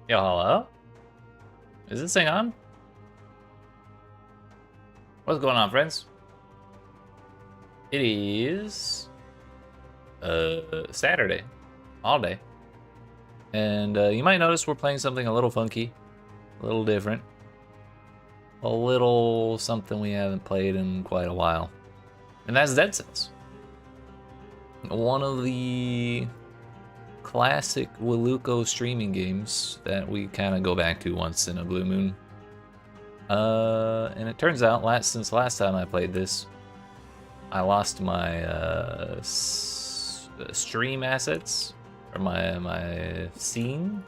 Yo, hello? Is this thing on? What's going on, friends? It is Saturday, all day. And you might notice we're playing something a little funky, a little different, a little something we haven't played in quite a while. And that's Dead Cells. One of the classic Waluko streaming games that we kind of go back to once in a blue moon. And it turns out, since last time I played this, I lost my stream assets, or my scene.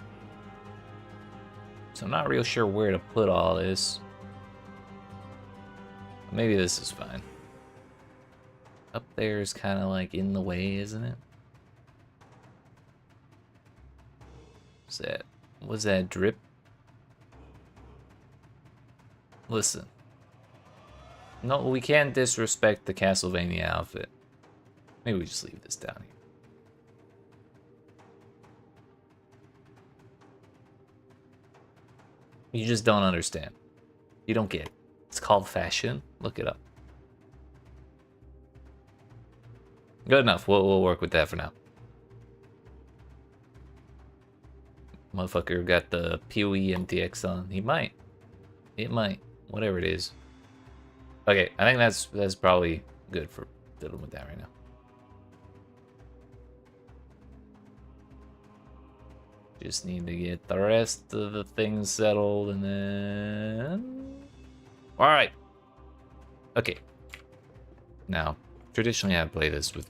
So I'm not real sure where to put all this. Maybe this is fine. Up there is kind of like in the way, isn't it? What's that? Was that drip? Listen. No, we can't disrespect the Castlevania outfit. Maybe we just leave this down here. You just don't understand. You don't get it. It's called fashion. Look it up. Good enough. We'll work with that for now. Motherfucker got the PoE MTX on. He might. It might. Whatever it is. Okay, I think that's probably good for dealing with that right now. Just need to get the rest of the things settled and then... Alright. Okay. Now, traditionally I play this with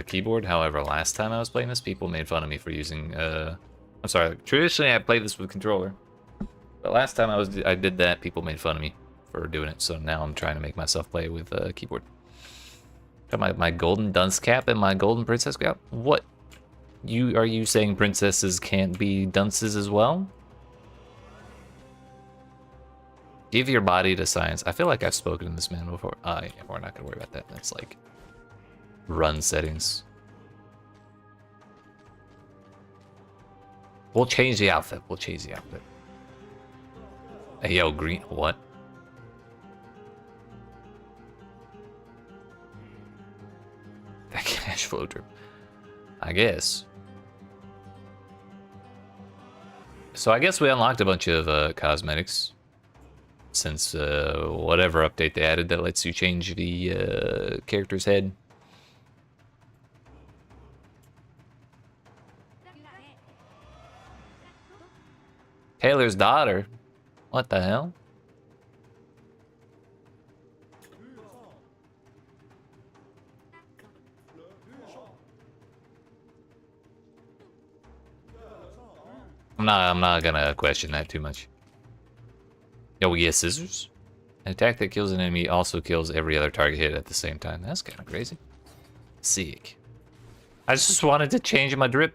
keyboard. However, last time I was playing this, people made fun of me for using... I'm sorry, traditionally I played this with controller. But last time I did that, people made fun of me for doing it. So now I'm trying to make myself play with keyboard. Got my golden dunce cap and my golden princess cap. What? Are you saying princesses can't be dunces as well? Give your body to science. I feel like I've spoken to this man before. Yeah, we're not gonna worry about that. That's like run settings. We'll change the outfit. We'll change the outfit. Hey, yo, green. What? That cash flow drip. I guess. So I guess we unlocked a bunch of cosmetics since whatever update they added that lets you change the character's head. Taylor's daughter? What the hell? I'm not gonna question that too much. Yo, we get scissors? An attack that kills an enemy also kills every other target hit at the same time. That's kind of crazy. Sick. I just wanted to change my drip.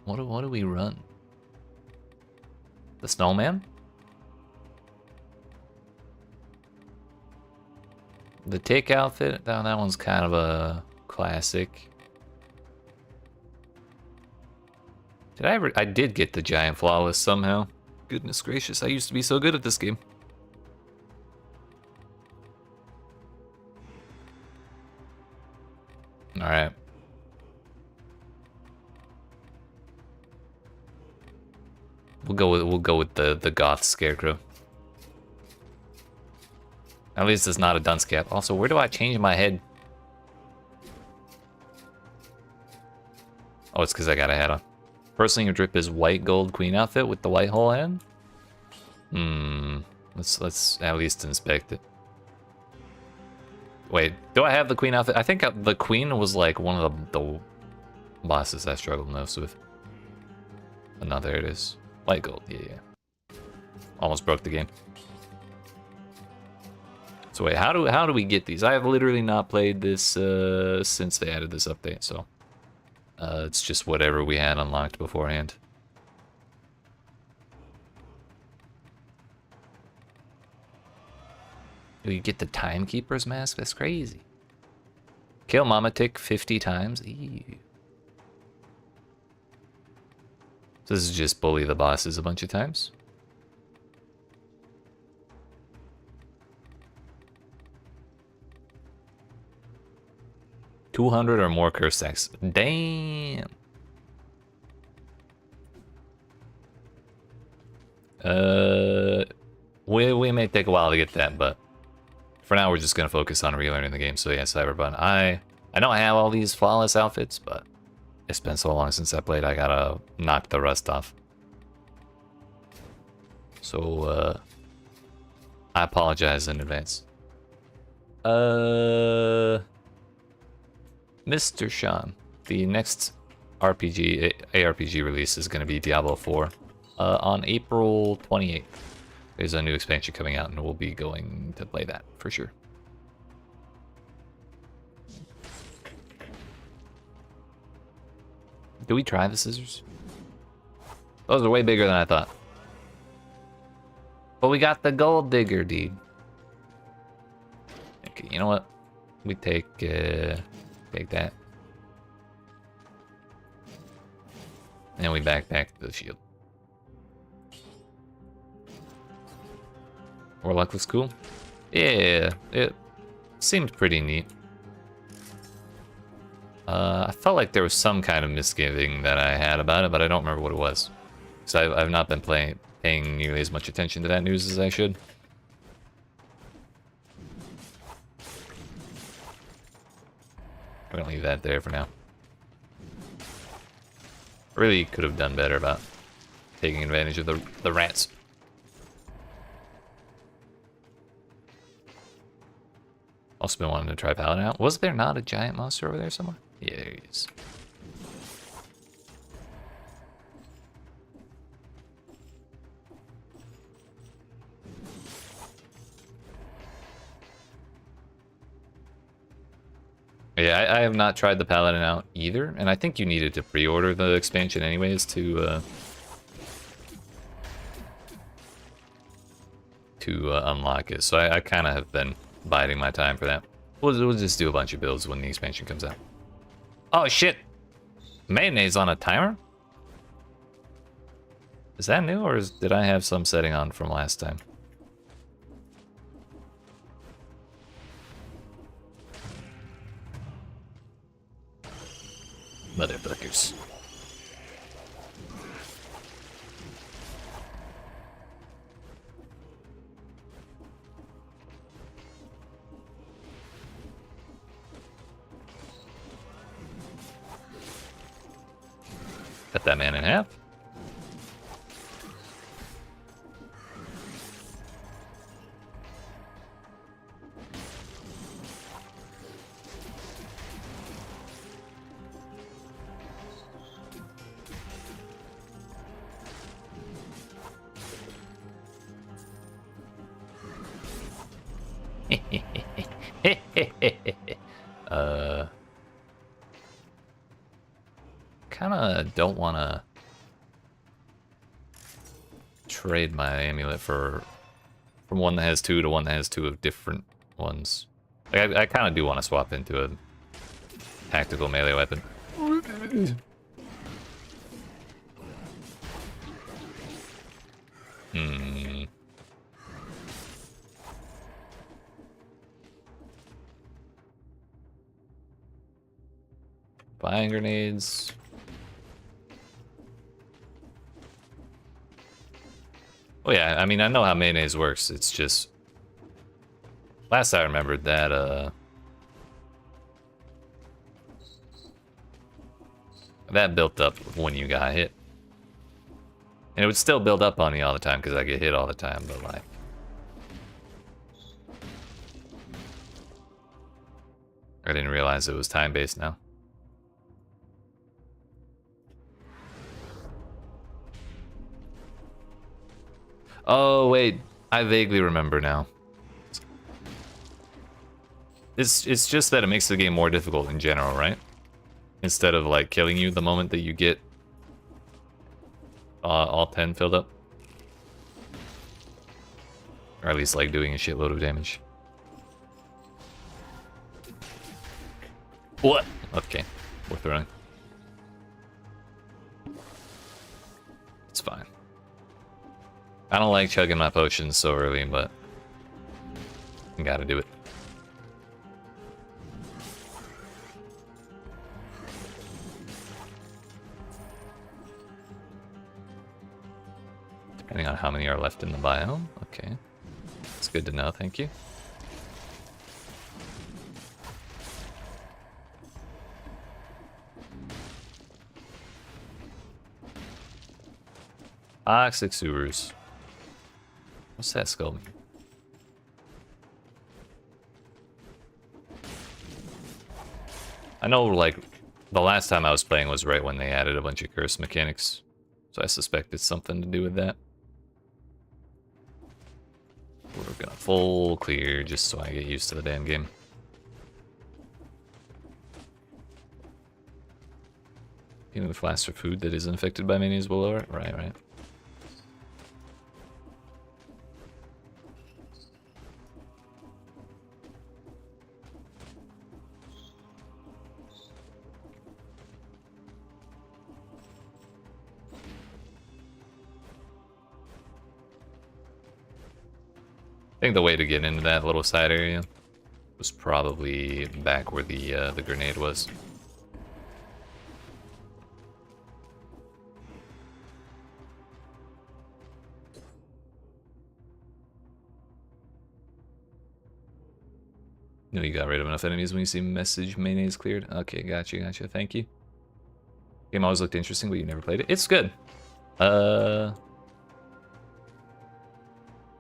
What do we run? The snowman? The tick outfit? That one's kind of a classic. I did get the giant flawless somehow. Goodness gracious, I used to be so good at this game. All right. We'll go with the goth scarecrow. At least it's not a dunce cap. Also, where do I change my head? Oh, it's because I got a hat on. Personally, your drip is white gold queen outfit with the white hole head. Let's at least inspect it. Wait, do I have the queen outfit? I think the queen was like one of the bosses I struggled most with. Oh, no, there it is. White gold, yeah. Almost broke the game. So wait, how do we get these? I have literally not played this since they added this update, so it's just whatever we had unlocked beforehand. Do you get the Timekeeper's mask? That's crazy. Kill Mama Tick 50 times. Ew. So this is just bully the bosses a bunch of times. $200 or more curse stacks. Damn. We may take a while to get that, but for now we're just gonna focus on relearning the game. So yeah, Cyberbun. I know I have all these flawless outfits, but it's been so long since I played, I gotta knock the rust off. So I apologize in advance. Mr. Sean, the next ARPG release is gonna be Diablo 4 on April 28th. There's a new expansion coming out, and we'll be going to play that for sure. Do we try the scissors? Those are way bigger than I thought. But we got the gold digger, dude. Okay, you know what? We take that. And we backpack the shield. Warlock looks cool. Yeah, it seemed pretty neat. I felt like there was some kind of misgiving that I had about it, but I don't remember what it was. So I've not been paying nearly as much attention to that news as I should. I'm gonna leave that there for now. Really could have done better about taking advantage of the rats. Also been wanting to try Paladin out. Was there not a giant monster over there somewhere? Yeah, there he is. Yeah, I have not tried the Paladin out either, and I think you needed to pre-order the expansion anyways to unlock it. So I kind of have been biding my time for that. We'll just do a bunch of builds when the expansion comes out. Oh shit! Mayonnaise on a timer? Is that new, or did I have some setting on from last time? Motherfuckers. Cut that man in half. Kinda don't wanna trade my amulet from one that has two to one that has two of different ones. Like I kinda do want to swap into a tactical melee weapon. Buying grenades. Oh yeah, I mean, I know how mayonnaise works. It's just last I remembered that that built up when you got hit. And it would still build up on me all the time because I get hit all the time, but like I didn't realize it was time-based now. Oh wait, I vaguely remember now. It's just that it makes the game more difficult in general, right? Instead of like killing you the moment that you get all 10 filled up. Or at least like doing a shitload of damage. What? Okay, worth running. It's fine. I don't like chugging my potions so early, but I gotta do it. Depending on how many are left in the biome. Okay. It's good to know, thank you. Toxic sewers. What's that skull mean? I know, like, the last time I was playing was right when they added a bunch of curse mechanics. So I suspect it's something to do with that. We're gonna full clear just so I get used to the damn game. Healing with flasks for food that isn't affected by menus will lower it? Right, right. I think the way to get into that little side area was probably back where the grenade was. No, you got rid of enough enemies when you see message mayonnaise cleared. Okay, gotcha, gotcha. Thank you. Game always looked interesting, but you never played it. It's good.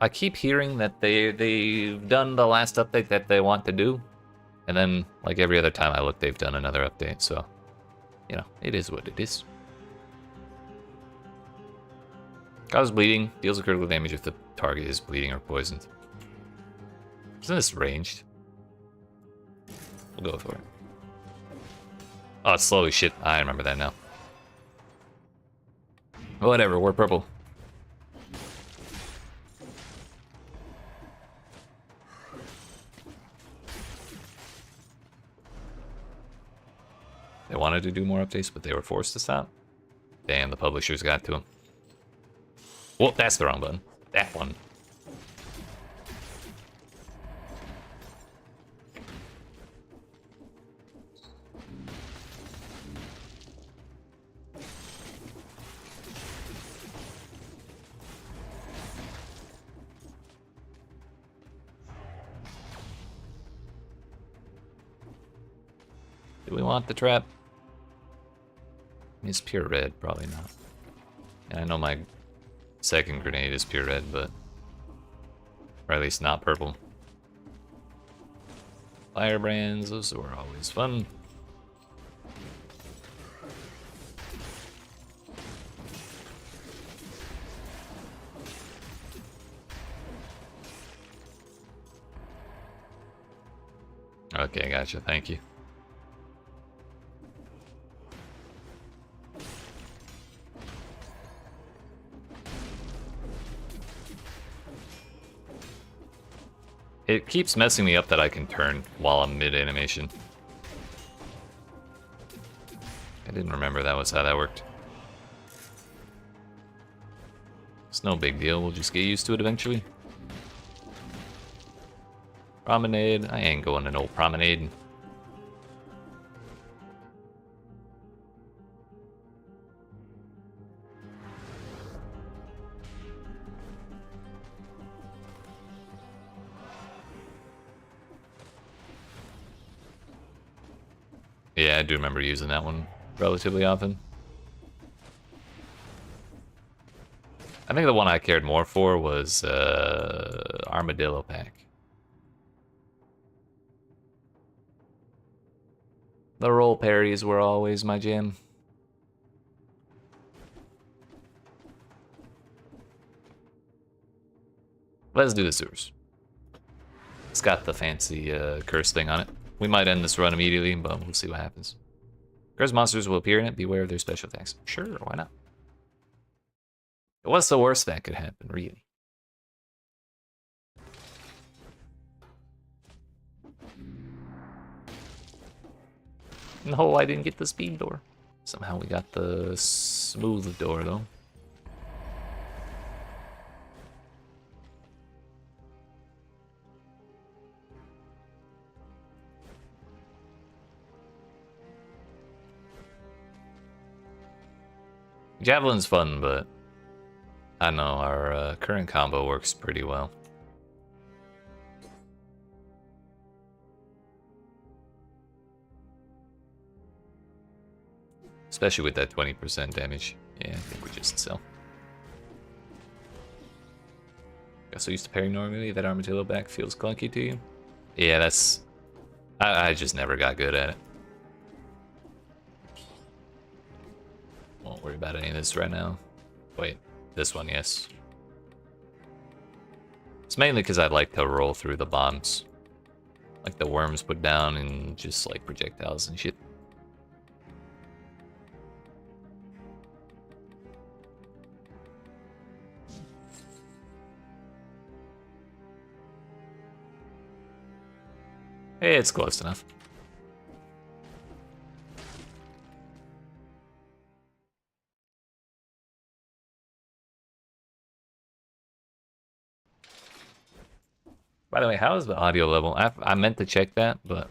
I keep hearing that they've done the last update that they want to do, and then like every other time I look, they've done another update. So, you know, it is what it is. Causes bleeding, deals a critical damage if the target is bleeding or poisoned. Isn't this ranged? We'll go for it. Oh, it's slow as shit. I remember that now. Whatever, we're purple. They wanted to do more updates, but they were forced to stop. Damn, the publishers got to them. Well, that's the wrong button. That one. Do we want the trap? It's pure red, probably not. And I know my second grenade is pure red, but... or at least not purple. Firebrands, those were always fun. Okay, gotcha, thank you. It keeps messing me up that I can turn while I'm mid-animation. I didn't remember that was how that worked. It's no big deal, we'll just get used to it eventually. Promenade, I ain't going to no promenade. Yeah, I do remember using that one relatively often. I think the one I cared more for was Armadillo Pack. The roll parries were always my jam. Let's do the sewers. It's got the fancy curse thing on it. We might end this run immediately, but we'll see what happens. Cursed monsters will appear in it. Beware of their special attacks. Sure, why not? What's the worst that could happen, really? No, I didn't get the speed door. Somehow we got the smooth door, though. Javelin's fun, but I don't know, our current combo works pretty well. Especially with that 20% damage. Yeah, I think we just sell. Got so used to parrying normally that armadillo back feels clunky to you? Yeah, that's... I just never got good at it. Won't worry about any of this right now. Wait, this one, yes. It's mainly because I like to roll through the bombs. Like the worms put down and just like projectiles and shit. Hey, it's close enough. By the way, how is the audio level? I meant to check that, but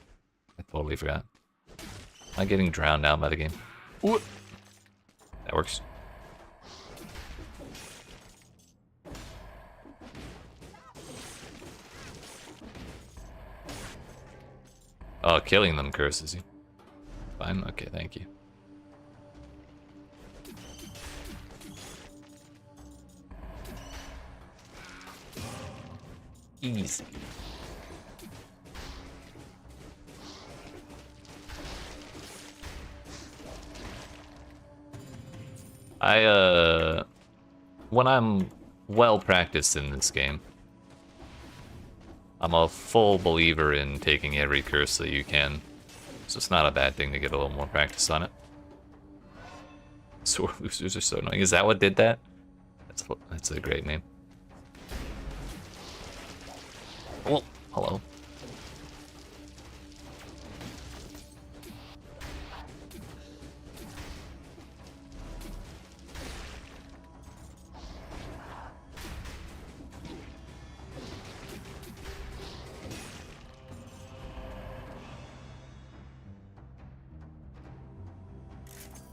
I totally forgot. Am I getting drowned out by the game? Ooh. That works. Oh, killing them curses you. Fine, okay, thank you. Easy. When I'm well practiced in this game, I'm a full believer in taking every curse that you can. So it's not a bad thing to get a little more practice on it. Sore losers are so annoying. Is that what did that? That's a great name. Oh, hello.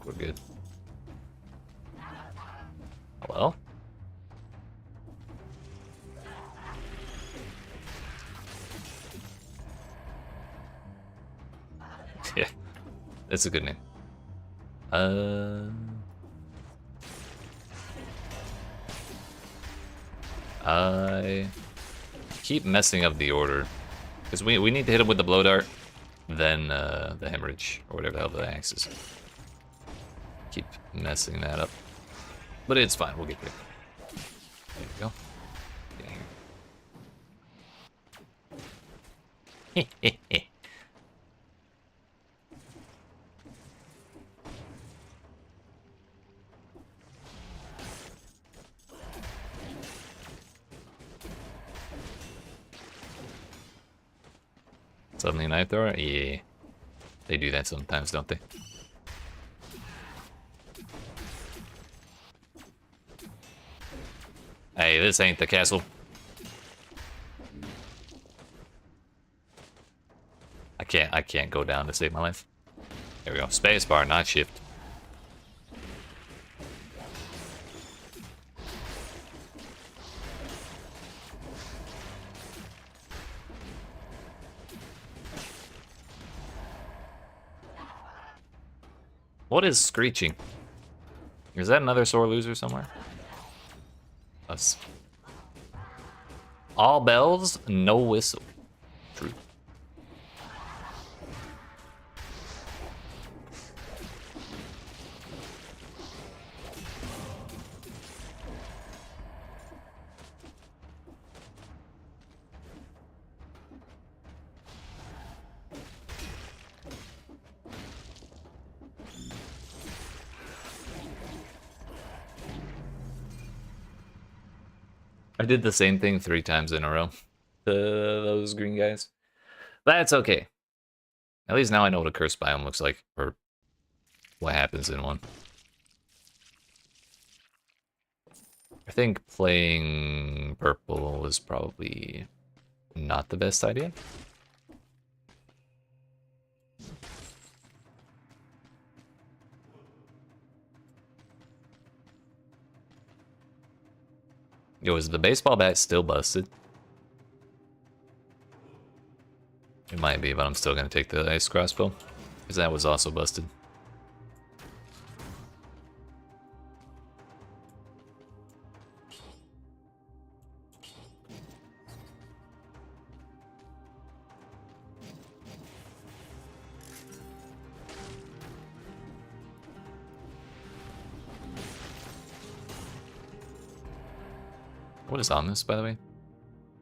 We're good. Hello? Yeah, that's a good name. I keep messing up the order. Because we need to hit him with the blow dart, then the hemorrhage, or whatever the hell the axe is. Keep messing that up. But it's fine, we'll get there. There we go. Get here. Suddenly a knife thrower? Yeah. They do that sometimes, don't they? Hey, this ain't the castle. I can't go down to save my life. There we go. Space bar, not shift. What is screeching? Is that another sore loser somewhere? Us. All bells, no whistle. True. I did the same thing 3 times in a row to those green guys. That's okay. At least now I know what a curse biome looks like, or what happens in one. I think playing purple was probably not the best idea. Yo, is the baseball bat still busted? It might be, but I'm still gonna take the ice crossbow. Because that was also busted. What is on this, by the way?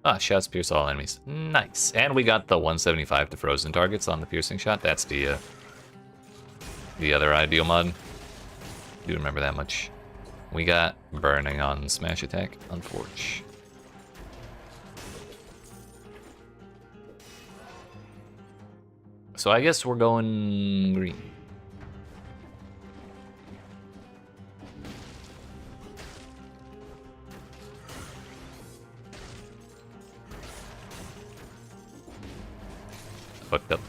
Ah, shots pierce all enemies. Nice. And we got the 175 to frozen targets on the piercing shot. That's the other ideal mod. Do remember that much. We got burning on smash attack on Forge. So I guess we're going green. Fucked up.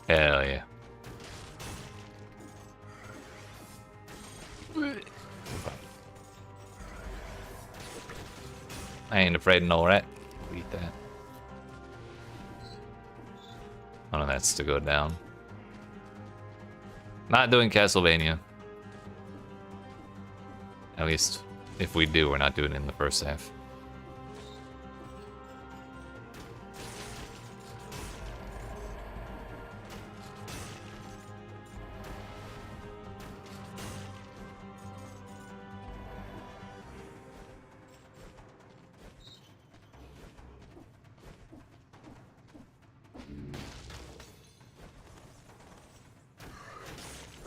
Hell yeah. I ain't afraid of no rat. Eat that. None of that's to go down. Not doing Castlevania. At least, if we do, we're not doing it in the first half.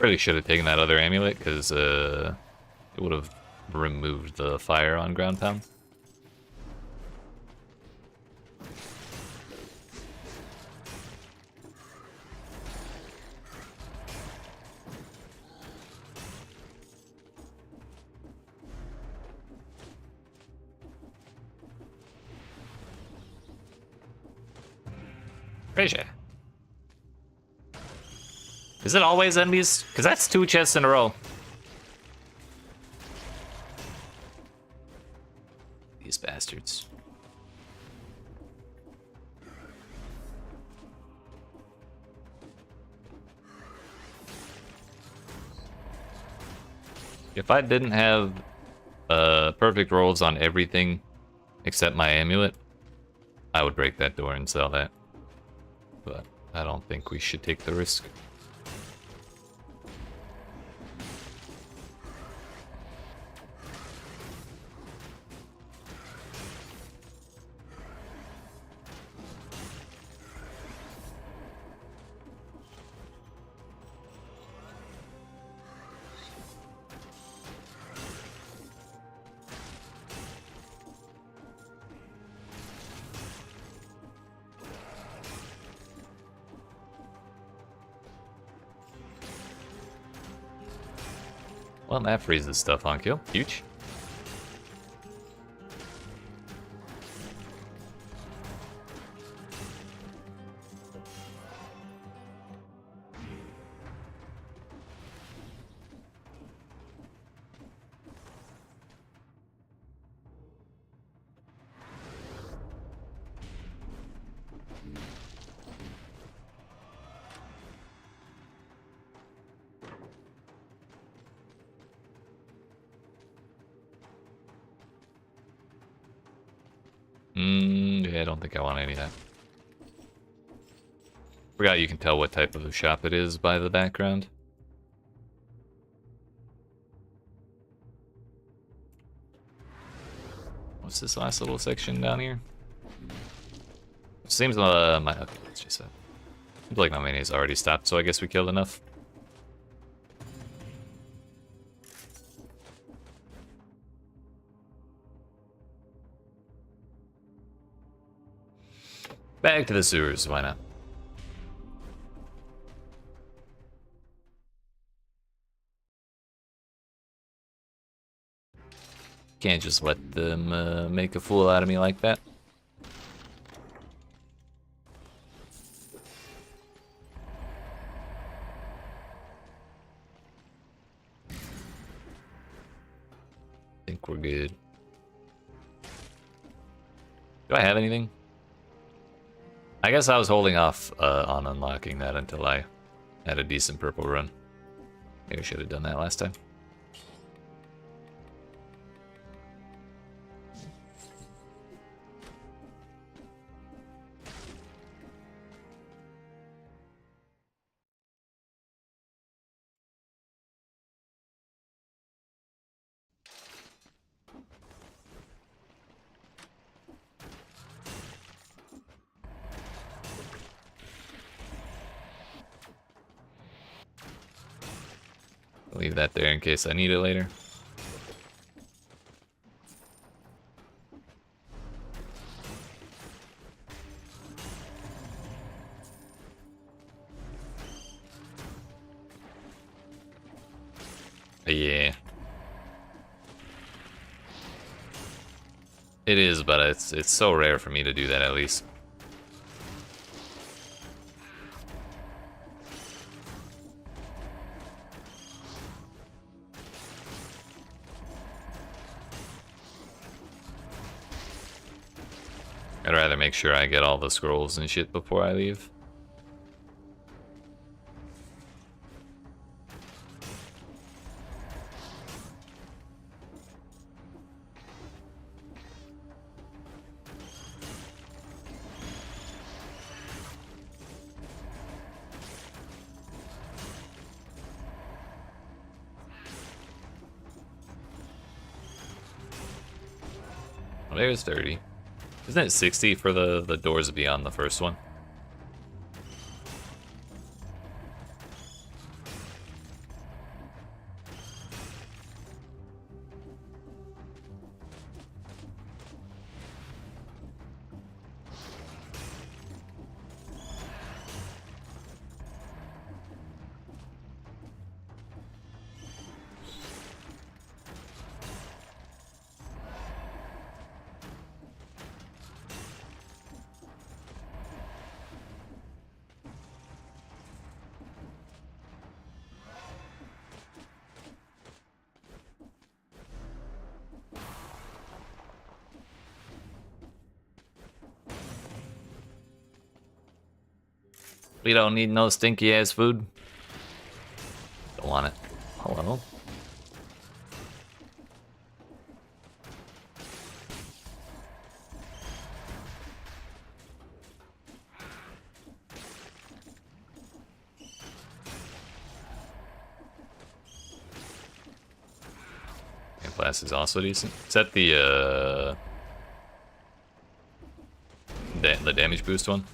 Really should have taken that other amulet, because it would have removed the fire on ground pound. Treasure. Is it always enemies? Because that's 2 chests in a row. These bastards. If I didn't have perfect rolls on everything except my amulet, I would break that door and sell that. But I don't think we should take the risk. Well, that freezes stuff on kill. Huge. Yeah, I don't think I want any of that. Forgot you can tell what type of a shop it is by the background. What's this last little section down here? Seems okay, let's just seems like my mayonnaise already stopped, so I guess we killed enough. Back to the sewers, why not? Can't just let them make a fool out of me like that. I think we're good. Do I have anything? I guess I was holding off on unlocking that until I had a decent purple run. Maybe I should have done that last time. Leave that there in case I need it later. Yeah. It is, but it's so rare for me to do that at least. I'd rather make sure I get all the scrolls and shit before I leave. Well, there's 30. Isn't it 60 for the doors beyond the first one? We don't need no stinky ass food. Don't want it. Hello? Class is also decent. Is that the damage boost one?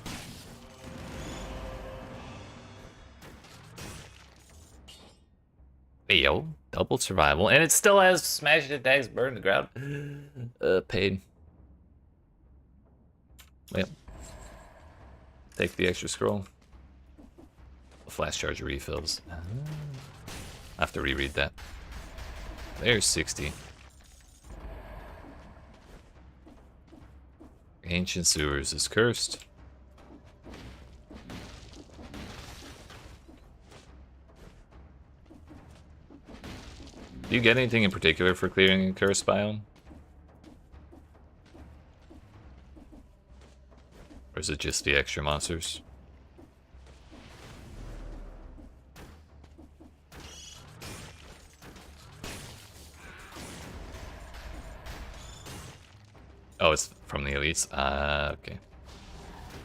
Hey yo, double survival, and it still has smash attacks, burn the ground. Paid. Well, take the extra scroll. Flash charger refills. I have to reread that. There's 60. Ancient sewers is cursed. Do you get anything in particular for clearing a cursed biome? Or is it just the extra monsters? Oh, it's from the elites? Okay.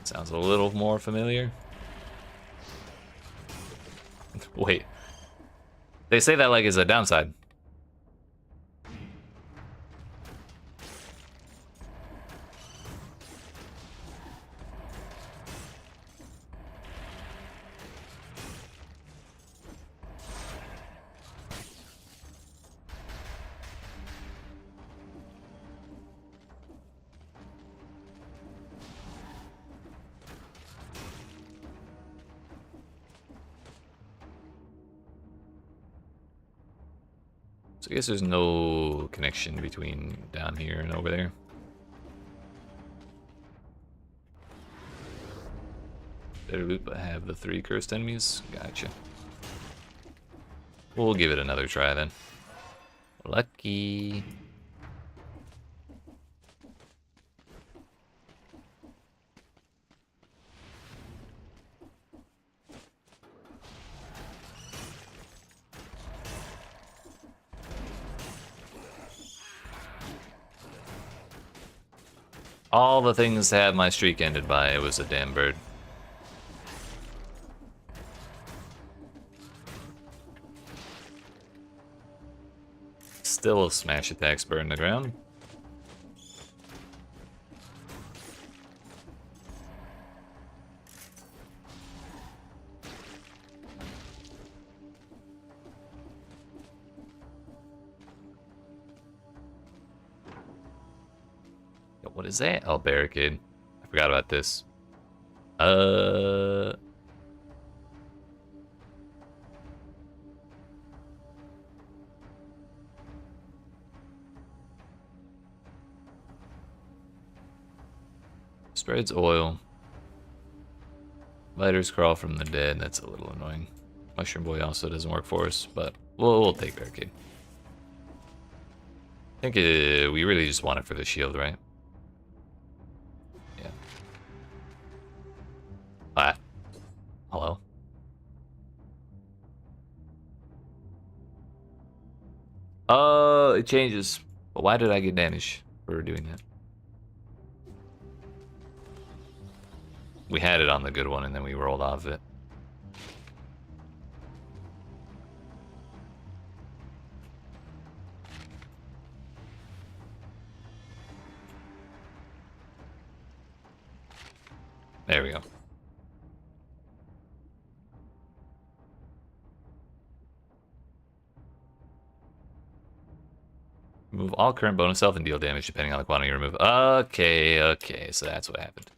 Sounds a little more familiar. Wait. They say that like it's a downside. So I guess there's no connection between down here and over there. Better loot, but have the 3 cursed enemies. Gotcha. We'll give it another try then. Lucky. All the things that my streak ended by, it was a damn bird. Still smash attacks burn the ground. Yo, what is that? Oh, barricade. I forgot about this. Spreads oil. Lighters crawl from the dead. That's a little annoying. Mushroom Boy also doesn't work for us, but we'll take barricade. I think we really just want it for the shield, right? Yeah. Ah. Hello? It changes. But why did I get damage for doing that? We had it on the good one and then we rolled off it. There we go. Remove all current bonus health and deal damage depending on the quantity you remove. Okay, so that's what happened.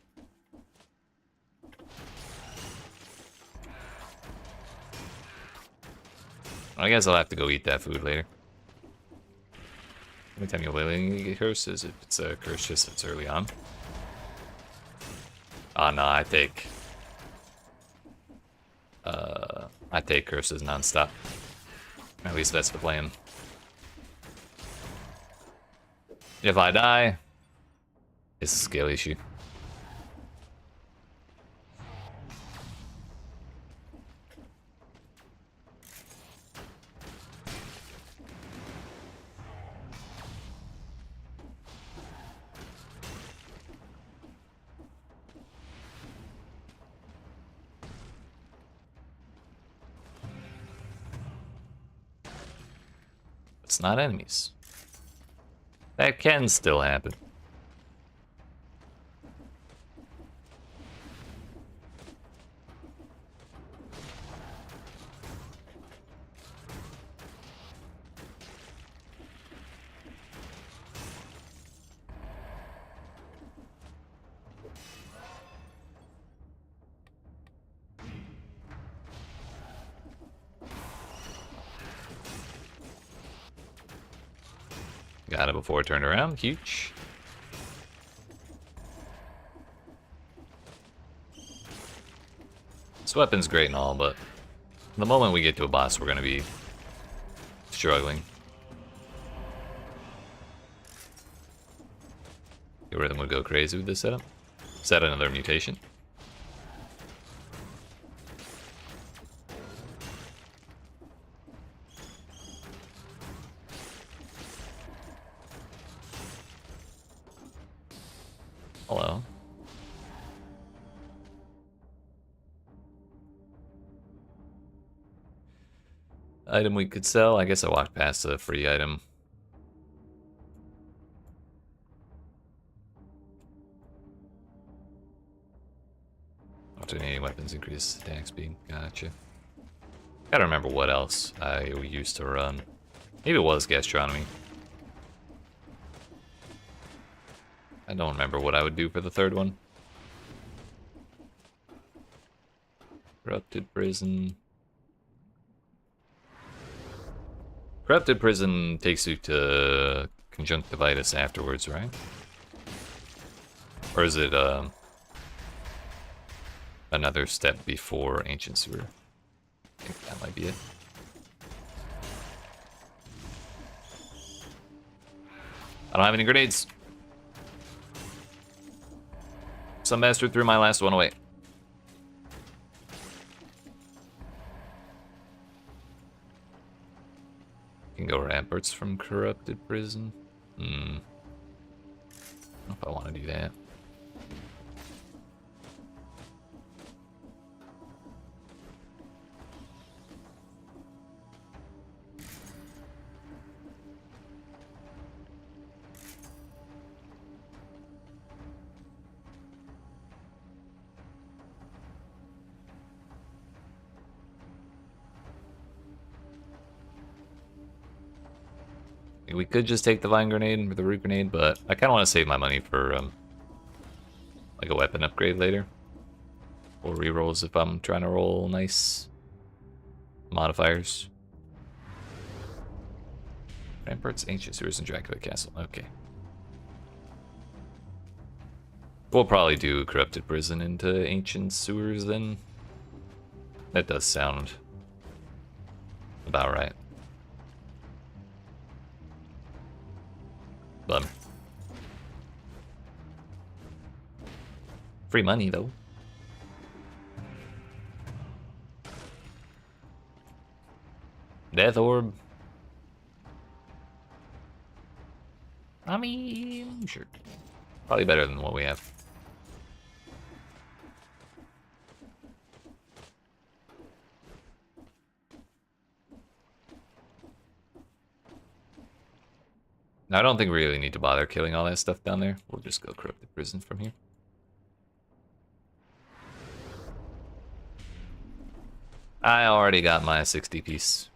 I guess I'll have to go eat that food later. Every time you're willing to get cursed is if it's a curse just it's early on. Oh no, I take curses non-stop. At least that's the plan. If I die, it's a skill issue. It's not enemies. That can still happen. Got it before it turned around. Huge. This weapon's great and all, but the moment we get to a boss, we're going to be struggling. The rhythm would go crazy with this setup. Is that another mutation? Hello. Item we could sell. I guess I walked past a free item. Alternating weapons increase attack speed. Gotcha. Gotta remember what else I used to run. Maybe it was gastronomy. I don't remember what I would do for the third one. Corrupted prison. Corrupted Prison takes you to Conjunctivitis afterwards, right? Or is it another step before Ancient Sewer? I think that might be it. I don't have any grenades. Some bastard threw my last one away. Can go ramparts from Corrupted Prison. I don't know if I want to do that. We could just take the Vine Grenade or the Root Grenade, but I kind of want to save my money for like a weapon upgrade later. Or rerolls if I'm trying to roll nice modifiers. Ramparts, Ancient Sewers, and Dracula Castle. Okay. We'll probably do Corrupted Prison into Ancient Sewers then. That does sound about right. Bummer. Free money, though. Death Orb. I mean, sure. Probably better than what we have. Now, I don't think we really need to bother killing all that stuff down there. We'll just go Corrupted Prison from here. I already got my 60 piece.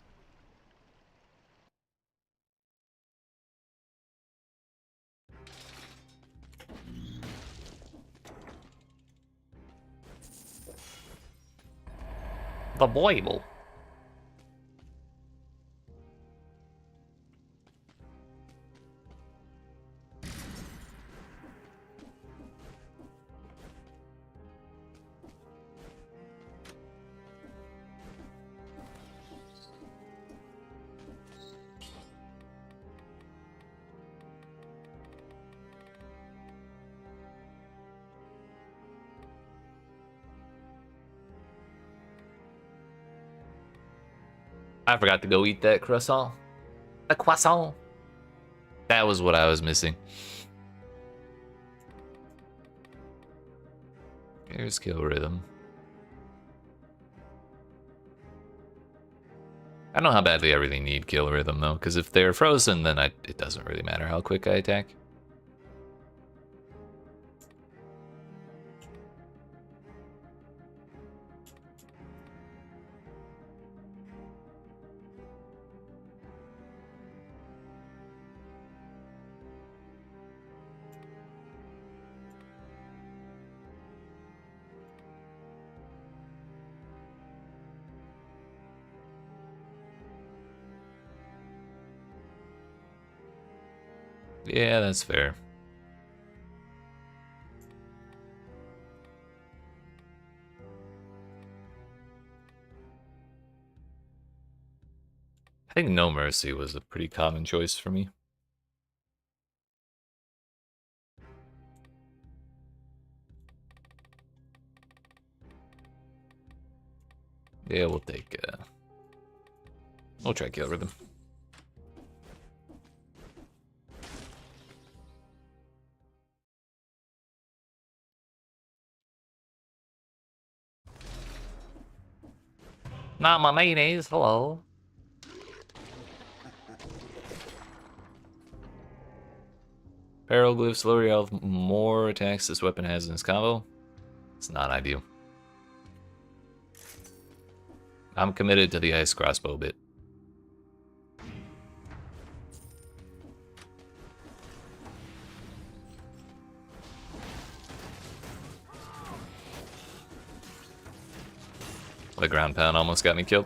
The Bible. I forgot to go eat that croissant. A croissant. That was what I was missing. Here's Kill Rhythm. I don't know how badly I really need Kill Rhythm though, because if they're frozen, then it doesn't really matter how quick I attack. Yeah, that's fair. I think No Mercy was a pretty common choice for me. Yeah, we'll take we'll try Kill Rhythm. Not my mayonnaise, hello. Peril Glyphs, lower your health, more attacks this weapon has in its combo. It's not ideal. I'm committed to the ice crossbow bit. The ground pound almost got me killed.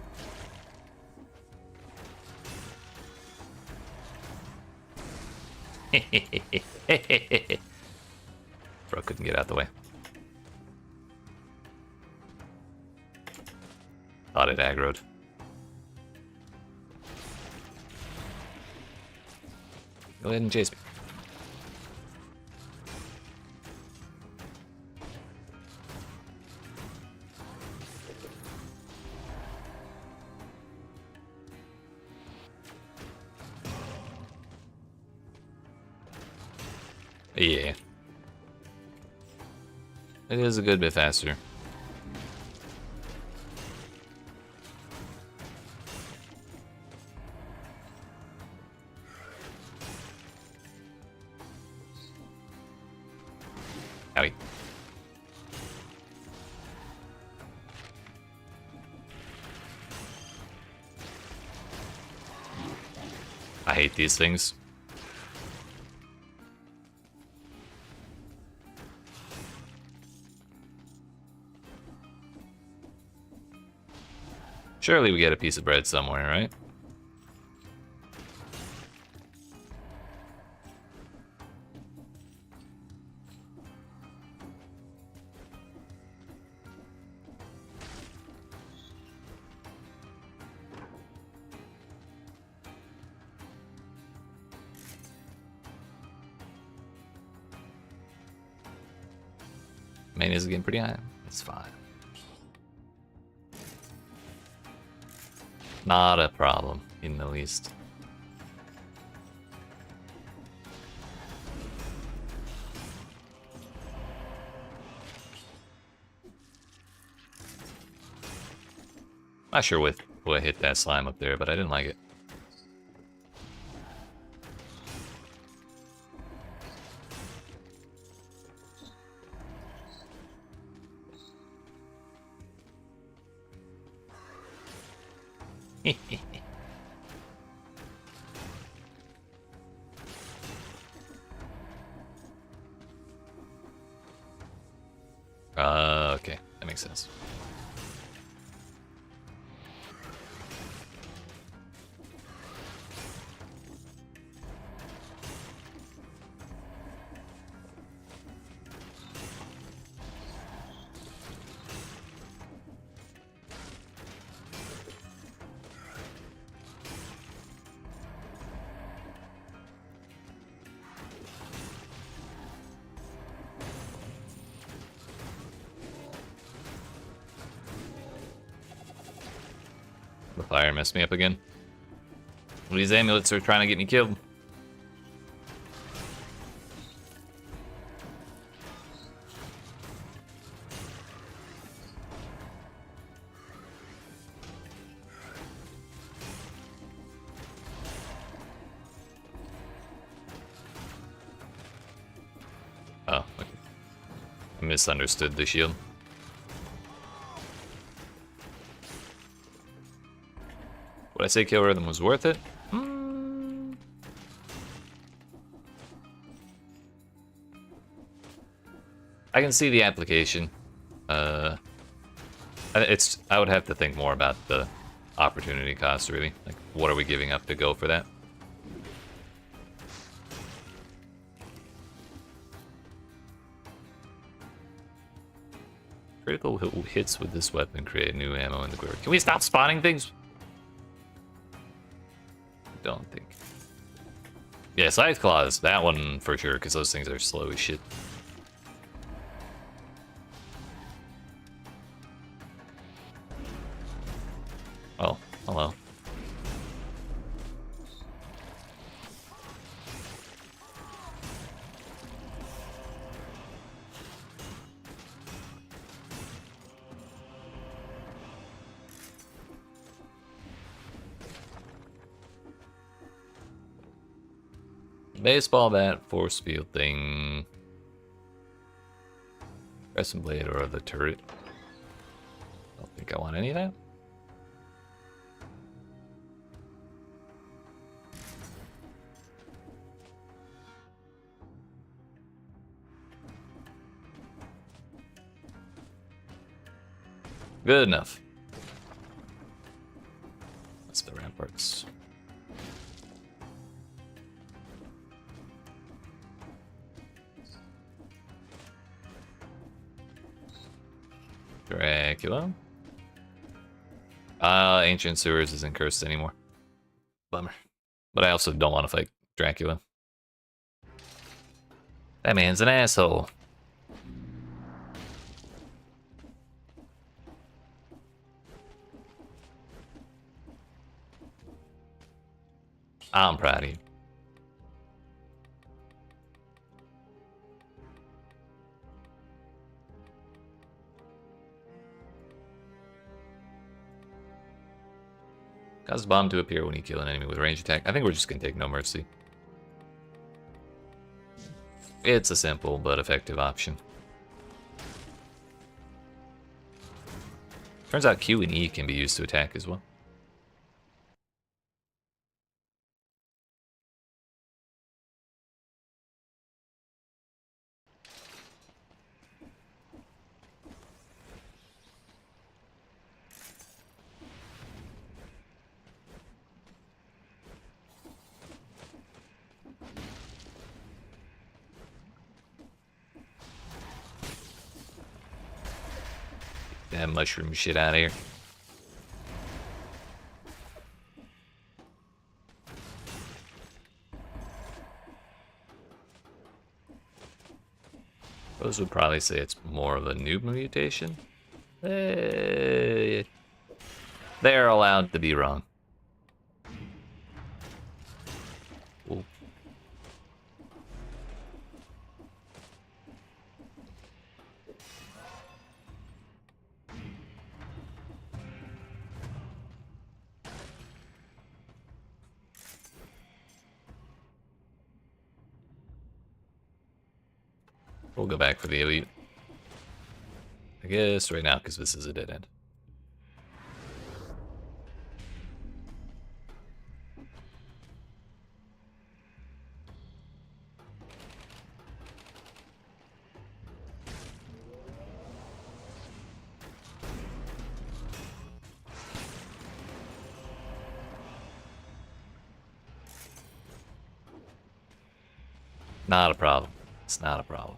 Bro couldn't get out the way. Thought it aggroed. Go ahead and chase me. Yeah. It is a good bit faster. Howdy. I hate these things. Surely we get a piece of bread somewhere, right? Mania is getting pretty high. It's fine. Not a problem in the least. Not sure what hit that slime up there, but I didn't like it. Okay, that makes sense. The fire messed me up again. These amulets are trying to get me killed. Oh, okay. I misunderstood the shield. Would I say kill rhythm was worth it? I can see the application. I would have to think more about the opportunity cost, really. Like, what are we giving up to go for that? Critical hits with this weapon create new ammo in the quiver. Can we stop spawning things? Don't think. Yeah, Scythe Claws, that one for sure, because those things are slow as shit. Oh, hello. Baseball bat, force field thing. Crescent blade or the turret. Don't think I want any of that. Good enough. That's the ramparts. Dracula. Ancient Sewers isn't cursed anymore. Bummer. But I also don't want to fight Dracula. That man's an asshole. I'm proud of you. Cause bomb to appear when you kill an enemy with range attack. I think we're just gonna take No Mercy. It's a simple but effective option. Turns out Q and E can be used to attack as well. That mushroom shit out of here. Those would probably say it's more of a noob mutation. They're allowed to be wrong. Ooh. We'll go back for the elite. I guess right now, because this is a dead end. Not a problem. It's not a problem.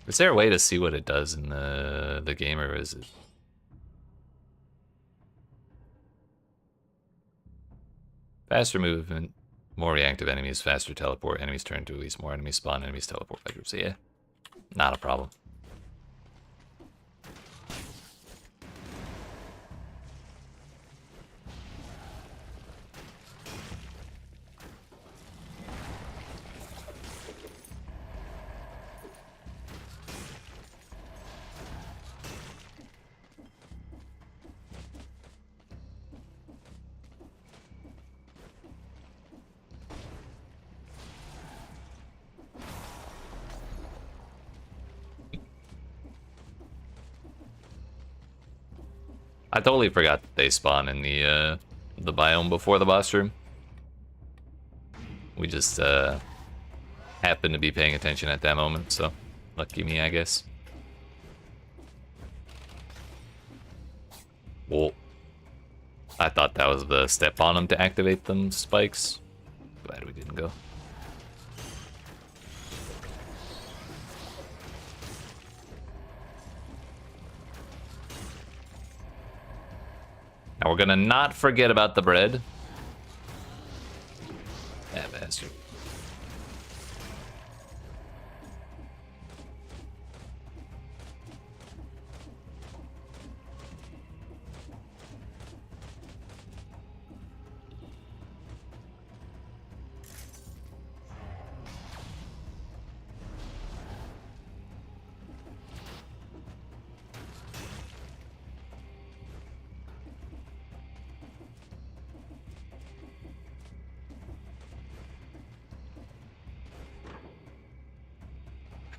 Is there a way to see what it does in the game, or is it? Faster movement, more reactive enemies, faster teleport, enemies turn to release more enemies spawn, enemies teleport by groups. Yeah, not a problem. I totally forgot that they spawn in the biome before the boss room. We just happened to be paying attention at that moment, so lucky me, I guess. Well, I thought that was the step on them to activate them spikes. Glad we didn't go. Now we're gonna not forget about the bread. That bastard.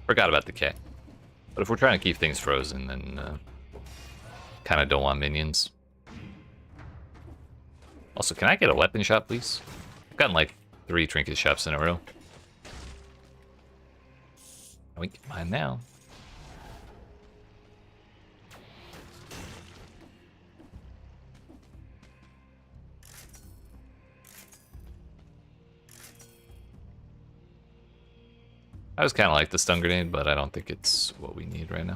Forgot about the K. But if we're trying to keep things frozen, then kind of don't want minions. Also, can I get a weapon shop, please? I've gotten like 3 trinket shops in a row. We can mine now. I was kind of like the stun grenade, but I don't think it's what we need right now.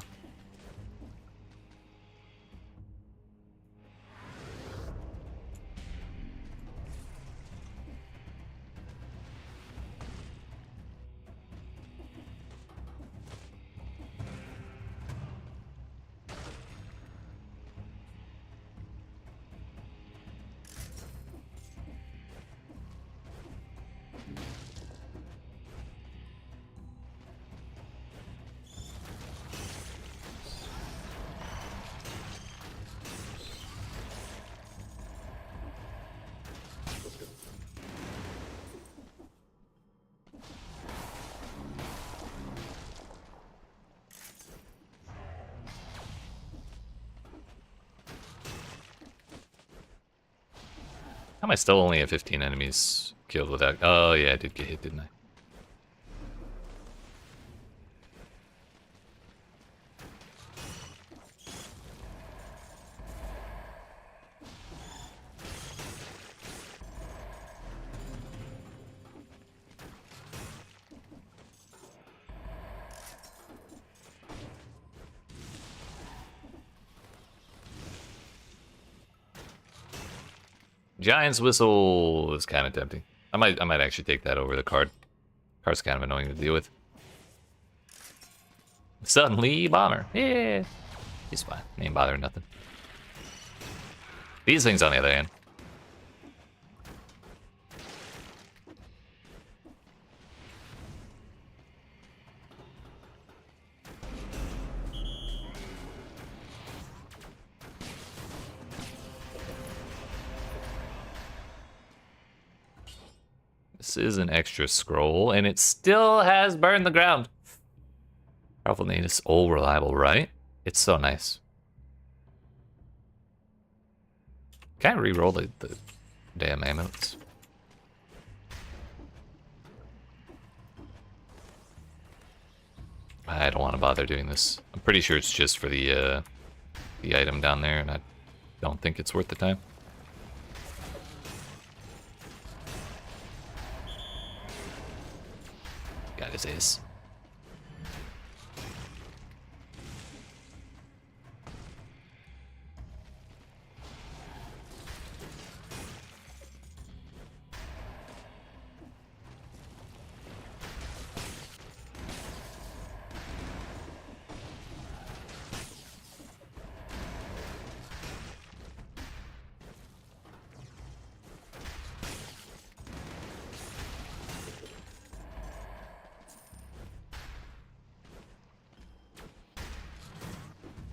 How am I still only at 15 enemies killed without... Oh, yeah, I did get hit, didn't I? Giant's Whistle is kind of tempting. I might actually take that over the card. Card's kind of annoying to deal with. Suddenly, Bomber. Yeah. He's fine. He ain't bothering nothing. These things, on the other hand. This is an extra scroll, and it still has burned the ground. Powerful name is all reliable, right? It's so nice. Can't re-roll the damn amulets. I don't want to bother doing this. I'm pretty sure it's just for the item down there, and I don't think it's worth the time. Got his ace.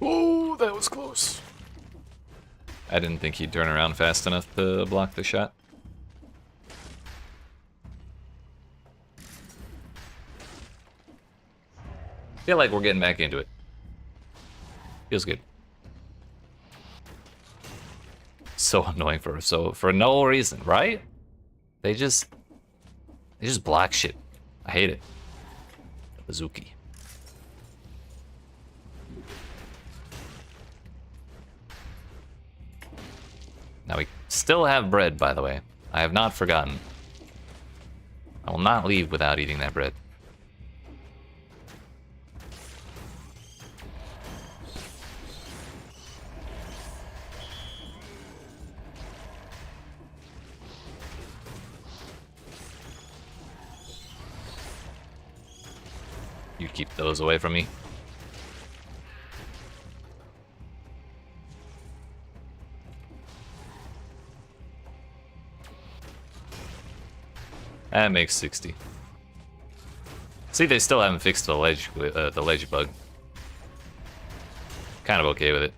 Oh, that was close. I didn't think he'd turn around fast enough to block the shot. Feel like we're getting back into it. Feels good. So annoying for no reason, right? They just block shit. I hate it. Bazooki. Now we still have bread, by the way. I have not forgotten. I will not leave without eating that bread. You keep those away from me. That makes 60. See, they still haven't fixed the ledge bug. Kind of okay with it.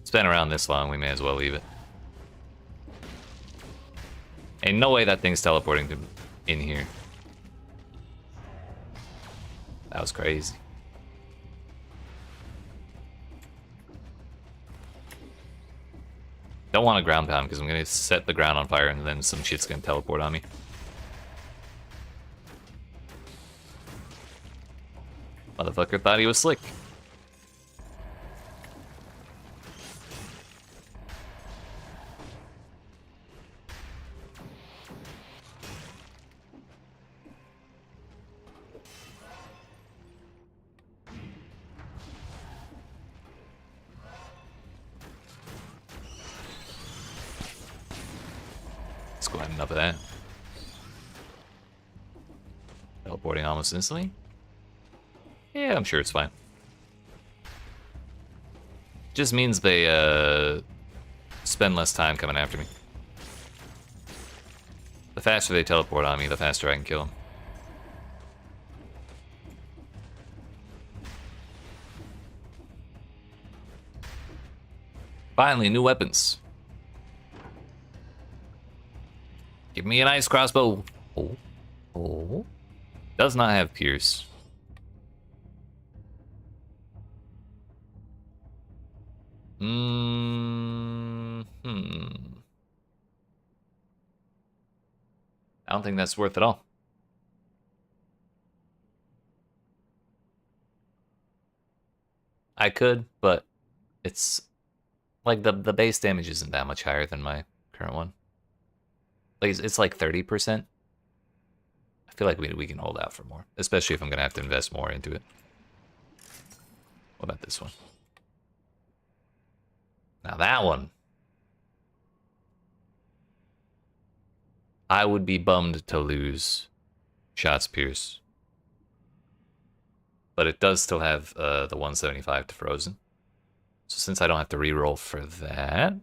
It's been around this long, we may as well leave it. Ain't no way that thing's teleporting to in here. That was crazy. Don't want to ground pound because I'm going to set the ground on fire and then some shit's going to teleport on me. Motherfucker thought he was slick. Let's go ahead and up that. Teleporting almost instantly? Yeah, I'm sure it's fine. Just means they spend less time coming after me. The faster they teleport on me, the faster I can kill them. Finally, new weapons. Give me an ice crossbow. Oh. Oh. Does not have pierce. I don't think that's worth it all. I could, but it's like the base damage isn't that much higher than my current one. Like it's like 30%. I feel like we can hold out for more, especially if I'm gonna have to invest more into it. What about this one? Now that one, I would be bummed to lose shots pierce, but it does still have the 175 to frozen. So since I don't have to reroll for that,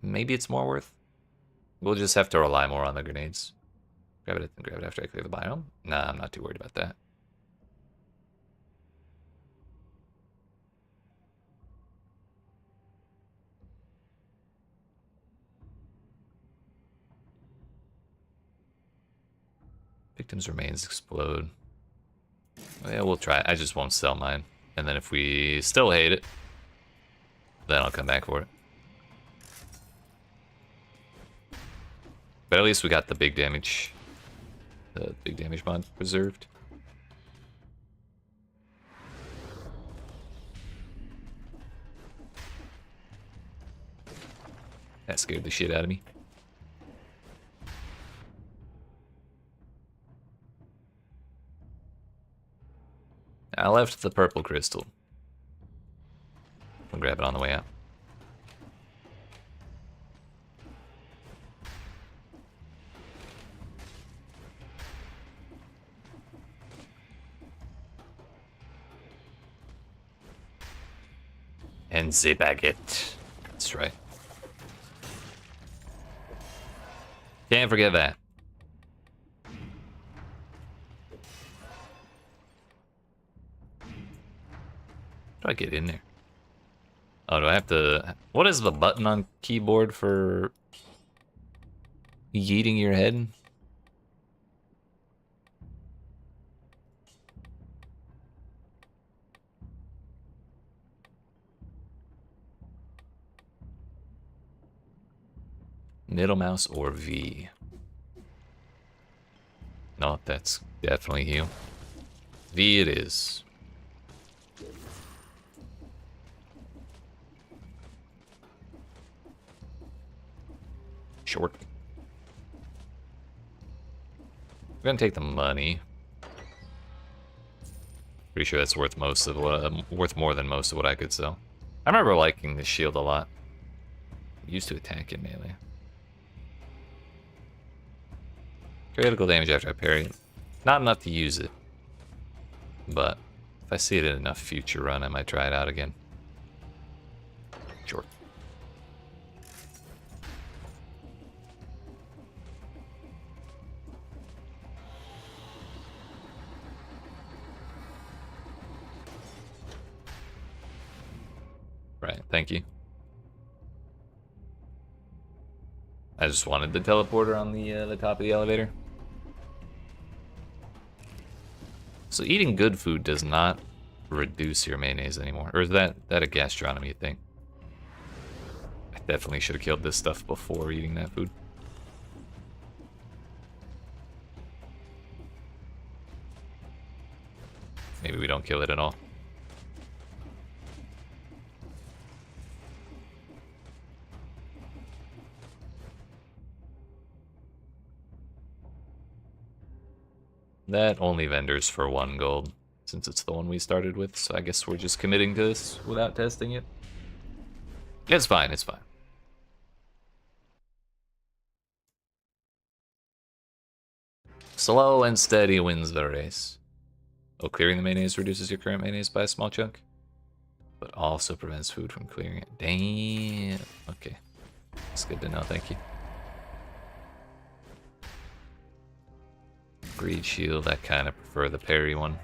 maybe it's more worth. We'll just have to rely more on the grenades. Grab it after I clear the biome. Nah, I'm not too worried about that. Victim's remains explode. Yeah, we'll try. I just won't sell mine. And then if we still hate it, then I'll come back for it. But at least we got the big damage. The big damage mod preserved. That scared the shit out of me. I left the purple crystal. I'll grab it on the way out. And the baguette. That's right. Can't forget that. How do I get in there? Oh, do I have to... What is the button on keyboard for yeeting your head? Middle mouse or V? No, that's definitely heal. V it is. Short. I'm gonna take the money. Pretty sure that's worth most of what worth more than most of what I could sell. I remember liking this shield a lot. Used to attack in melee. Critical damage after I parry it. Not enough to use it. But if I see it in enough future run, I might try it out again. Sure. Right, thank you. I just wanted the teleporter on the top of the elevator. So eating good food does not reduce your mayonnaise anymore. Or is that a gastronomy thing? I definitely should have killed this stuff before eating that food. Maybe we don't kill it at all. That only vendors for 1 gold, since it's the one we started with, so I guess we're just committing to this without testing it. It's fine, it's fine. Slow and steady wins the race. Oh, clearing the mayonnaise reduces your current mayonnaise by a small chunk, but also prevents food from clearing it. Damn. Okay. That's good to know, thank you. Greed shield, I kind of prefer the parry one.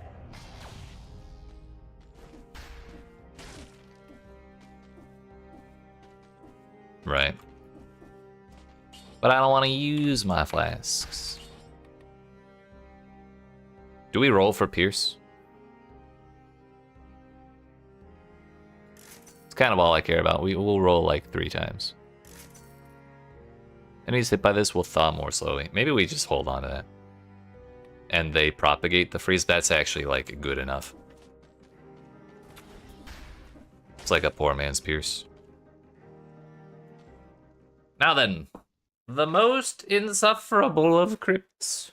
Right. But I don't want to use my flasks. Do we roll for Pierce? It's kind of all I care about. We'll roll like 3 times. Enemies hit by this will thaw more slowly. Maybe we just hold on to that. And they propagate the freeze. That's actually like good enough. It's like a poor man's Pierce. Now then, the most insufferable of crypts.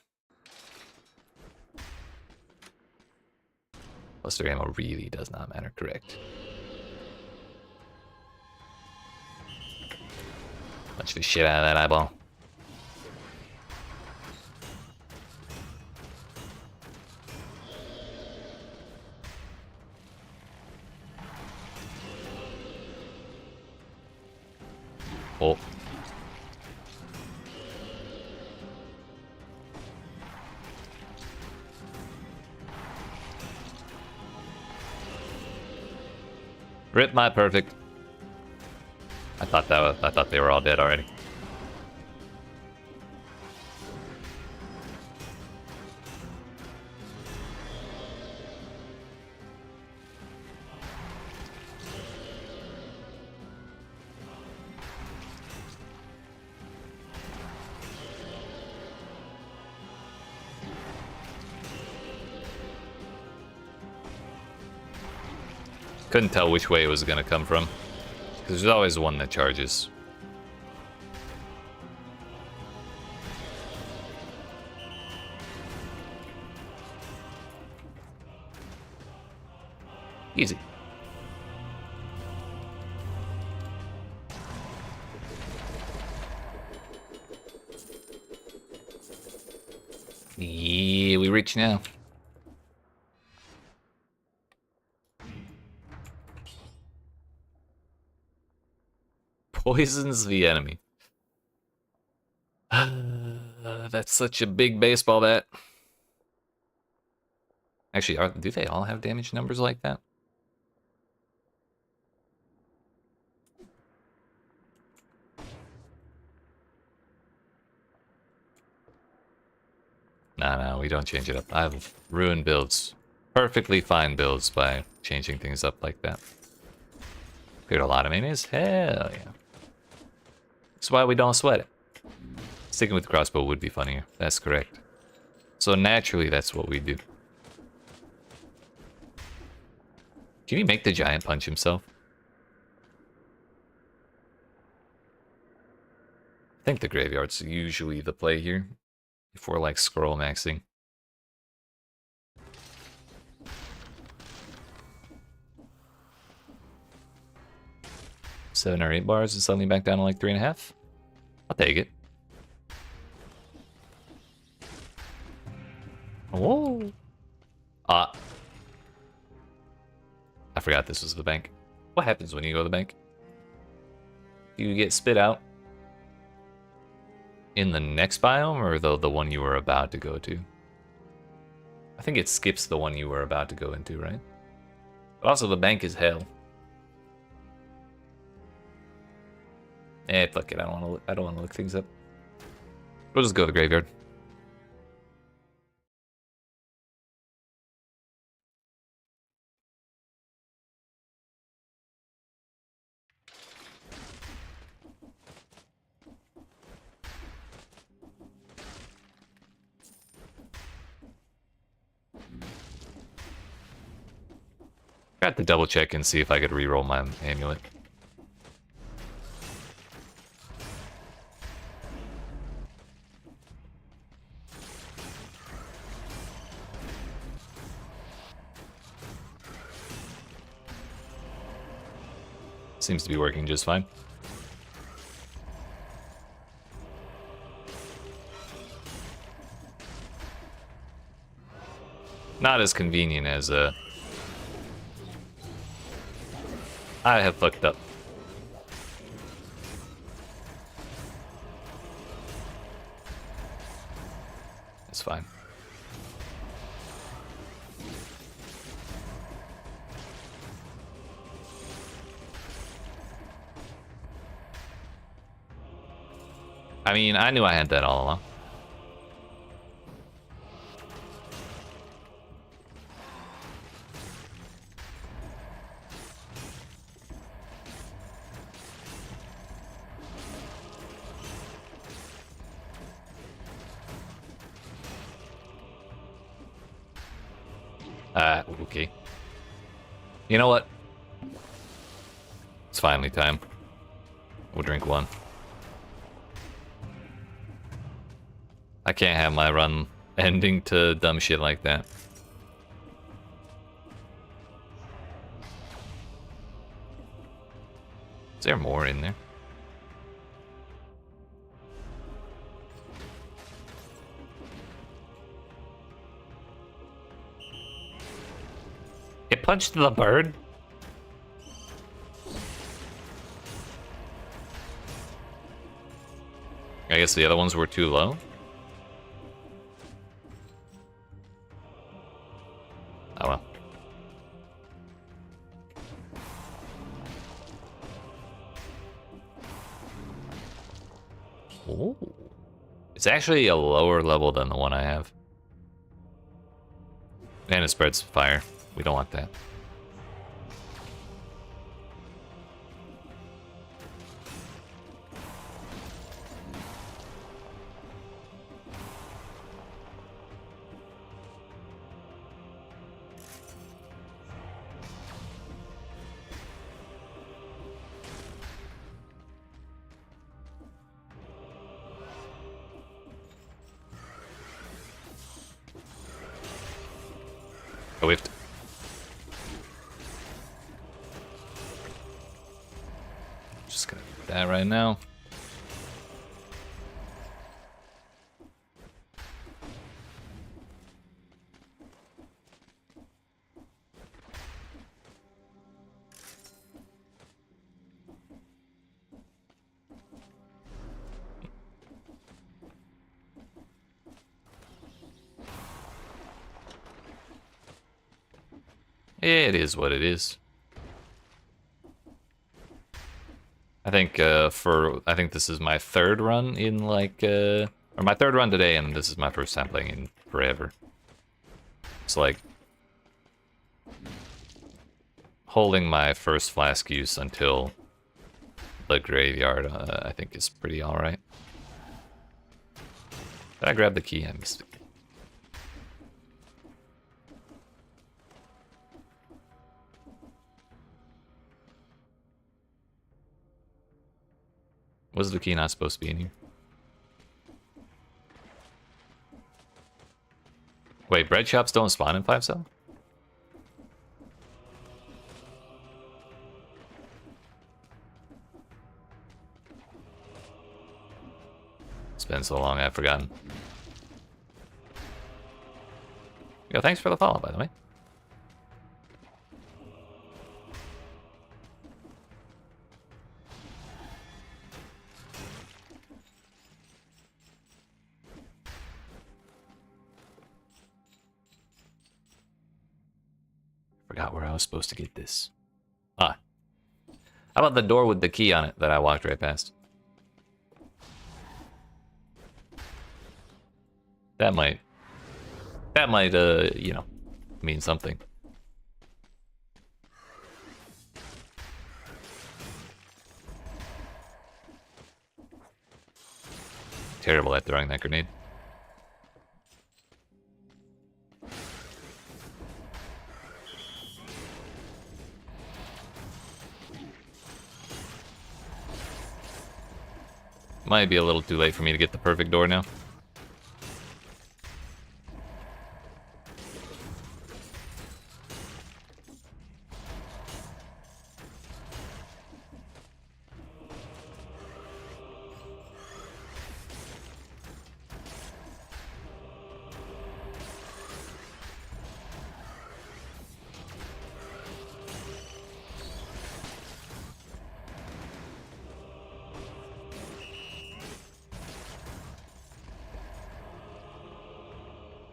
Cluster ammo really does not matter, correct? Punch the shit out of that eyeball. Oh. Rip my perfect. I thought they were all dead already. Couldn't tell which way it was gonna come from, because there's always one that charges. Easy. Yeah, we reach now. Poisons the enemy. That's such a big baseball bat. Actually, do they all have damage numbers like that? No, we don't change it up. I've ruined builds. Perfectly fine builds by changing things up like that. Cleared a lot of mayonnaise? Hell yeah. That's why we don't sweat it. Sticking with the crossbow would be funnier. That's correct. So naturally, that's what we do. Can you make the giant punch himself? I think the graveyard's usually the play here. Before like scroll maxing. Seven or 8 bars and suddenly back down to like 3.5. I'll take it. Whoa. I forgot this was the bank. What happens when you go to the bank? You get spit out in the next biome, or the one you were about to go to? I think it skips the one you were about to go into, right? But also the bank is hell. Fuck it. I don't want to look things up. We'll just go to the graveyard. Got to double check and see if I could reroll my amulet. Seems to be working just fine. Not as convenient as I have fucked up. It's fine. I mean, I knew I had that all along. Okay. You know what? It's finally time. We'll drink one. I can't have my run ending to dumb shit like that. Is there more in there? It punched the bird? I guess the other ones were too low? Oh well. Ooh. It's actually a lower level than the one I have. And it spreads fire. We don't want that. Oh, we have to... Just gonna do that right now. It is what it is. I think I think this is my third run in like or my third run today, and this is my first time playing in forever. It's like holding my first flask use until the graveyard. I think is pretty all right. Did I grab the key? I missed it. Was the key not supposed to be in here? Wait, bread shops don't spawn in 5-cell? It's been so long, I've forgotten. Yo, thanks for the follow, by the way. Forgot where I was supposed to get this. Ah. How about the door with the key on it that I walked right past? That might, you know, mean something. Terrible at throwing that grenade. Might be a little too late for me to get the perfect door now.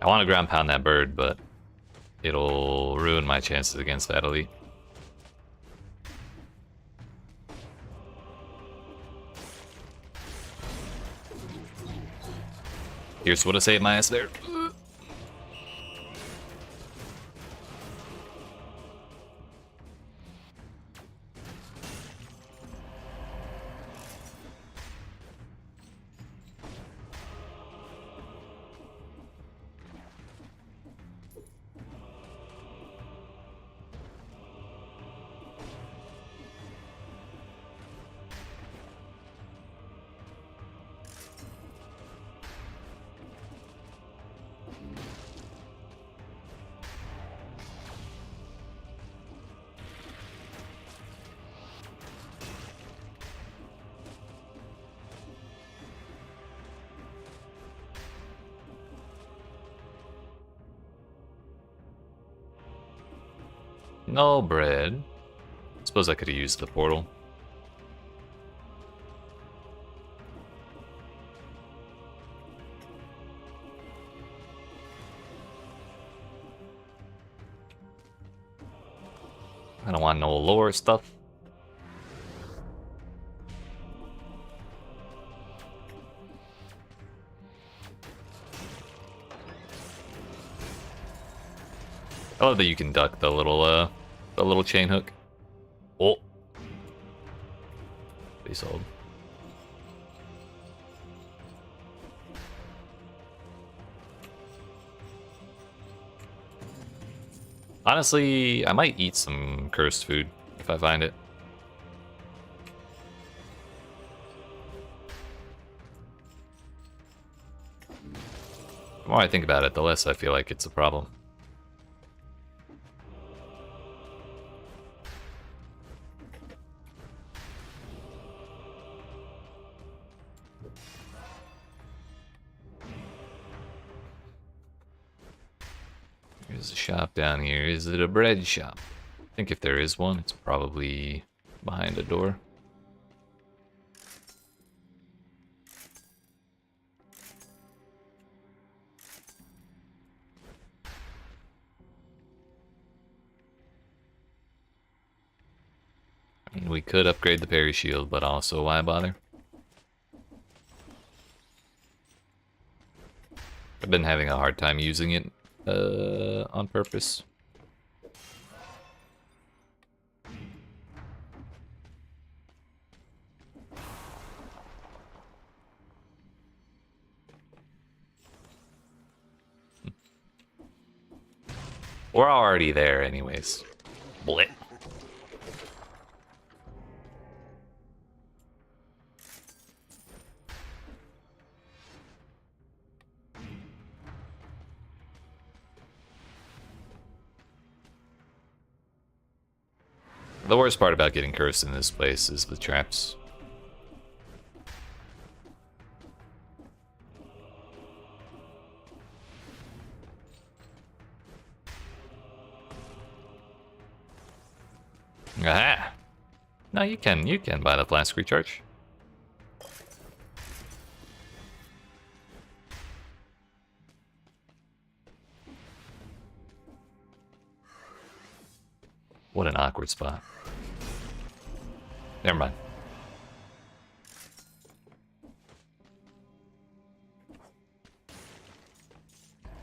I want to ground pound that bird, but it'll ruin my chances against that elite. Here's what I saved my ass there. No bread. Suppose I could have used the portal. I don't want no lore stuff. I love that you can duck the little chain hook. Oh, be sold. Honestly, I might eat some cursed food if I find it. The more I think about it, the less I feel like it's a problem. There's a shop down here. Is it a bread shop? I think if there is one, it's probably behind a door. I mean, we could upgrade the parry shield, but also why bother? I've been having a hard time using it on purpose. We're already there anyways. Blit. The worst part about getting cursed in this place is the traps. Aha! No, you can buy the flask recharge. What an awkward spot. Never mind.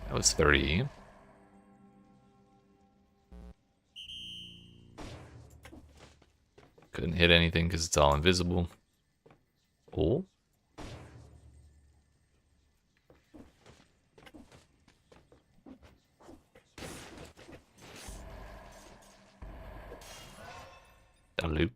That was 30. Couldn't hit anything because it's all invisible. Oh. A loop.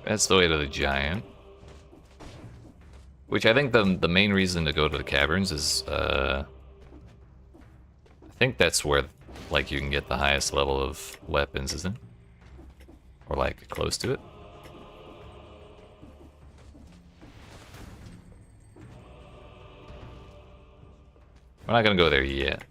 That's the way to the giant. Which I think the main reason to go to the caverns is, I think that's where, like, you can get the highest level of weapons, isn't it? Or like close to it. We're not gonna go there yet.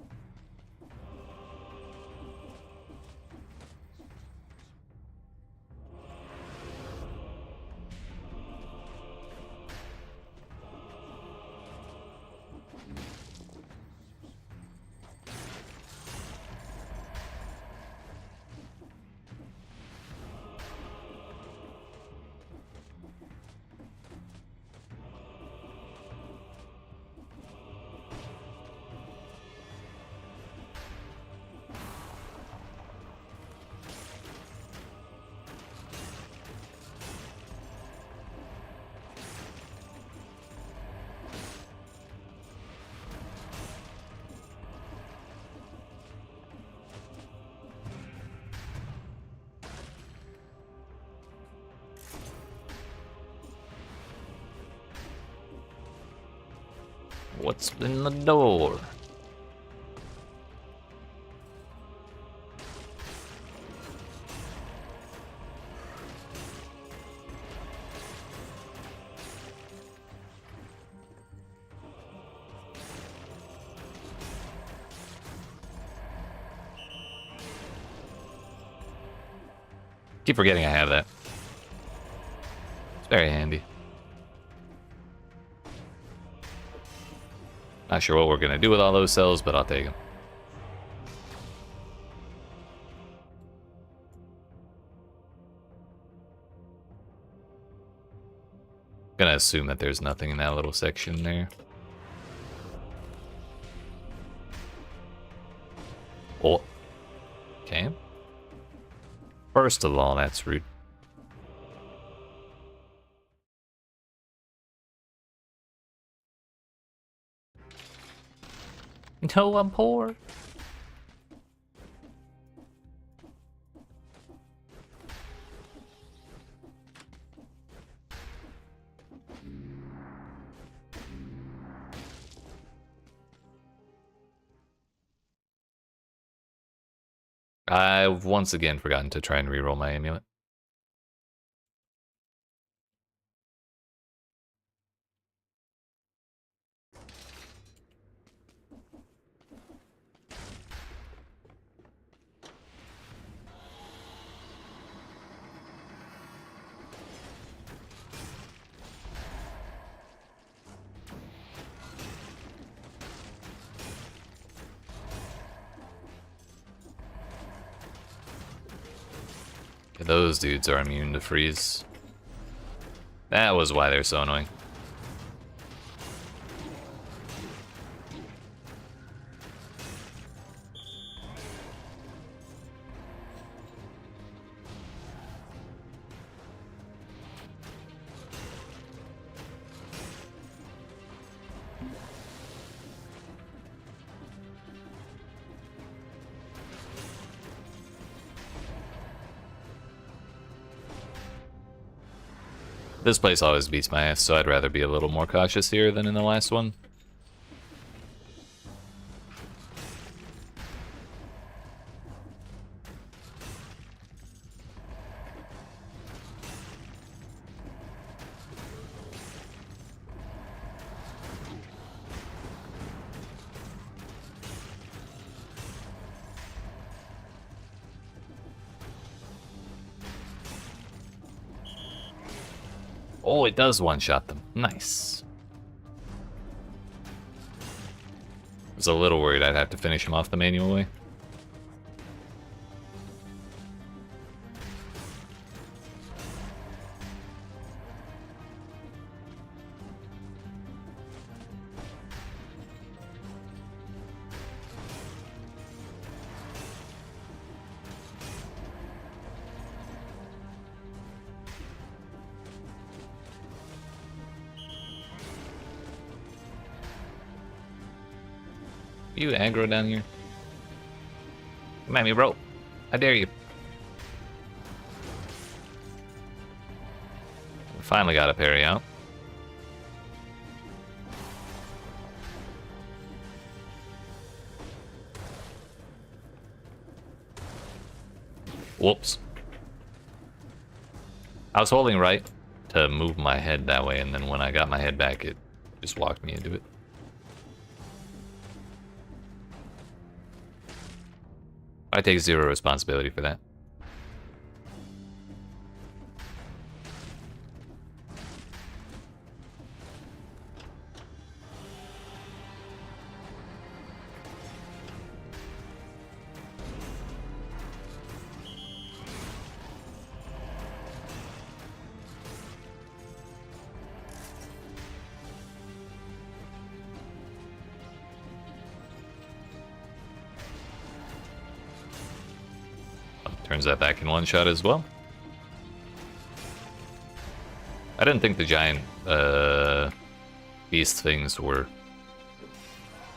What's in the door? Keep forgetting I have that. It's very handy. Not sure what we're gonna do with all those cells, but I'll take them. Gonna assume that there's nothing in that little section there. Oh. Okay. First of all, that's rude. No, I'm poor. I've once again forgotten to try and reroll my amulet. Those dudes are immune to freeze. That was why they're so annoying. This place always beats my ass, so I'd rather be a little more cautious here than in the last one. Oh, it does one-shot them. Nice. I was a little worried I'd have to finish him off the manual way. You aggro down here? Come at me, bro. I dare you. We finally got a parry out. Whoops. I was holding right to move my head that way, and then when I got my head back, it just walked me into it. I take zero responsibility for that. Turns that back in one shot as well. I didn't think the giant beast things were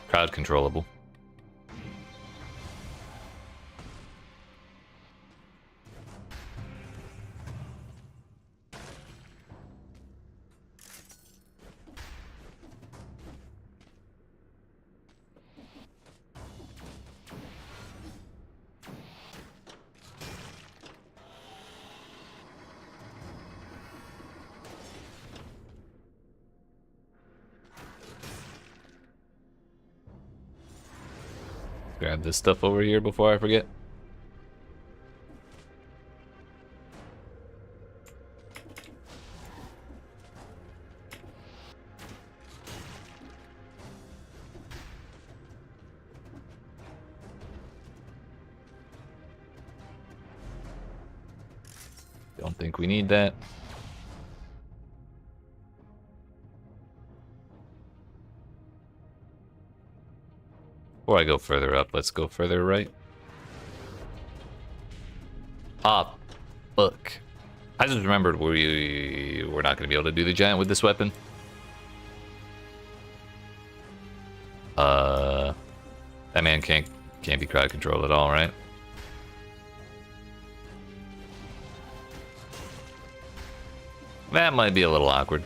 crowd controllable. Grab this stuff over here before I forget. Don't think we need that. Before I go further up, let's go further right. Ah, look. I just remembered we're not going to be able to do the giant with this weapon. That man can't be crowd controlled at all, right? That might be a little awkward.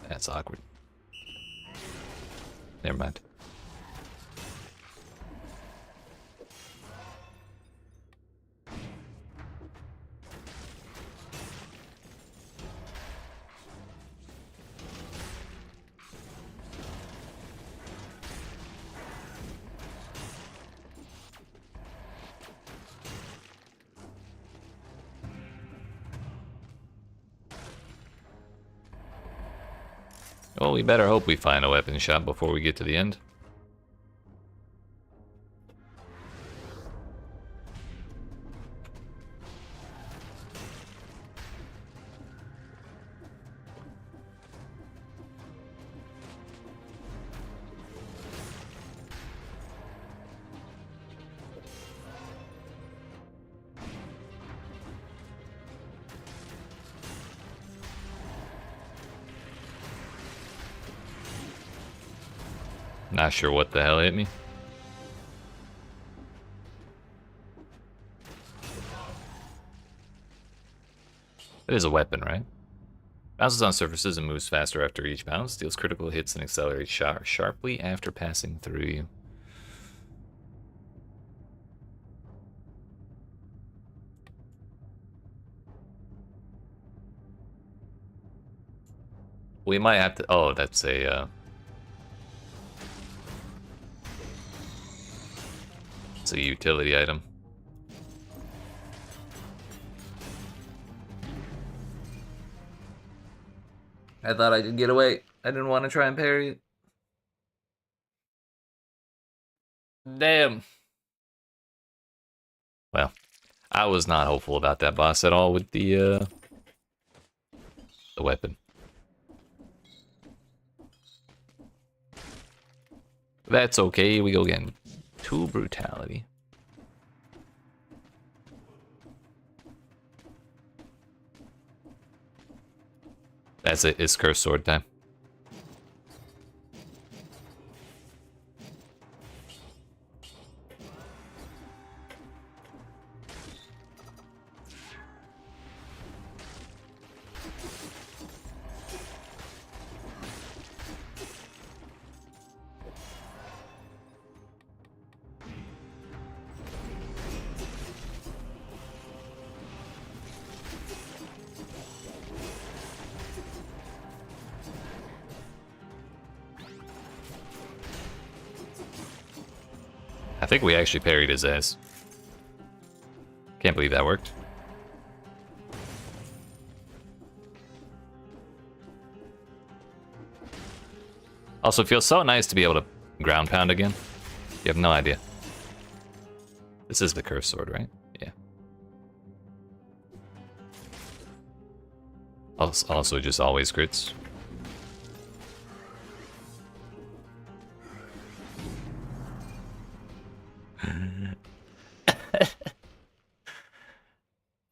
That's awkward. Never mind. Well, we better hope we find a weapon shop before we get to the end. Not sure what the hell hit me. It is a weapon, right? Bounces on surfaces and moves faster after each bounce. Deals critical hits and accelerates sharply after passing through you. We might have to... Oh, that's a... It's a utility item. I thought I could get away. I didn't want to try and parry it. Damn. Well, I was not hopeful about that boss at all with the weapon. That's okay. We go again. To brutality. That's it. It's cursed sword time. I think we actually parried his ass. Can't believe that worked. Also, it feels so nice to be able to ground pound again. You have no idea. This is the cursed sword, right? Yeah. Also just always crits.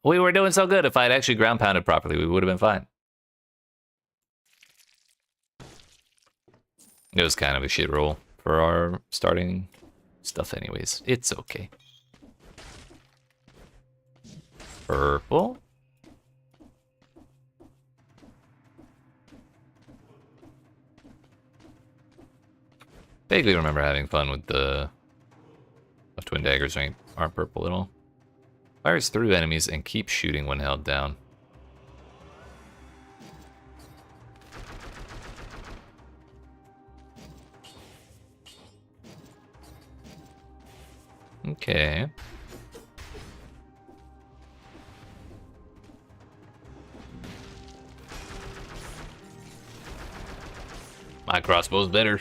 We were doing so good. If I had actually ground pounded properly, we would have been fine. It was kind of a shit roll for our starting stuff anyways. It's okay. Purple. Vaguely remember having fun with the twin daggers, right? Aren't purple at all. Fires through enemies and keeps shooting when held down. Okay. My crossbow's better.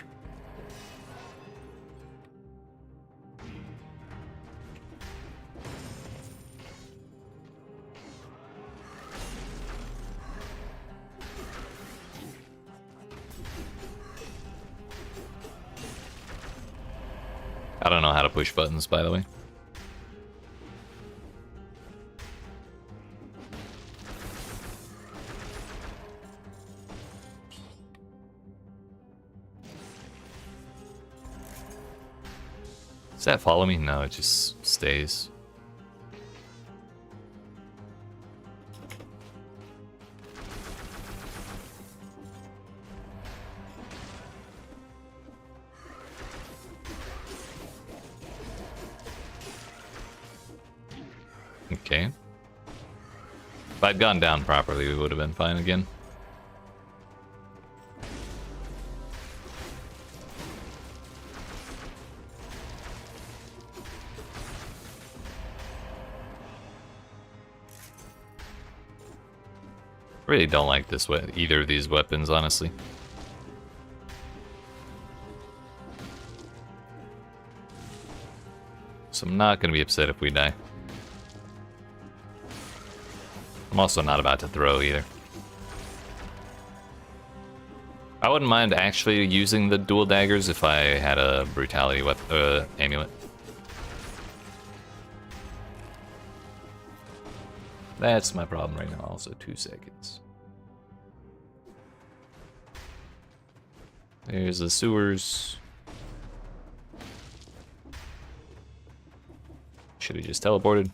I don't know how to push buttons, by the way. Does that follow me? No, it just stays. Okay. If I'd gone down properly, we would have been fine again. Really don't like this either of these weapons, honestly. So I'm not going to be upset if we die. I'm also not about to throw either. I wouldn't mind actually using the dual daggers if I had a brutality amulet. That's my problem right now. Also 2 seconds. There's the sewers. Should have just teleported.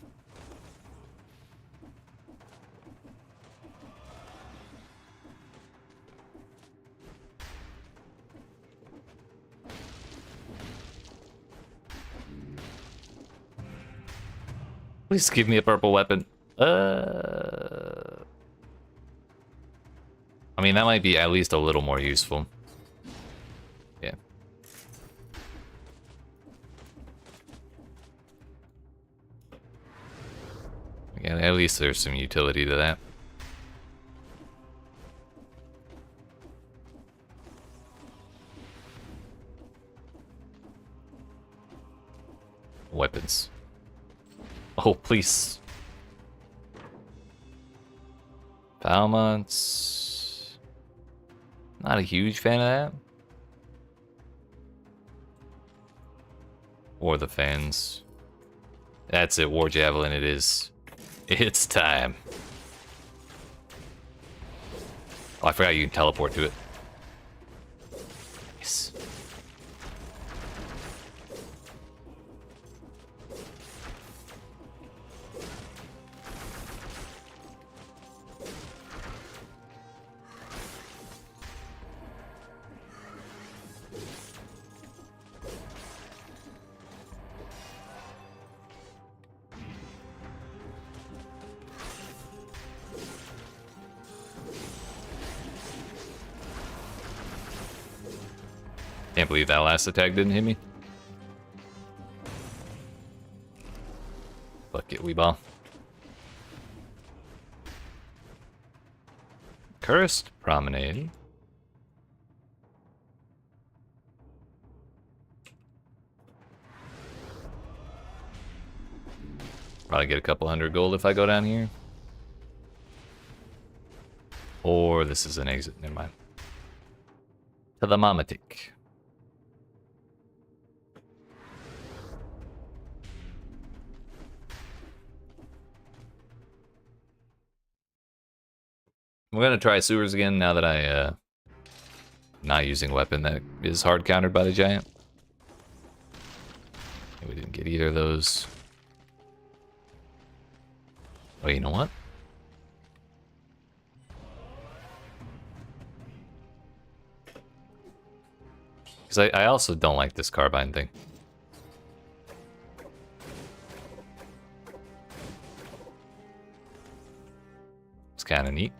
Please give me a purple weapon. I mean, that might be at least a little more useful. Yeah. Again, at least there's some utility to that. Weapons. Oh, please. Valmont's not a huge fan of that. Or the fans. That's it, War Javelin it is. It's time. Oh, I forgot you can teleport to it. Yes. Can't believe that last attack didn't hit me. Fuck it, Weeball. Cursed Promenade. Probably get a couple hundred gold if I go down here. Or this is an exit, never mind. To the Mamatic. I'm gonna try sewers again now that I'm not using a weapon that is hard countered by the giant. We didn't get either of those. Oh, you know what? Because I also don't like this carbine thing. It's kind of neat.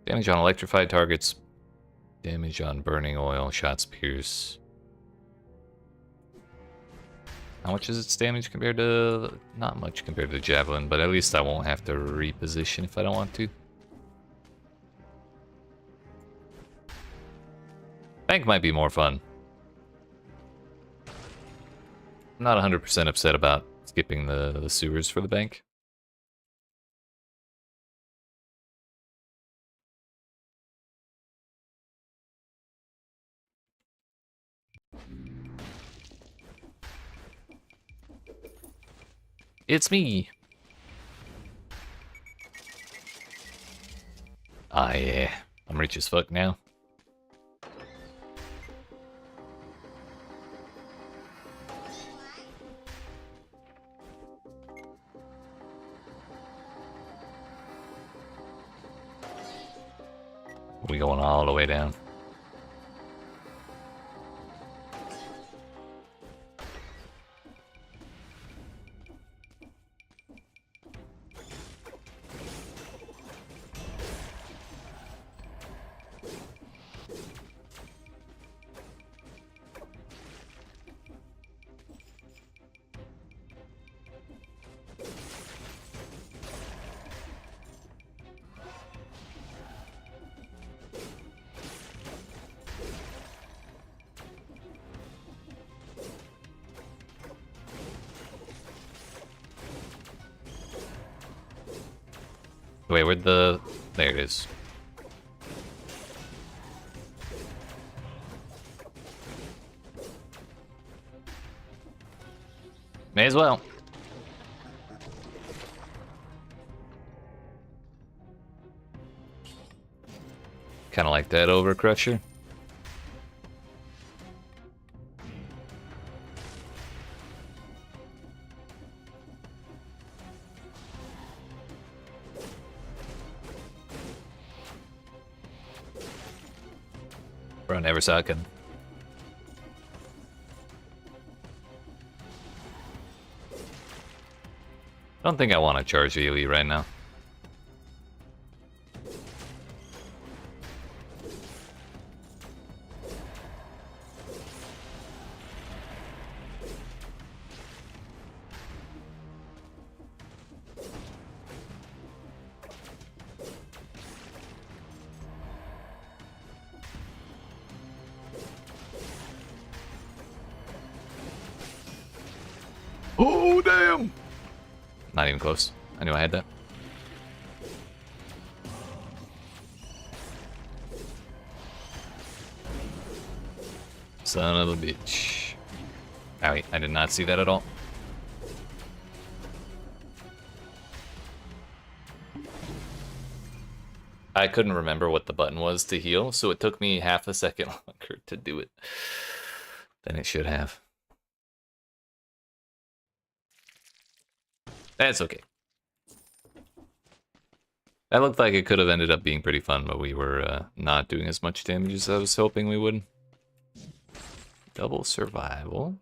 Damage on electrified targets. Damage on burning oil. Shots pierce. How much is its damage compared to... Not much compared to the javelin, but at least I won't have to reposition if I don't want to. Bank might be more fun. I'm not 100% upset about skipping the sewers for the bank. It's me! Ah, yeah. I'm rich as fuck now. We going all the way down. Wait, where'd the... There it is. May as well. Kind of like that overcrusher. Bro, I never saw it coming. I don't think I want to charge AoE right now. Oh, damn! Not even close. I knew I had that. Son of a bitch. Owie, I did not see that at all. I couldn't remember what the button was to heal, so it took me half a second longer to do it than it should have. That's okay. That looked like it could have ended up being pretty fun, but we were not doing as much damage as I was hoping we would. Double survival.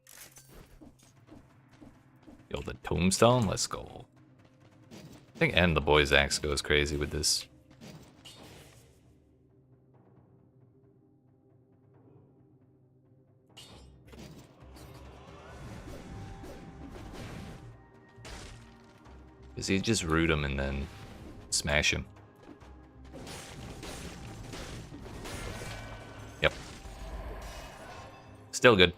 Yo, the tombstone, let's go. I think and the boy's axe goes crazy with this. Because you just root him and then smash him. Yep. Still good.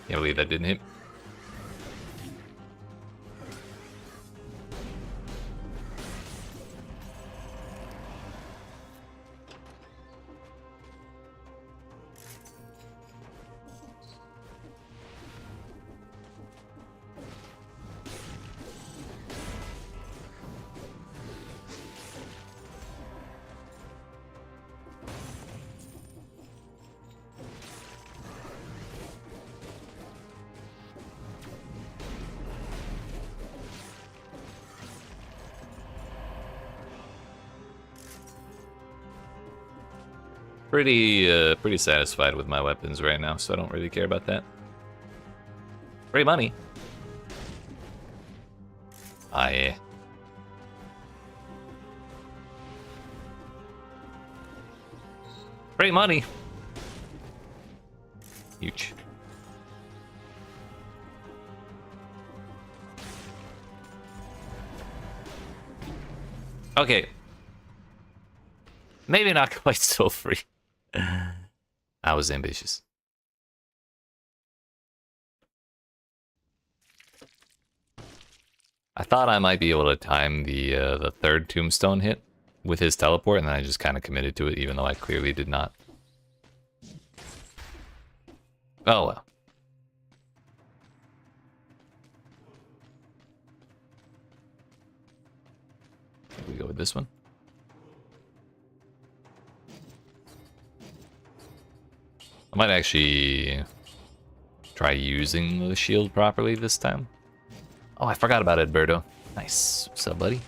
Can't believe that didn't hit. Pretty satisfied with my weapons right now, so I don't really care about that. Free money. Ah, yeah. Free money. Huge. Okay. Maybe not quite so free. I was ambitious. I thought I might be able to time the third tombstone hit with his teleport, and then I just kind of committed to it, even though I clearly did not. Oh well. We go with this one. I might actually try using the shield properly this time. Oh, I forgot about Edberto. Nice. What's up, buddy?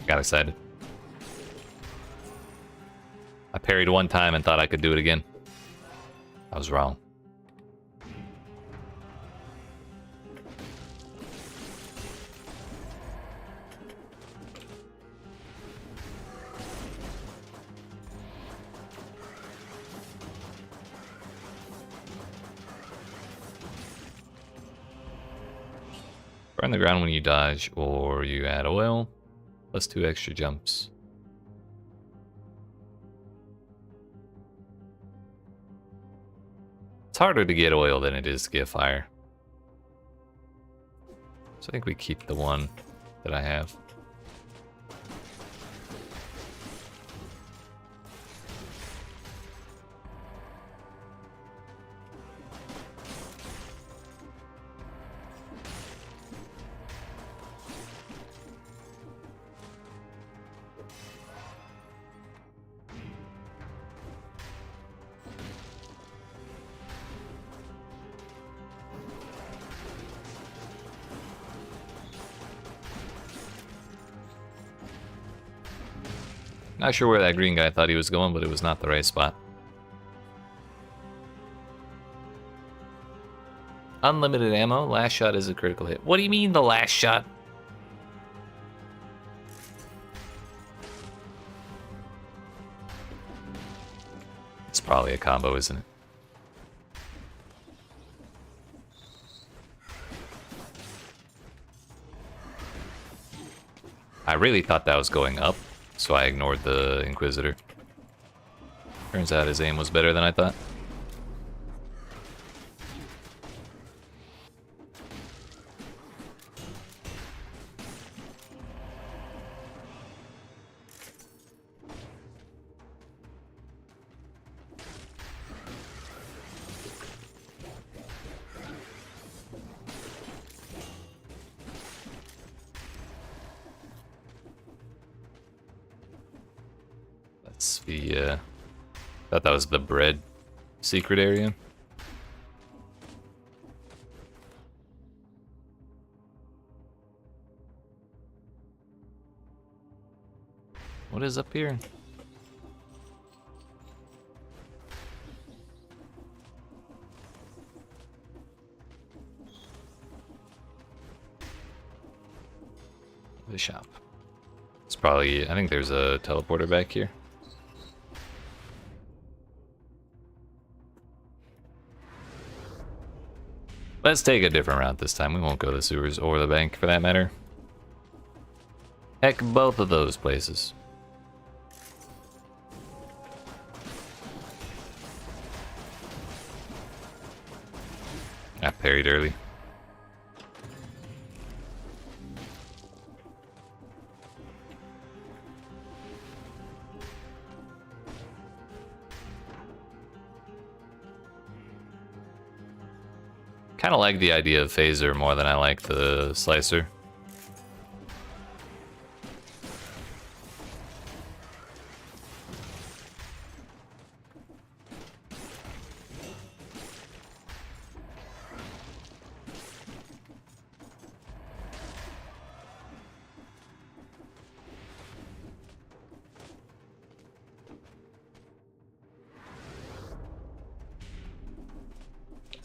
Got excited. I parried one time and thought I could do it again. I was wrong. Burn the ground when you dodge or you add oil. Plus 2 extra jumps. It's harder to get oil than it is to get fire. So I think we keep the one that I have. Not sure where that green guy thought he was going, but it was not the right spot. Unlimited ammo. Last shot is a critical hit. What do you mean the last shot? It's probably a combo, isn't it? I really thought that was going up, so I ignored the Inquisitor. Turns out his aim was better than I thought. It's the, thought that was the bread secret area. What is up here? The shop. It's probably, I think there's a teleporter back here. Let's take a different route this time. We won't go to the sewers or the bank for that matter. Heck, both of those places. I parried early. Kind of like the idea of phaser more than I like the slicer.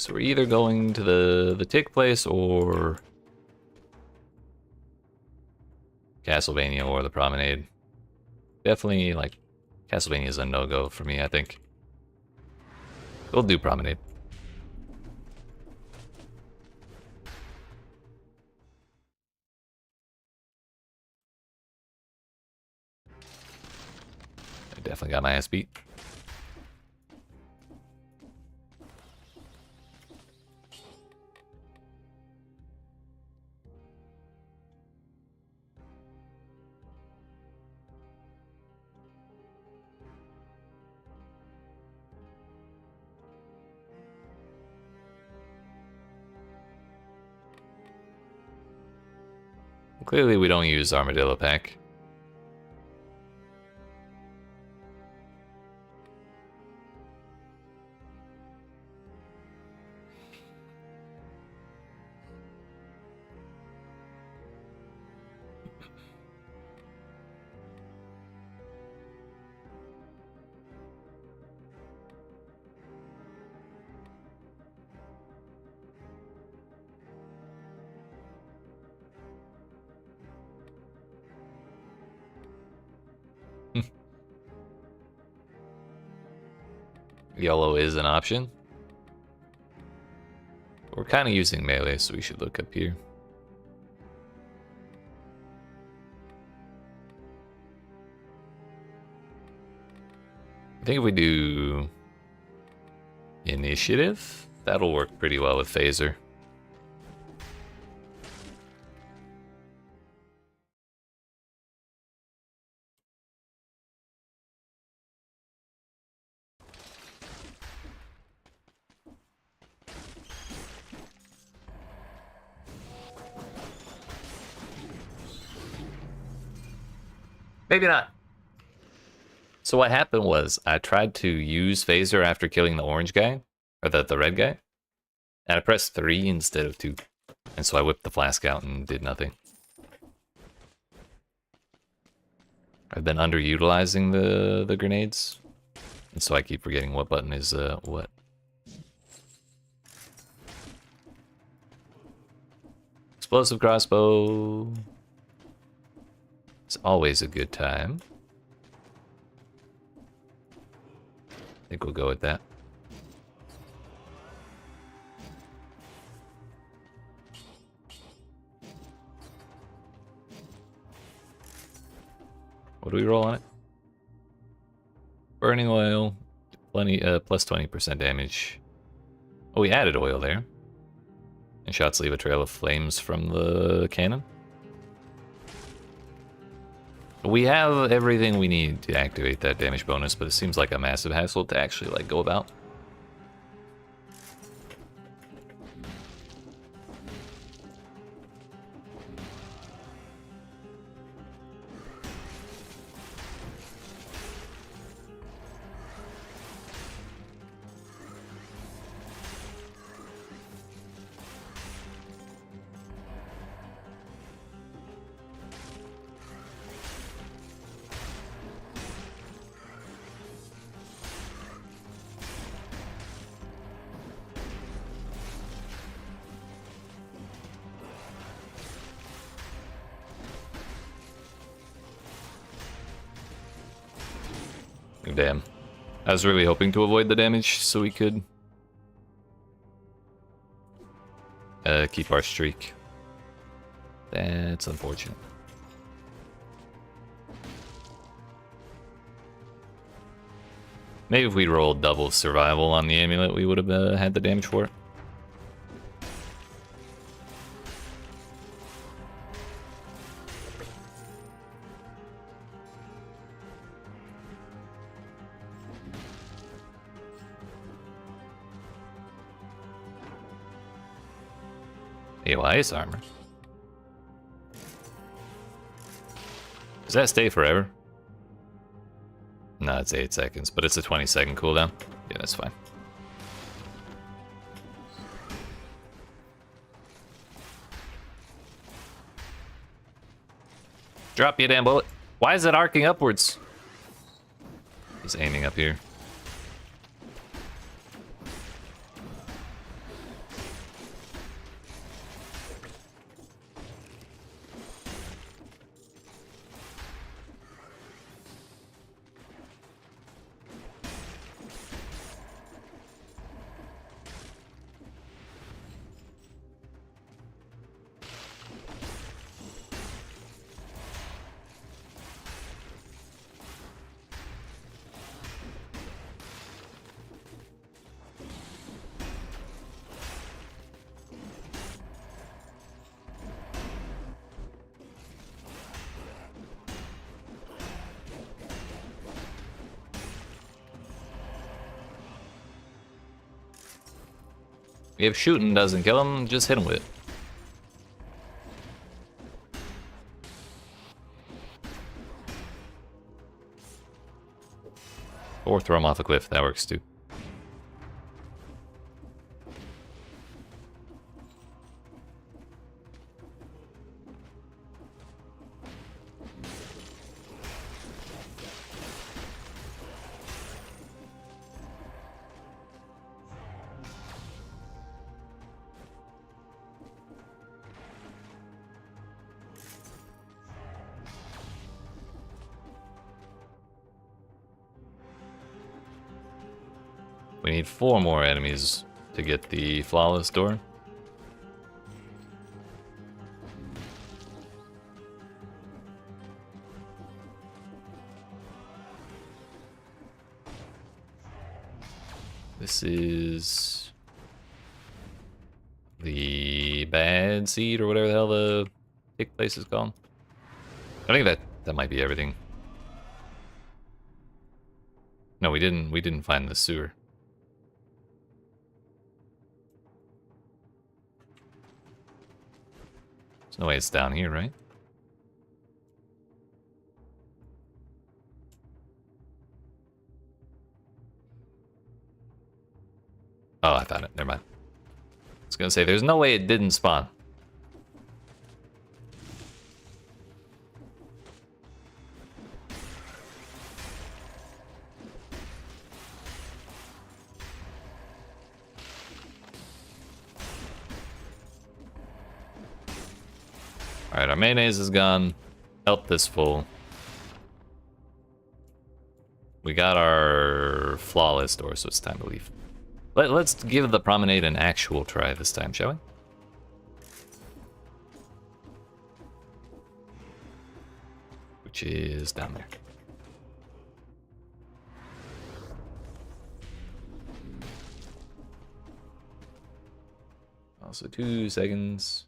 So we're either going to the tick place or Castlevania or the promenade. Definitely, like, Castlevania is a no-go for me, I think. We'll do promenade. I definitely got my ass beat. Clearly we don't use Armadillo Pack. Yellow is an option. We're kind of using melee, so we should look up here. I think if we do initiative, that'll work pretty well with phaser. Maybe not. So what happened was I tried to use phaser after killing the orange guy, or the red guy, and I pressed 3 instead of 2. And so I whipped the flask out and did nothing. I've been underutilizing the grenades, and so I keep forgetting what button is what. Explosive crossbow. It's always a good time. I think we'll go with that. What do we roll on it? Burning oil, plenty, plus 20% damage. Oh, we added oil there. And shots leave a trail of flames from the cannon. We have everything we need to activate that damage bonus, but it seems like a massive hassle to actually like go about. Damn. I was really hoping to avoid the damage so we could keep our streak. That's unfortunate. Maybe if we rolled double survival on the amulet, we would have had the damage for it. Ew, ice armor. Does that stay forever? No, it's 8 seconds, but it's a 20-second cooldown. Yeah, that's fine. Drop you damn bullet. Why is it arcing upwards? He's aiming up here. If shooting doesn't kill him, just hit him with it. Or throw him off a cliff, that works too. We need 4 more enemies to get the flawless door. This is the bad seed or whatever the hell the big place is called. I think that might be everything. No, we didn't find the sewer. There's no way it's down here, right? Oh, I found it. Never mind. I was gonna say, there's no way it didn't spawn. Alright, our mayonnaise is gone. Health is full. We got our flawless door, so it's time to leave. Let's give the promenade an actual try this time, shall we? Which is down there. Also 2 seconds.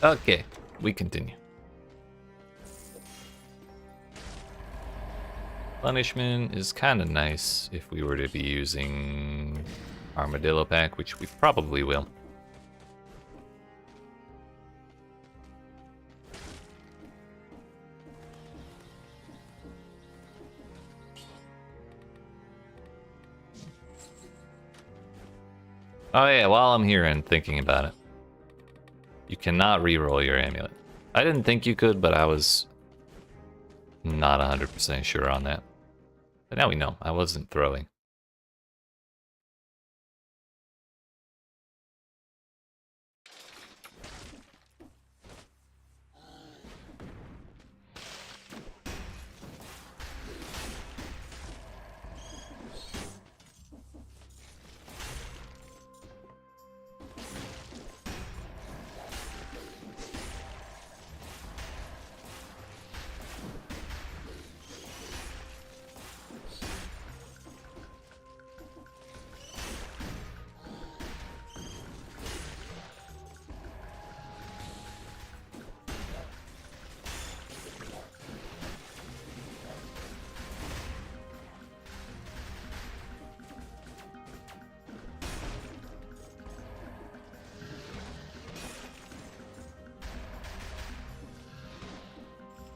Okay, we continue. Punishment is kind of nice if we were to be using Armadillo Pack, which we probably will. Oh yeah, while I'm here and thinking about it. You cannot reroll your amulet. I didn't think you could, but I was not 100% sure on that. But now we know. I wasn't throwing.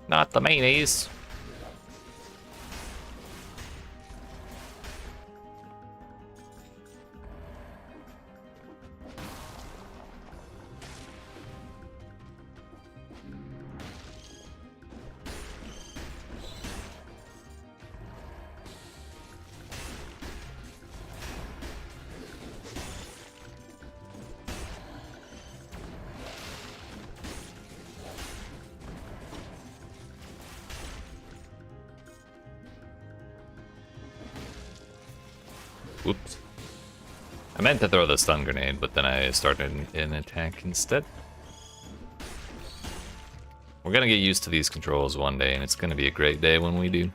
Not the mayonnaise. Oops. I meant to throw the stun grenade, but then I started an attack instead. We're gonna get used to these controls one day, and it's gonna be a great day when we do.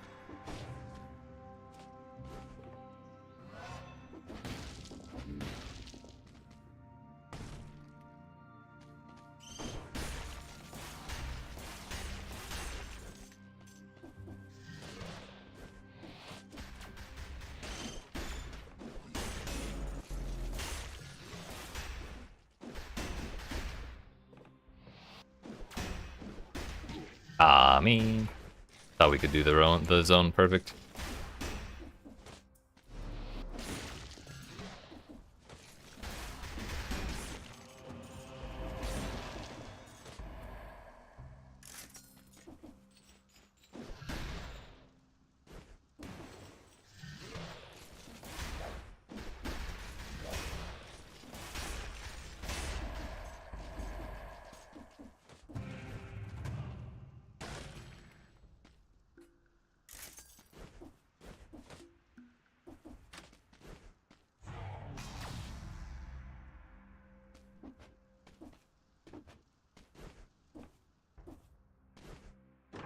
Ah, me. Thought we could do the zone perfect.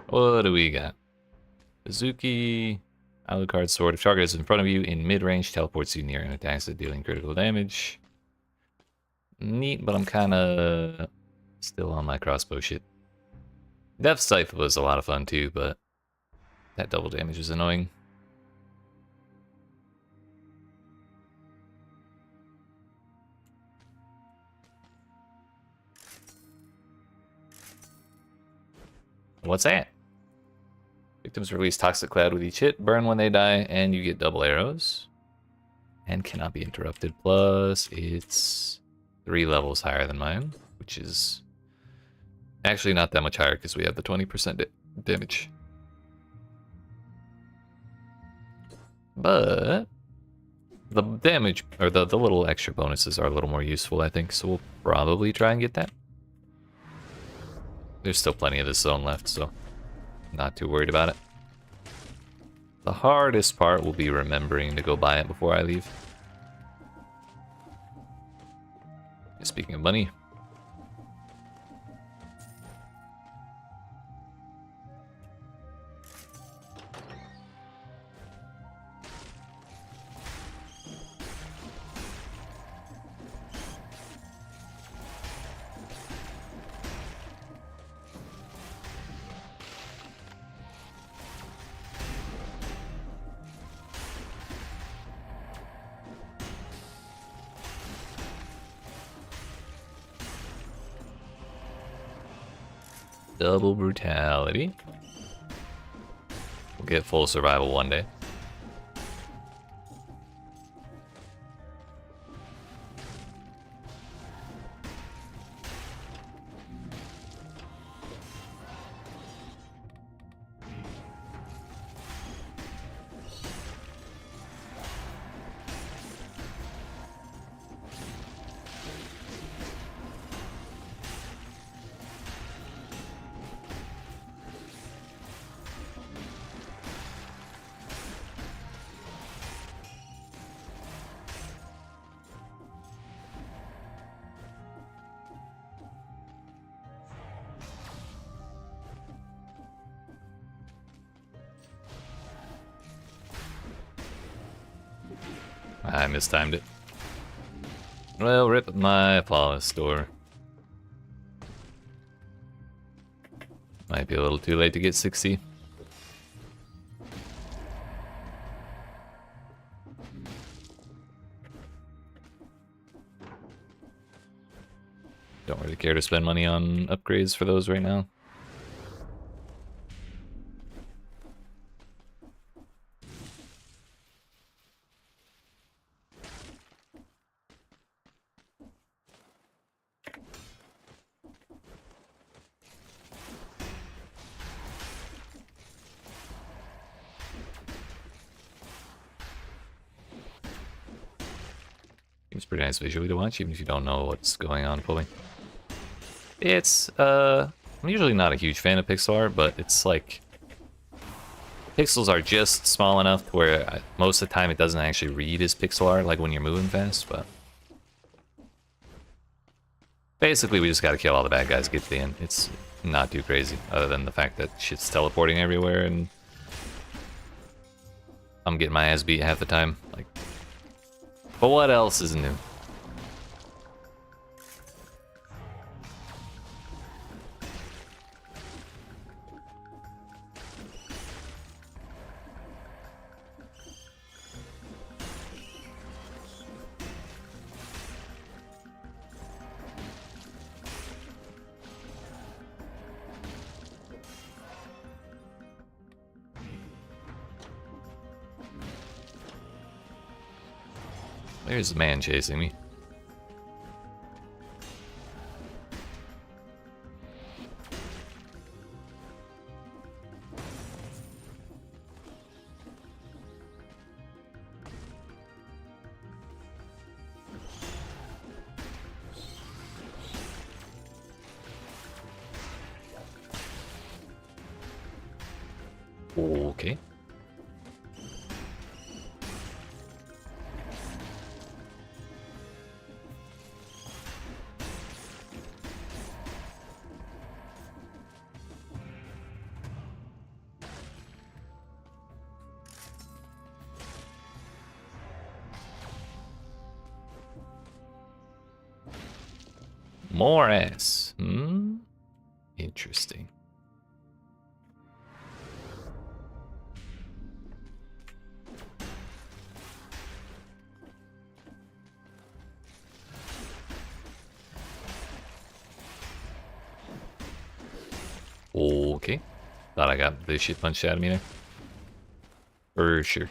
What do we got? Bazooki, Alucard sword. If target is in front of you in mid-range, teleports you near and attacks it, dealing critical damage. Neat, but I'm kind of still on my crossbow shit. Death Scythe was a lot of fun too, but that double damage was annoying. What's that? Victims release Toxic Cloud with each hit, burn when they die, and you get double arrows. And cannot be interrupted. Plus, it's 3 levels higher than mine, which is actually not that much higher because we have the 20% damage. But the damage, or the little extra bonuses are a little more useful, I think, so we'll probably try and get that. There's still plenty of this zone left, so not too worried about it. The hardest part will be remembering to go buy it before I leave. Speaking of money. Double brutality. We'll get full survival one day. I mistimed it. Well, rip my flawless store. Might be a little too late to get 60. Don't really care to spend money on upgrades for those right now. Seems pretty nice visually to watch, even if you don't know what's going on fully. It's, I'm usually not a huge fan of pixel art, but it's like, pixels are just small enough to where most of the time it doesn't actually read as pixel art, like when you're moving fast, but... Basically, we just gotta kill all the bad guys to get to the end. It's not too crazy, other than the fact that shit's teleporting everywhere, and... I'm getting my ass beat half the time, like... But what else is new? There's a man chasing me. Okay. More ass. Interesting. Okay. Thought I got the shit punched out of me there. For sure.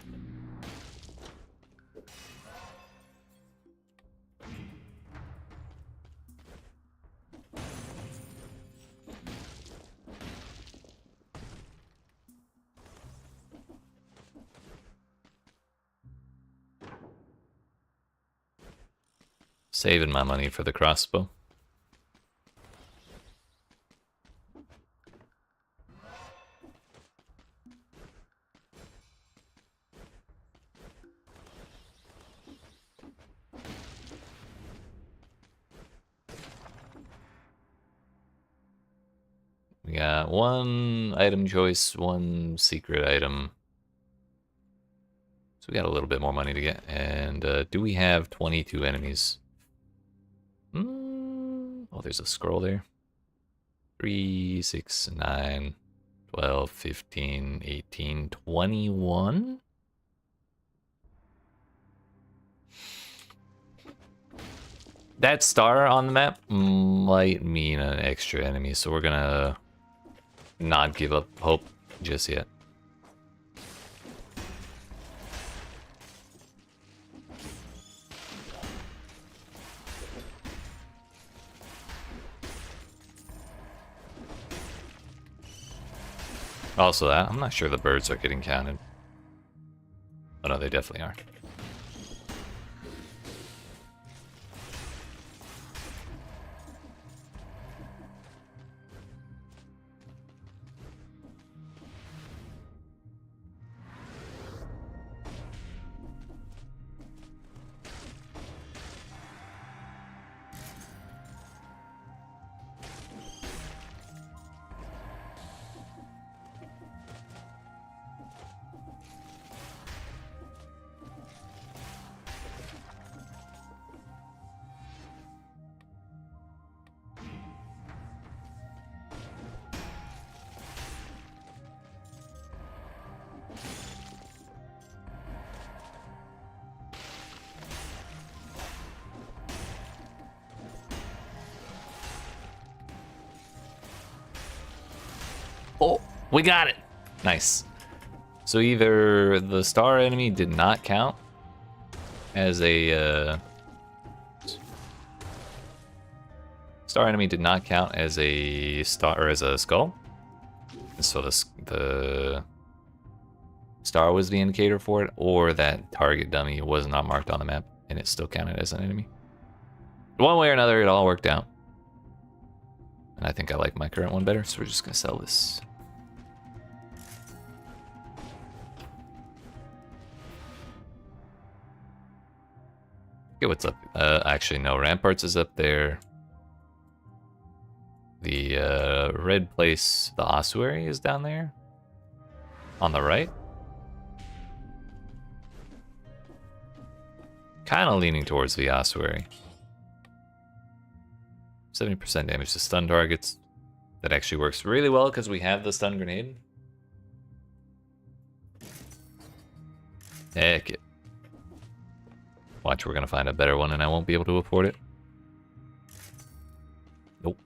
Saving my money for the crossbow. We got one item choice, one secret item. So we got a little bit more money to get. And do we have 22 enemies? Oh, there's a scroll there. 3, 6, 9, 12, 15, 18, 21? That star on the map might mean an extra enemy, so we're gonna not give up hope just yet. Also that, I'm not sure the birds are getting counted. Oh no, they definitely are. Oh, we got it. Nice. So either the star enemy did not count as a star enemy did not count as a star or as a skull. So the star was the indicator for it, or that target dummy was not marked on the map and it still counted as an enemy. One way or another, it all worked out. And I think I like my current one better, so we're just gonna sell this. Okay, what's up? Actually, no, Ramparts is up there. The red place, the ossuary, is down there. On the right. Kind of leaning towards the ossuary. 70% damage to stun targets. That actually works really well because we have the stun grenade. Heck it. Watch, we're gonna find a better one and I won't be able to afford it. Nope.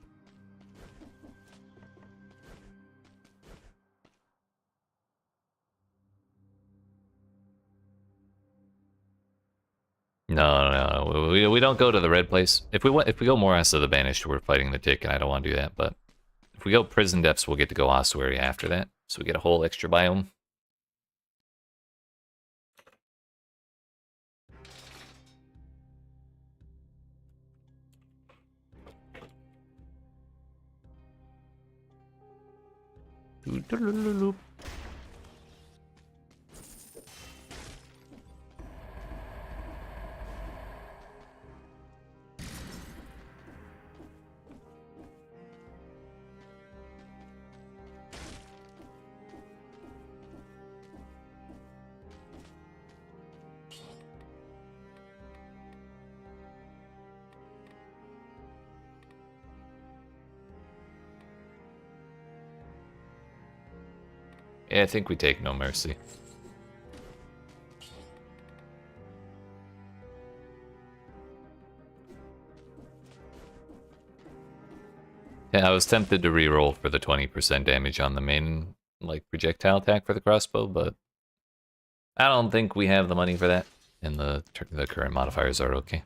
No, we don't go to the red place. If we go more as to the banished, we're fighting the tick, and I don't want to do that. But if we go prison depths, we'll get to go ossuary after that, so we get a whole extra biome. Yeah, I think we take no mercy. Yeah, I was tempted to reroll for the 20% damage on the main, like, projectile attack for the crossbow, but I don't think we have the money for that, and the current modifiers are okay.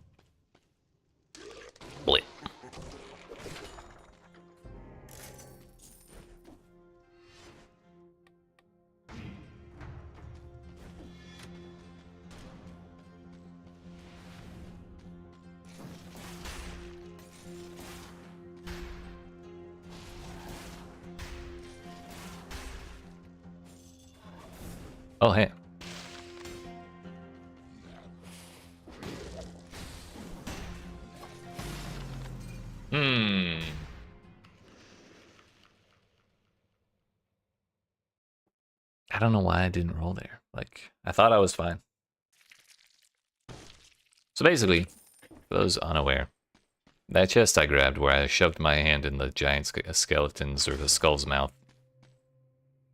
Blip. Oh, hey. I don't know why I didn't roll there. Like, I thought I was fine. So basically, for those unaware, that chest I grabbed where I shoved my hand in the giant skeletons or the skull's mouth,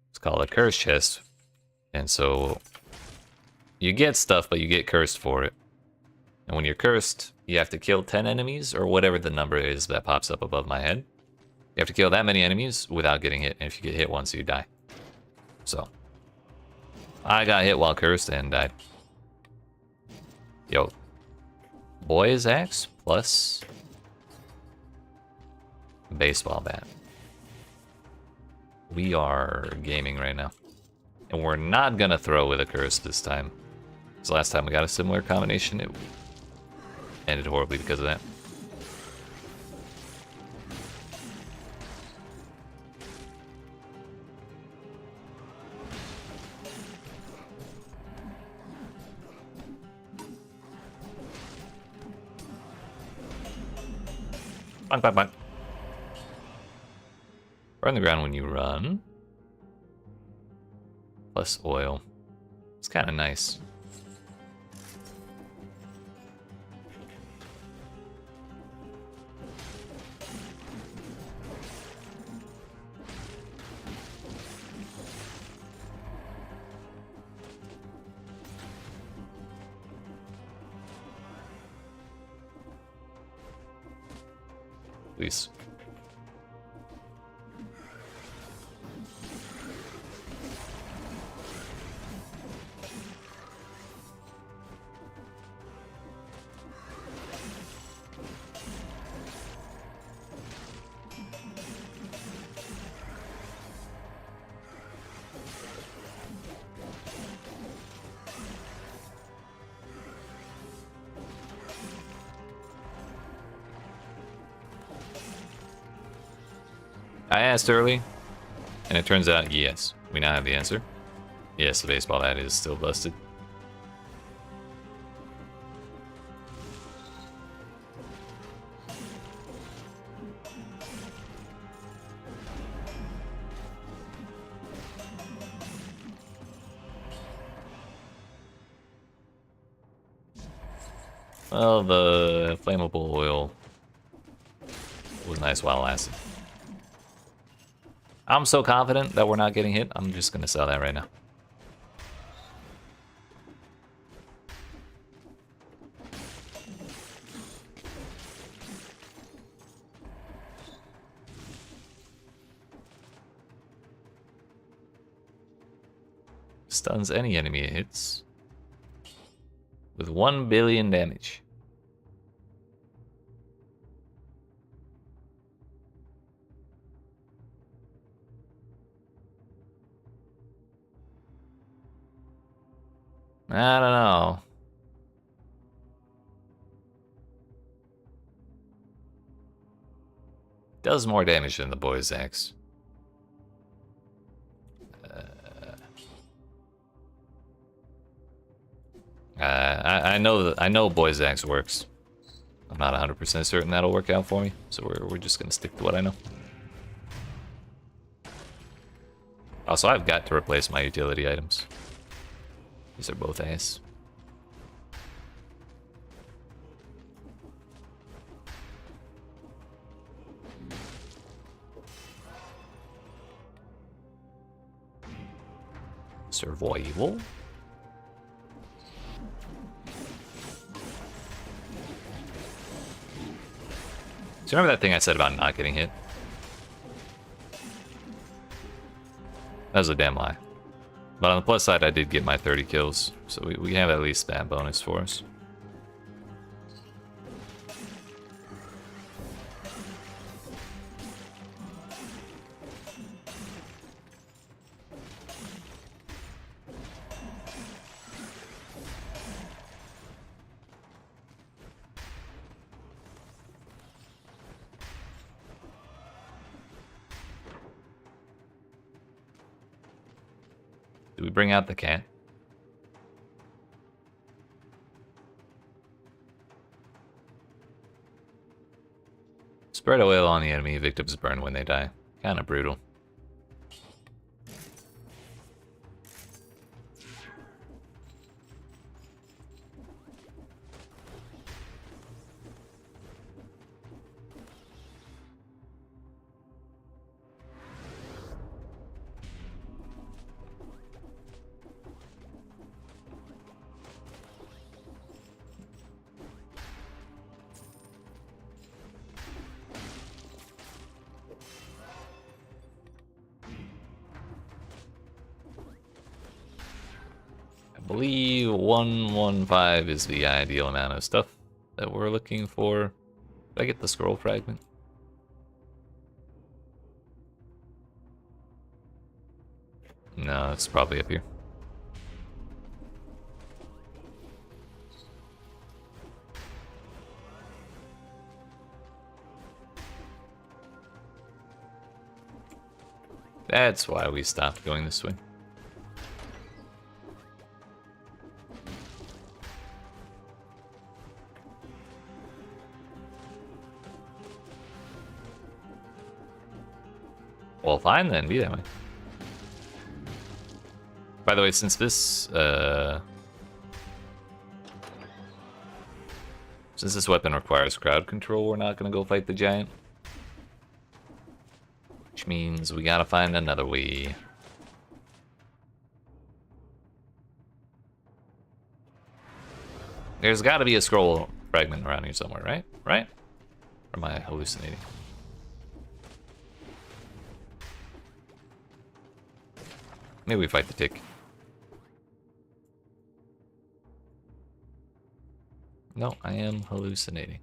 it's called a curse chest. And so you get stuff, but you get cursed for it. And when you're cursed, you have to kill 10 enemies or whatever the number is that pops up above my head. You have to kill that many enemies without getting hit. And if you get hit once, you die. So I got hit while cursed and died. Yo. Boy's axe plus baseball bat. We are gaming right now. And we're not gonna throw with a curse this time. Because last time we got a similar combination, it ended horribly because of that. Bonk, bonk, bonk. Burn the ground when you run. Plus oil. It's kind of nice. Please. I asked early, and it turns out, yes, we now have the answer. Yes, the baseball hat is still busted. Well, the flammable oil was nice while it lasted. I'm so confident that we're not getting hit, I'm just gonna sell that right now. Stuns any enemy it hits with 1 billion damage. I don't know. Does more damage than the boy's axe. I know boy's axe works. I'm not 100% certain that'll work out for me, so we're just gonna stick to what I know. Also, I've got to replace my utility items. These are both ass. Survival. So remember that thing I said about not getting hit? That was a damn lie. But on the plus side, I did get my 30 kills, so we have at least that bonus for us. Do we bring out the cat? Spread oil on the enemy, victims burn when they die. Kinda brutal. I believe 115 is the ideal amount of stuff that we're looking for. Did I get the scroll fragment? No, it's probably up here. That's why we stopped going this way. Well, fine then, be that way. By the way, since this weapon requires crowd control, we're not gonna go fight the giant. Which means we gotta find another way. There's gotta be a scroll fragment around here somewhere, right? Right? Or am I hallucinating? Maybe we fight the tick. No, I am hallucinating.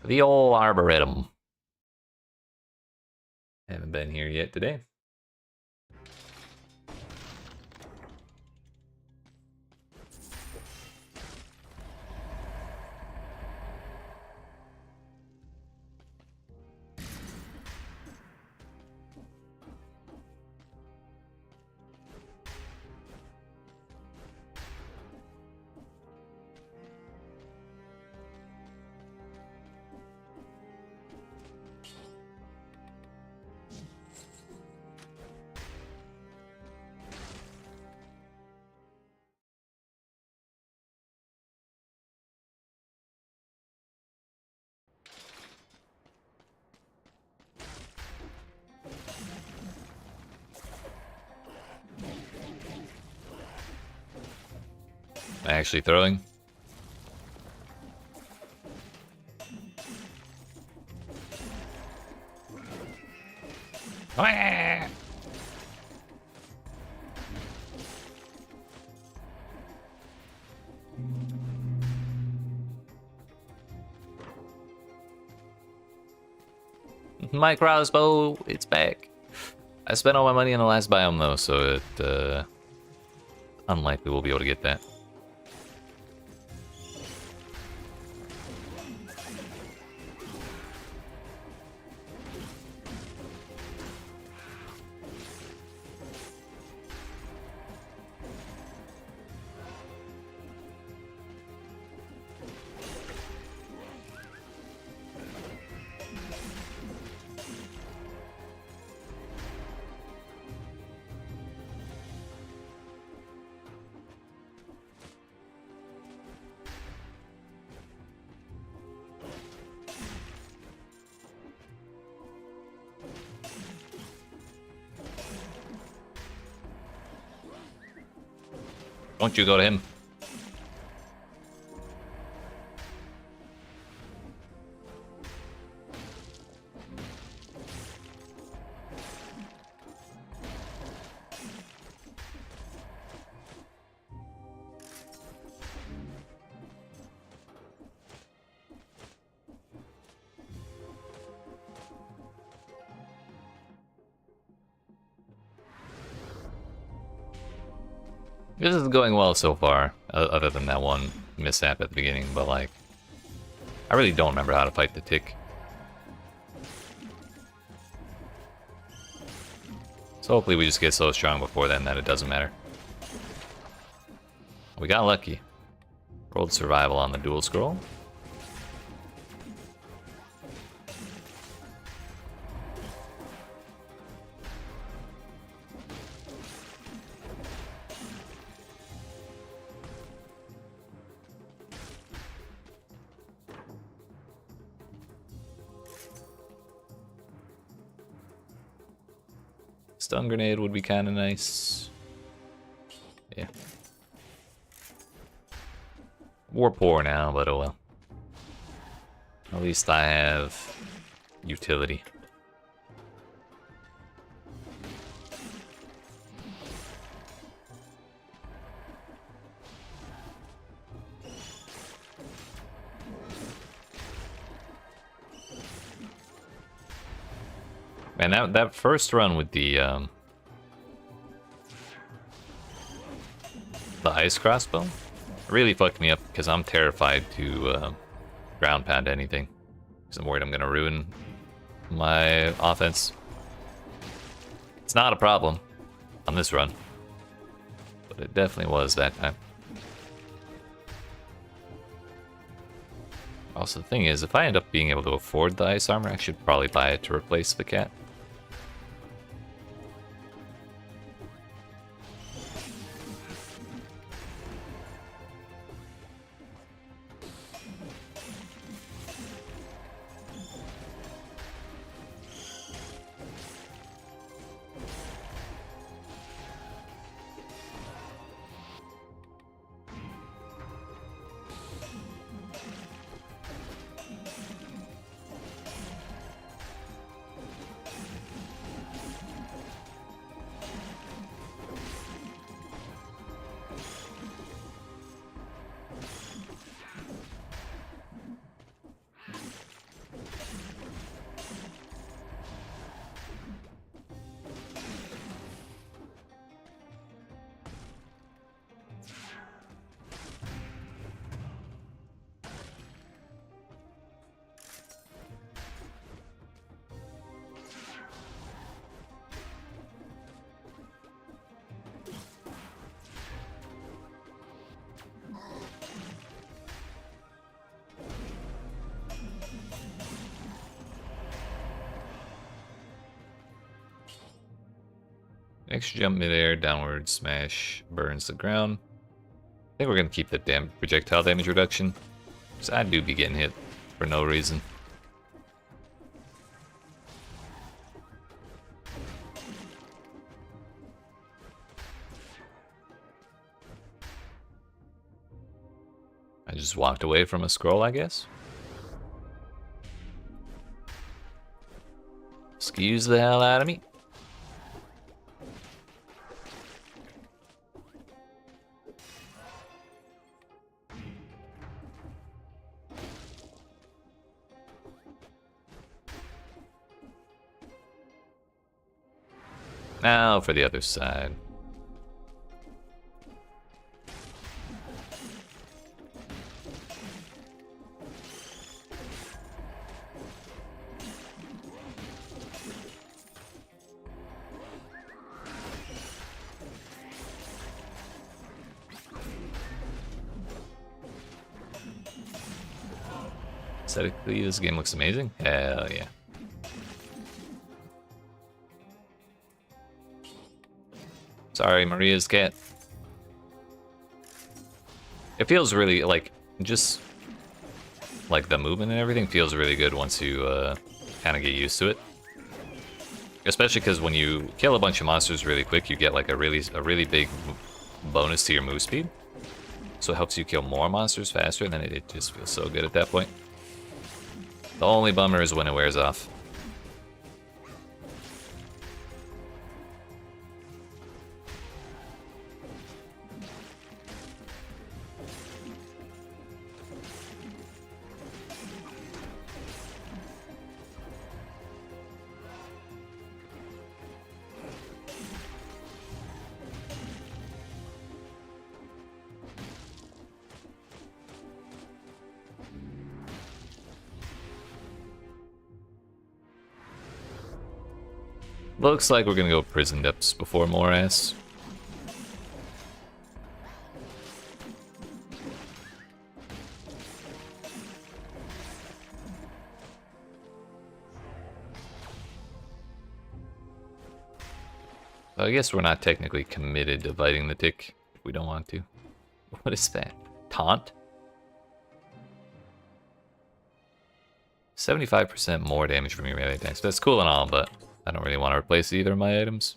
The old Arboretum. Haven't been here yet today. Actually throwing. Ah! My crossbow, it's back. I spent all my money in the last biome though, so it unlikely we'll be able to get that. Won't you go to him? This is going well so far, other than that one mishap at the beginning, but like, I really don't remember how to fight the tick. So hopefully we just get so strong before then that it doesn't matter. We got lucky. Rolled survival on the dual scroll. Stun grenade would be kind of nice. Yeah. We're poor now, but oh well. At least I have utility. Man, that first run with the ice crossbow really fucked me up because I'm terrified to ground pound anything. Because I'm worried I'm gonna ruin my offense. It's not a problem on this run, but it definitely was that time. Also, the thing is, if I end up being able to afford the ice armor, I should probably buy it to replace the cat. Extra jump midair, downward smash, burns the ground. I think we're gonna keep the projectile damage reduction, because I do be getting hit for no reason. I just walked away from a scroll, I guess. Excuse the hell out of me. Now for the other side. Aesthetically, this game looks amazing. Hell yeah. Sorry, Maria's cat. It feels really, like, just... like, the movement and everything feels really good once you, kind of get used to it. Especially because when you kill a bunch of monsters really quick, you get, like, a really big bonus to your move speed. So it helps you kill more monsters faster, and then it just feels so good at that point. The only bummer is when it wears off. Looks like we're gonna go prison depths before morass. I guess we're not technically committed to fighting the tick if we don't want to. What is that? Taunt? 75% more damage from your melee attacks. That's cool and all, but I don't really want to replace either of my items.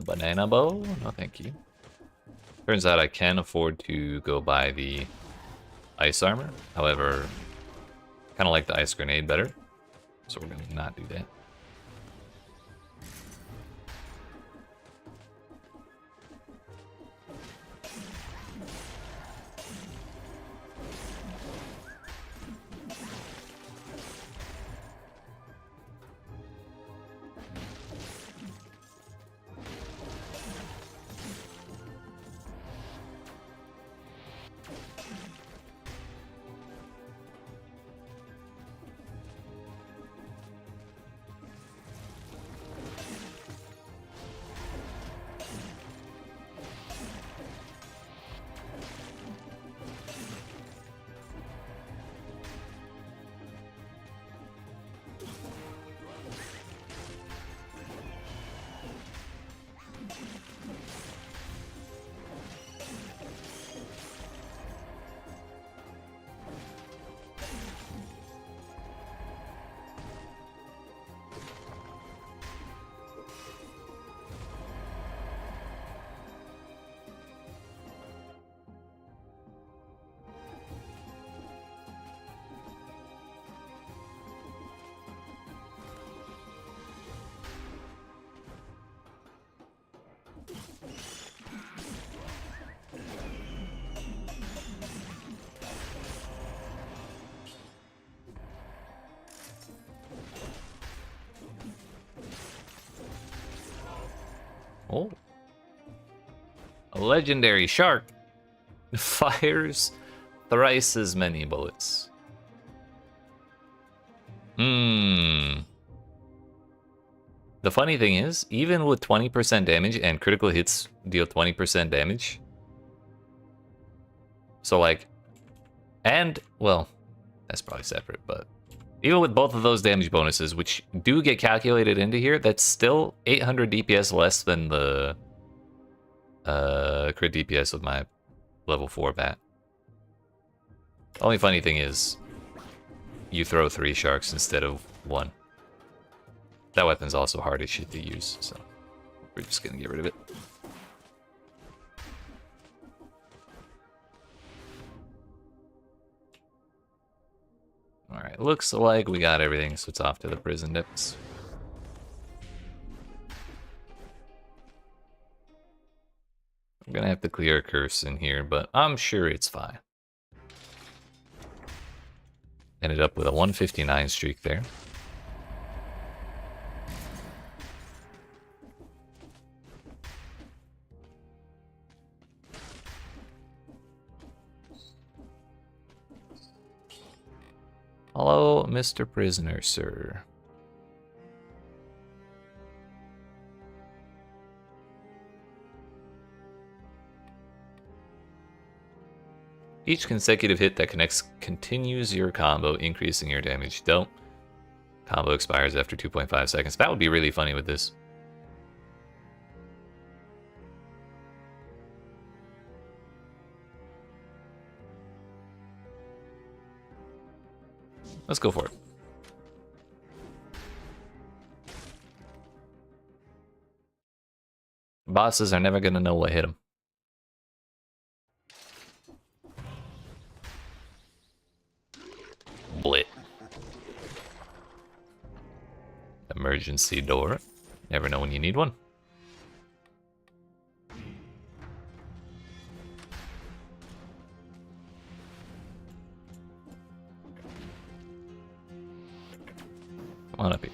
Banana bow? No, thank you. Turns out I can afford to go buy the ice armor. However, kind of like the ice grenade better. So we're going to not do that. Oh. A legendary shark fires thrice as many bullets. The funny thing is, even with 20% damage and critical hits deal 20% damage. So like, and, well, that's probably separate, but even with both of those damage bonuses, which do get calculated into here, that's still 800 DPS less than the crit DPS of my level 4 bat. The only funny thing is, you throw 3 sharks instead of 1. That weapon's also hard as shit to use, so we're just gonna get rid of it. Alright, looks like we got everything, so it's off to the prison depths. I'm gonna have to clear a curse in here, but I'm sure it's fine. Ended up with a 159 streak there. Hello, Mr. Prisoner, sir. Each consecutive hit that connects continues your combo, increasing your damage. Don't. Combo expires after 2.5 seconds. That would be really funny with this. Let's go for it. Bosses are never gonna know what hit them. Blit. Emergency door. Never know when you need one. Come on up here.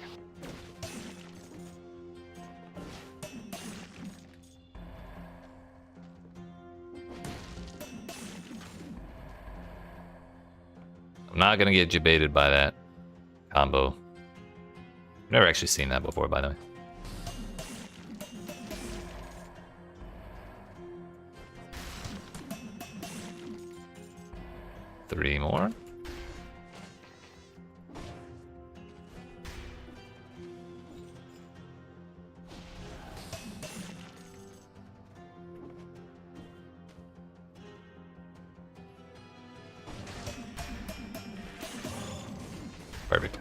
I'm not gonna get jebaited by that combo. Never actually seen that before, by the way. Three more. Perfect.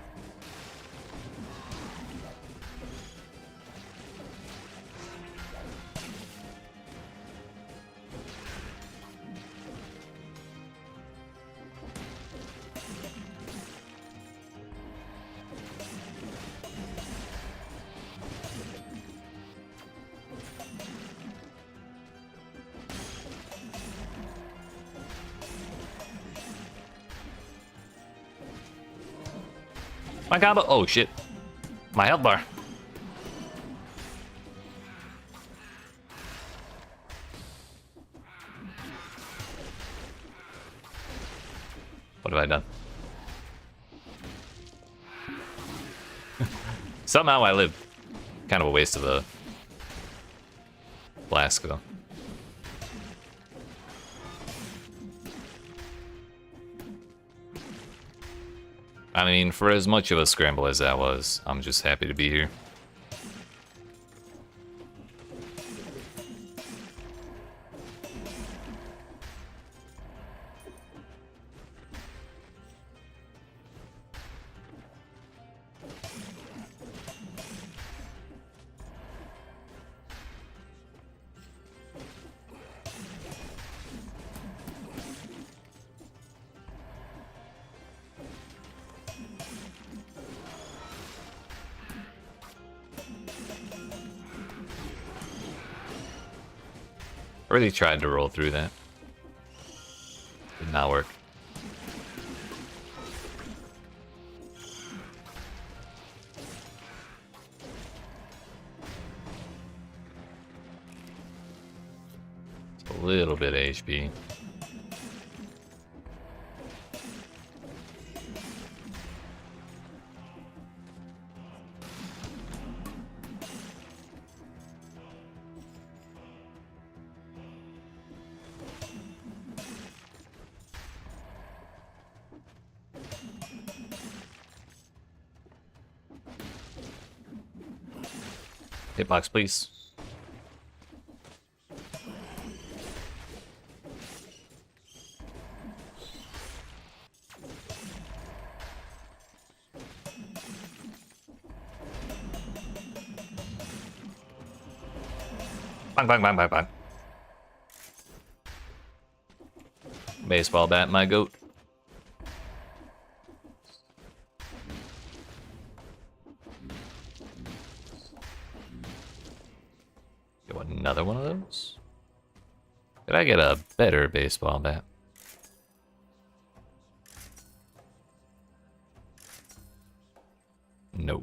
My combo. Oh shit. My health bar. What have I done? Somehow I live. Kind of a waste of a flask though. I mean, for as much of a scramble as that was, I'm just happy to be here. Really tried to roll through that. Did not work. little bit of HP. Hitbox, please. Bang, bang, bang, bang, bang. Baseball bat, my goat. Get another one of those? Could I get a better baseball bat? No.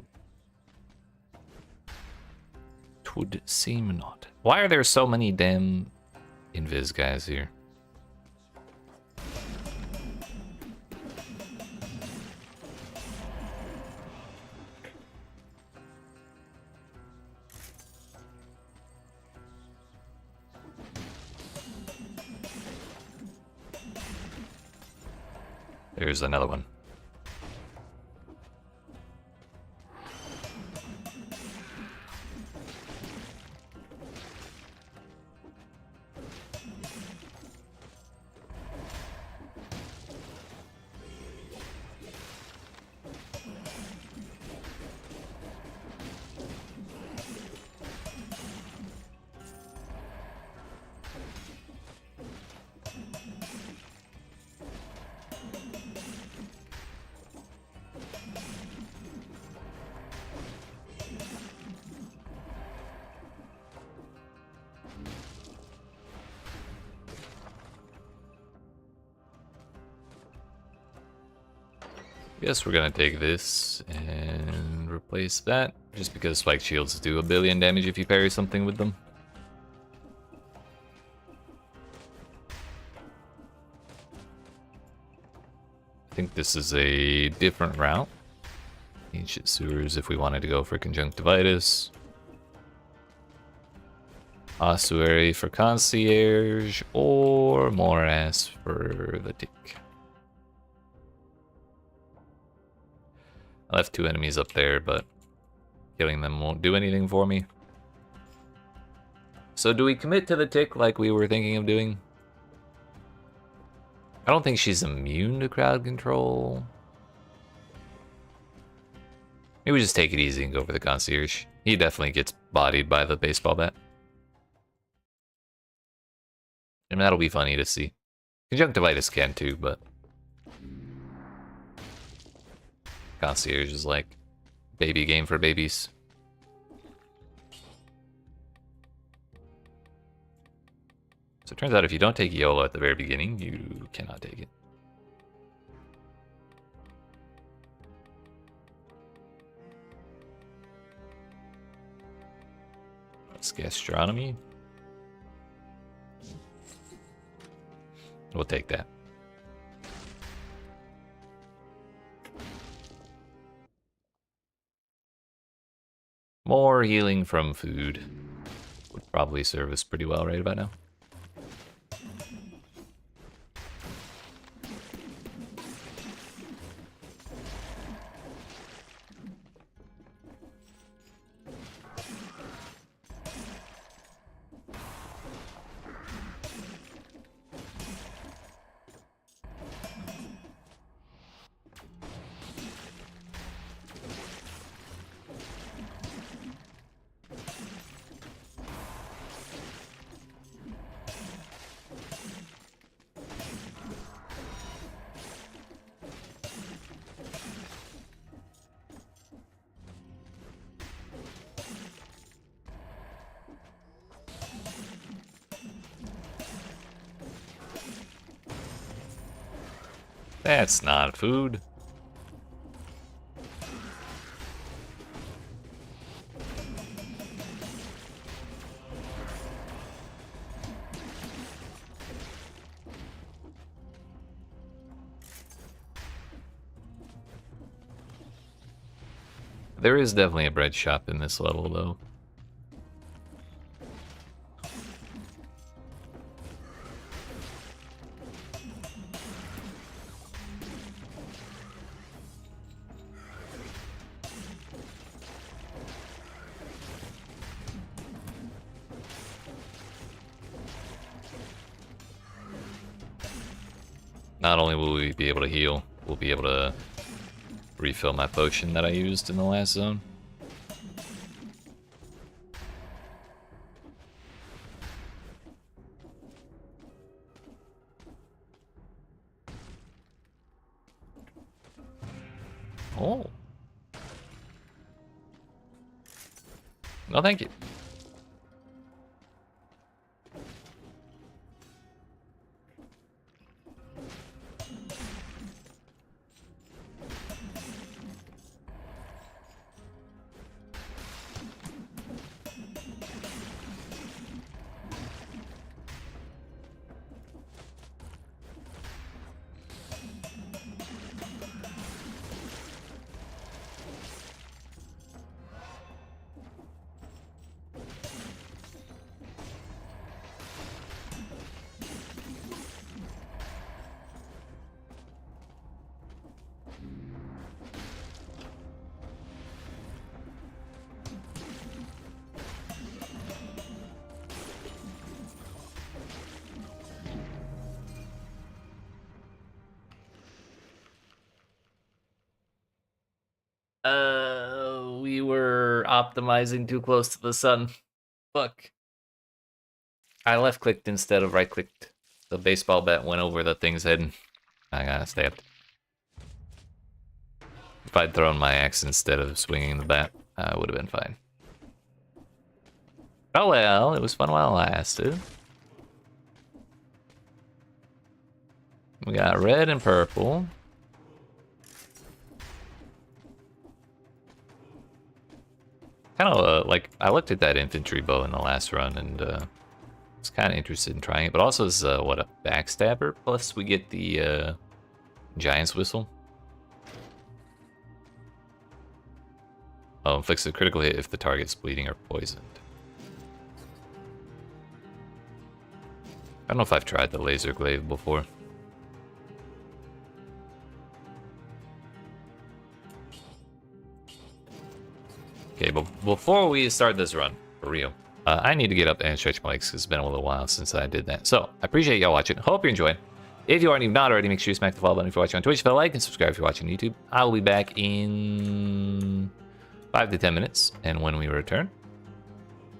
Twould seem not. Why are there so many damn invis guys here? There's another one. Guess we're gonna take this and replace that, just because spike shields do a billion damage if you parry something with them. I think this is a different route. Ancient sewers if we wanted to go for conjunctivitis. Ossuary for concierge, or morass for the tick. I left two enemies up there, but killing them won't do anything for me. So do we commit to the tick like we were thinking of doing? I don't think she's immune to crowd control. Maybe we just take it easy and go for the concierge. He definitely gets bodied by the baseball bat. And that'll be funny to see. Conjunctivitis can too, but concierge is like baby game for babies. So it turns out if you don't take YOLO at the very beginning, you cannot take it. It's gastronomy. We'll take that. More healing from food would probably serve us pretty well right about now. That's not food. There is definitely a bread shop in this level, though. Not only will we be able to heal, we'll be able to refill my potion that I used in the last zone. Oh. No, thank you. We were optimizing too close to the sun. Fuck. I left clicked instead of right clicked. The baseball bat went over the thing's head. I got stabbed. If I'd thrown my axe instead of swinging the bat, I would have been fine. Oh well, it was fun while it lasted. We got red and purple. Kind of like, I looked at that infantry bow in the last run and was kind of interested in trying it, but also is what, a backstabber, plus we get the giant's whistle. Oh, inflicts a critical hit if the target's bleeding or poisoned. I don't know if I've tried the laser glaive before. Okay, but before we start this run, for real, I need to get up and stretch my legs because it's been a little while since I did that. So, I appreciate y'all watching. Hope you're enjoying. If you aren't even not already, make sure you smack the follow button if you're watching on Twitch. If you like and subscribe if you're watching on YouTube. I will be back in 5 to 10 minutes. And when we return,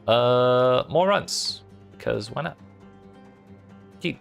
more runs. Because why not? Cute.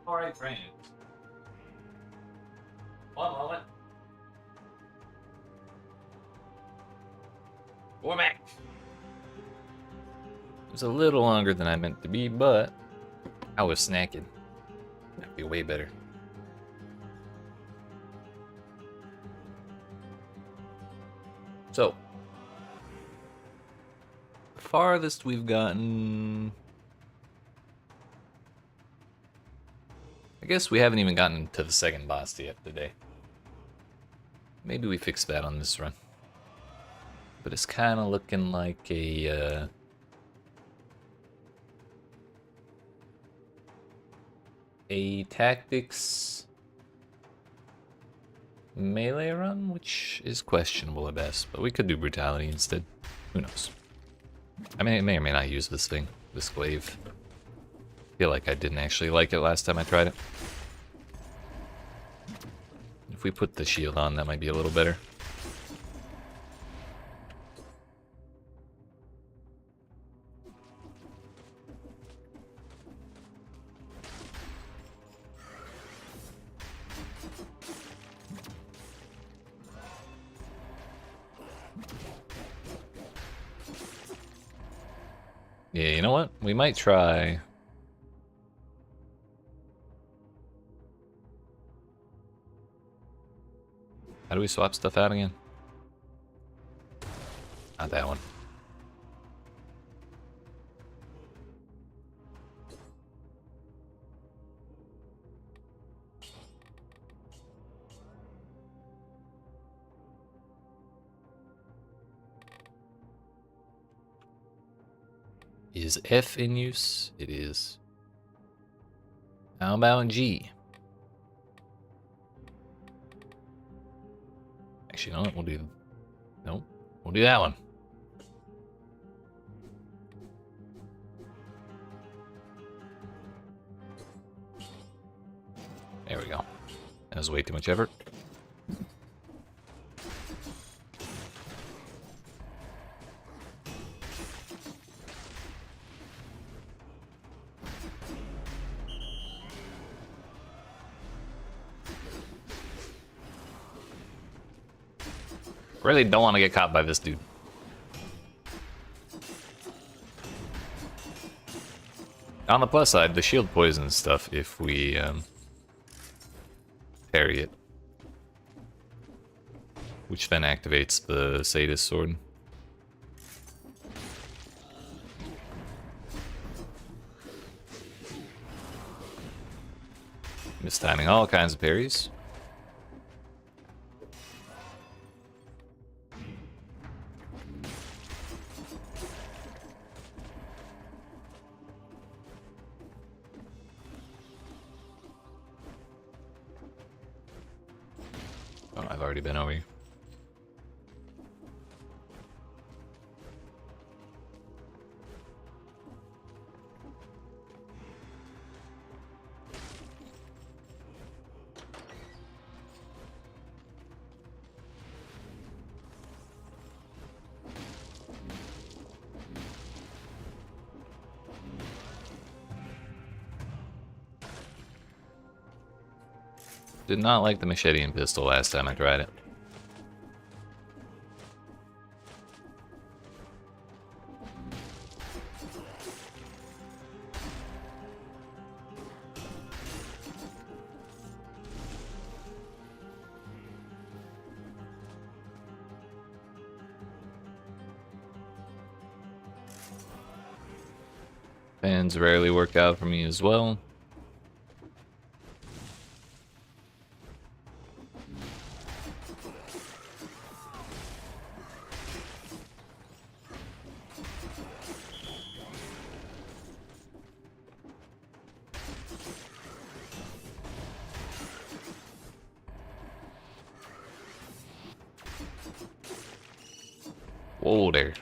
Alright, friends. One moment. We're back. It was a little longer than I meant to be, but I was snacking. That'd be way better. So, the farthest we've gotten... I guess we haven't even gotten to the second boss yet today. Maybe we fix that on this run. But it's kind of looking like a tactics melee run, which is questionable at best, but we could do brutality instead. Who knows? I mean, I may or may not use this thing, this glaive. I feel like I didn't actually like it last time I tried it. If we put the shield on, that might be a little better. Yeah, you know what? We might try... How do we swap stuff out again? Not that one. Is F in use? It is. How about G? Actually, you know what? We'll do... Nope. We'll do that one. There we go. That was way too much effort. Really don't want to get caught by this dude. On the plus side, the shield poisons stuff if we parry it. Which then activates the Sadist sword. Mistiming all kinds of parries. Oh, I've already been over here. Did not like the machete and pistol last time I tried it. Fans rarely work out for me as well. Whoa there.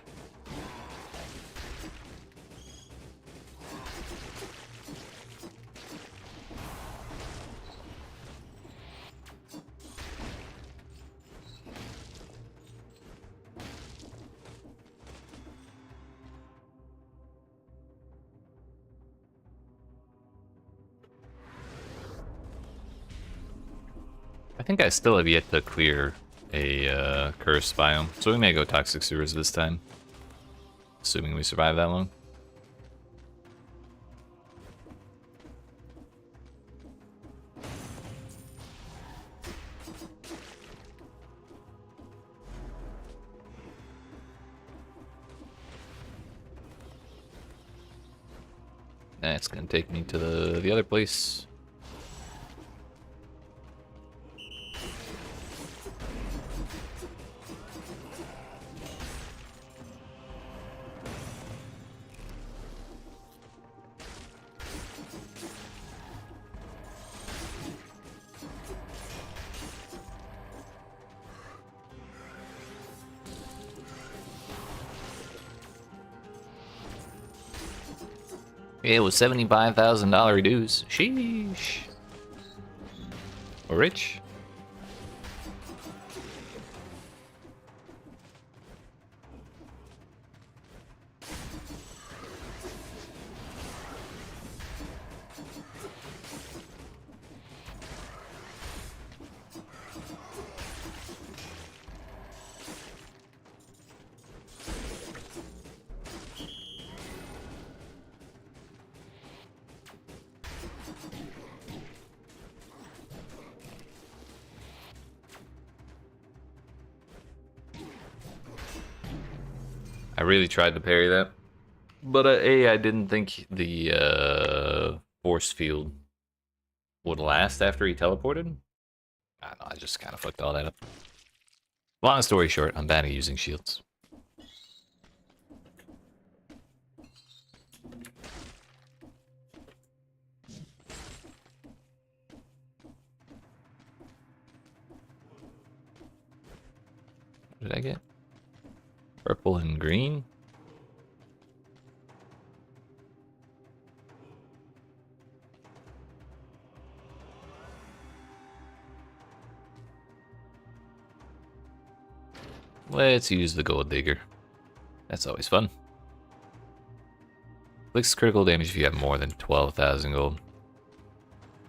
I think I still have yet to clear a cursed biome, so we may go toxic sewers this time. Assuming we survive that long. That's gonna take me to the other place. It was $75,000 dues. Sheesh. We're rich. I really tried to parry that. But A, I didn't think the force field would last after he teleported. I don't know, I just kind of fucked all that up. Long story short, I'm bad at using shields. What did I get? Purple and green? Let's use the gold digger. That's always fun. Inflicts critical damage if you have more than 12,000 gold.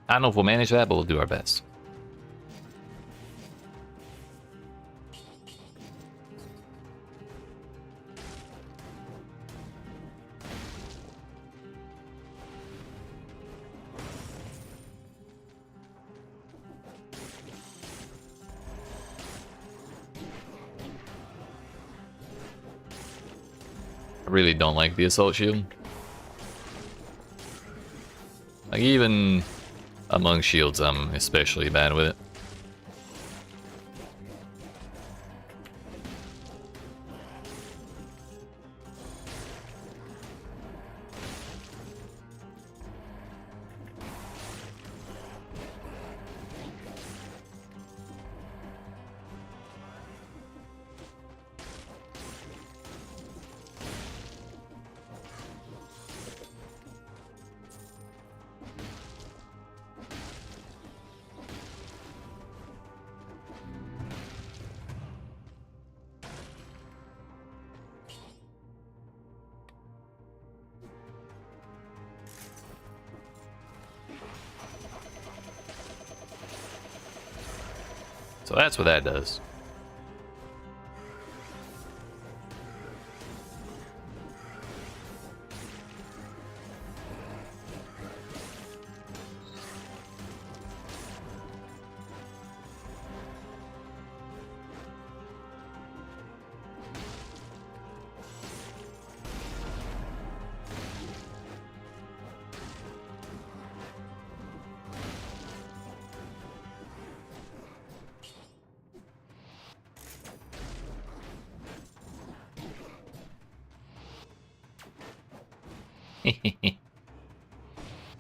I don't know if we'll manage that, but we'll do our best. I really don't like the assault shield. Like, even among shields, I'm especially bad with it. So that's what that does.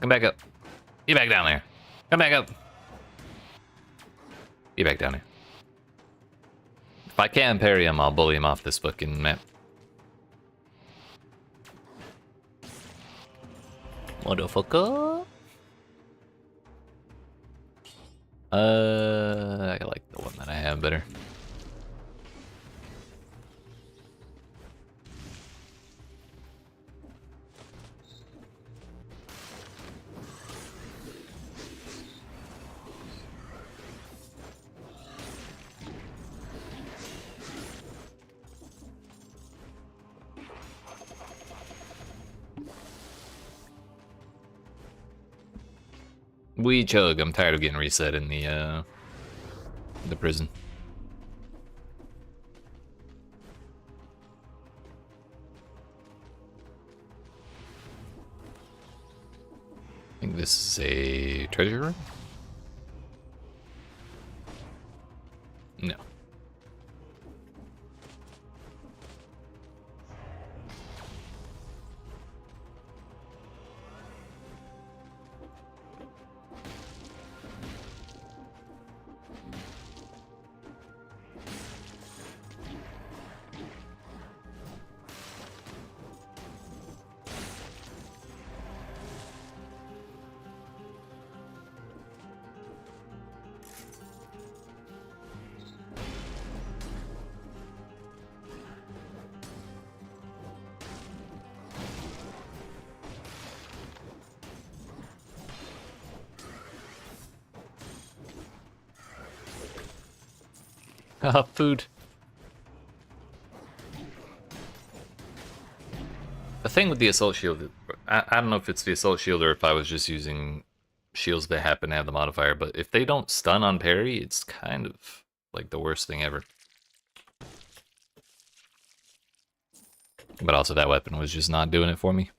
Come back up. Get back down there. Come back up. Get back down there. If I can parry him, I'll bully him off this fucking map. Motherfucker. I like the one that I have better. We chug. I'm tired of getting reset in the prison. I think this is a treasure room? No. Food. The thing with the assault shield, I don't know if it's the assault shield or if I was just using shields that happen to have the modifier, but if they don't stun on parry, it's kind of like the worst thing ever. But also that weapon was just not doing it for me.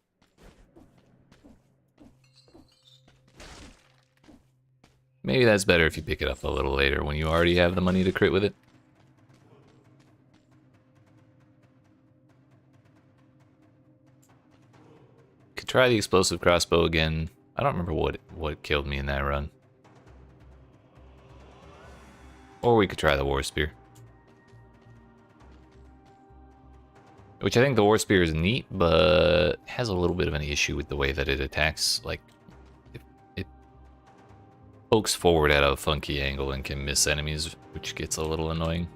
Maybe that's better if you pick it up a little later when you already have the money to crit with it. Could try the explosive crossbow again. I don't remember what killed me in that run. Or we could try the war spear. Which I think the war spear is neat, but has a little bit of an issue with the way that it attacks. Like, it pokes forward at a funky angle and can miss enemies, which gets a little annoying.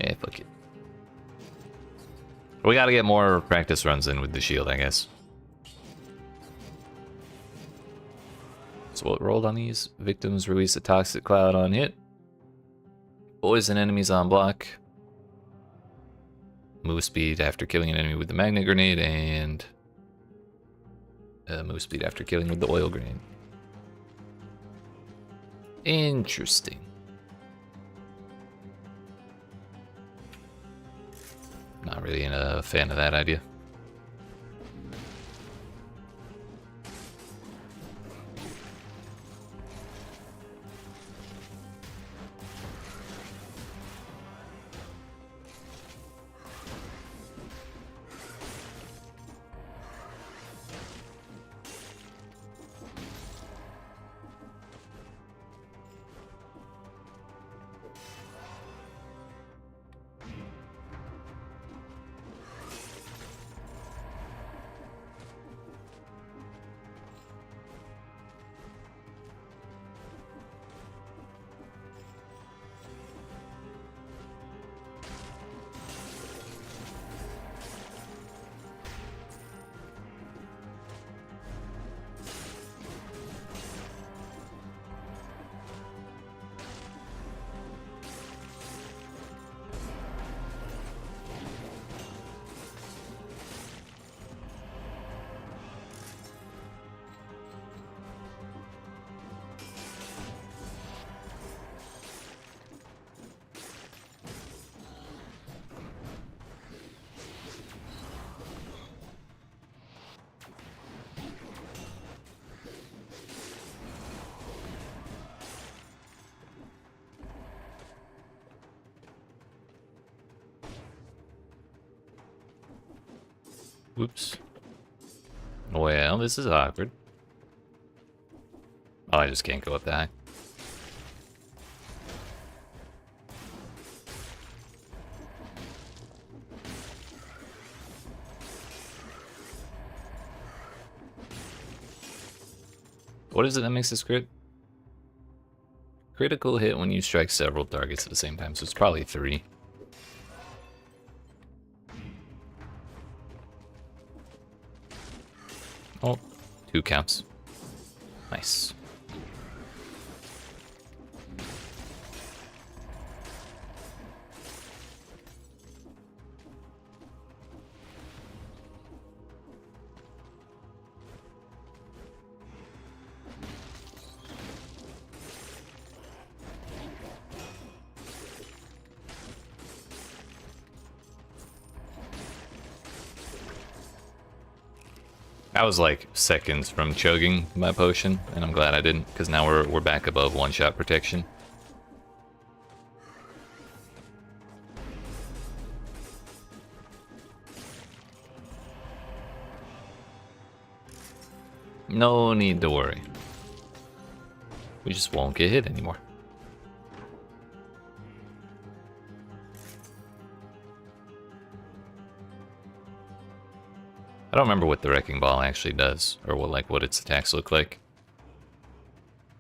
Yeah, fuck it. We gotta get more practice runs in with the shield, I guess. So what rolled on these? Victims release a toxic cloud on hit. Poison enemies on block. Move speed after killing an enemy with the magnet grenade, and move speed after killing with the oil grenade. Interesting. Not really a fan of that idea. Whoops. Well, this is awkward. Oh, I just can't go up that high. What is it that makes this crit? Critical hit when you strike several targets at the same time, so it's probably 3. Oh, 2 counts. Nice. I was like seconds from chugging my potion, and I'm glad I didn't, because now we're back above one-shot protection. No need to worry. We just won't get hit anymore. I don't remember what the Wrecking Ball actually does, or what its attacks look like.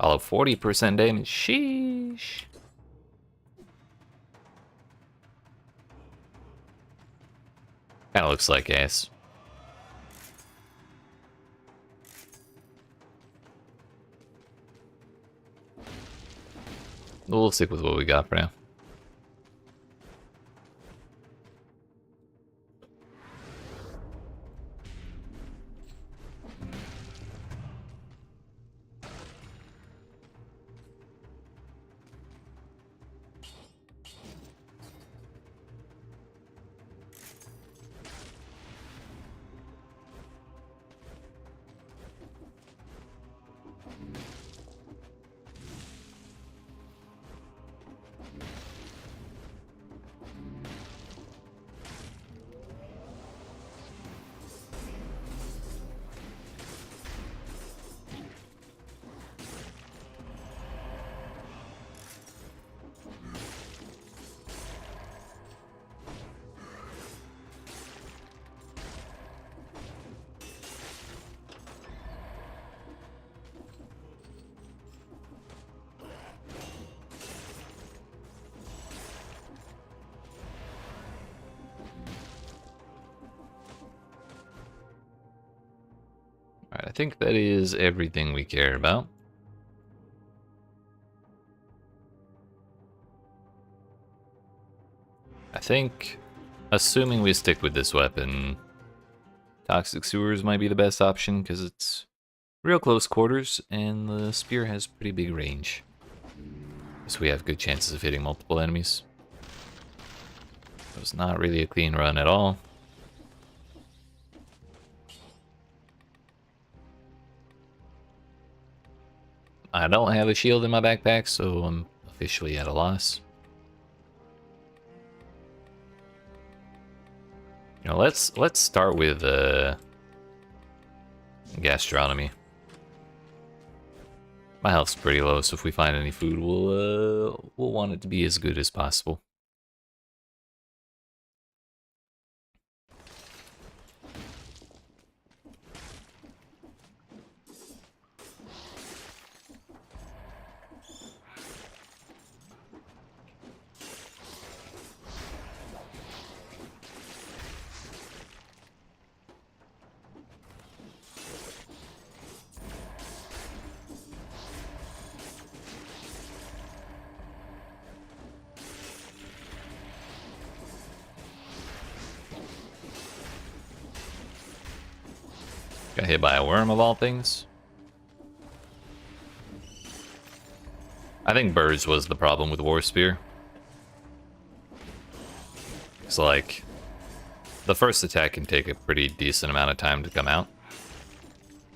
All of 40% damage. Sheesh. Kinda looks like ass. We'll stick with what we got for now. Alright, I think that is everything we care about. I think, assuming we stick with this weapon, Toxic Sewers might be the best option, because it's real close quarters, and the spear has pretty big range. So we have good chances of hitting multiple enemies. It was not really a clean run at all. I don't have a shield in my backpack, so I'm officially at a loss. You know, let's start with gastronomy. My health's pretty low, so if we find any food, we'll want it to be as good as possible. Got hit by a worm of all things. I think birds was the problem with War Spear. It's like, the first attack can take a pretty decent amount of time to come out.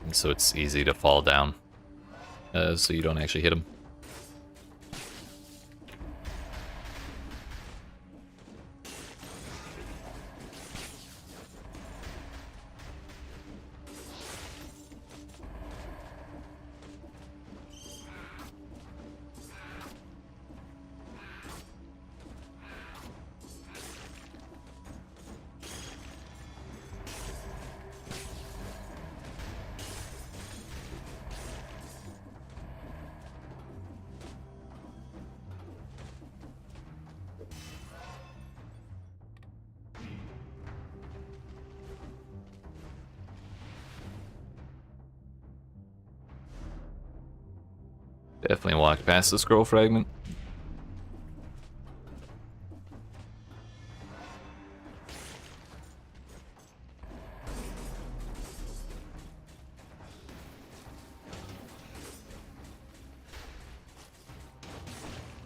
And so it's easy to fall down, so you don't actually hit them. Definitely walked past the scroll fragment.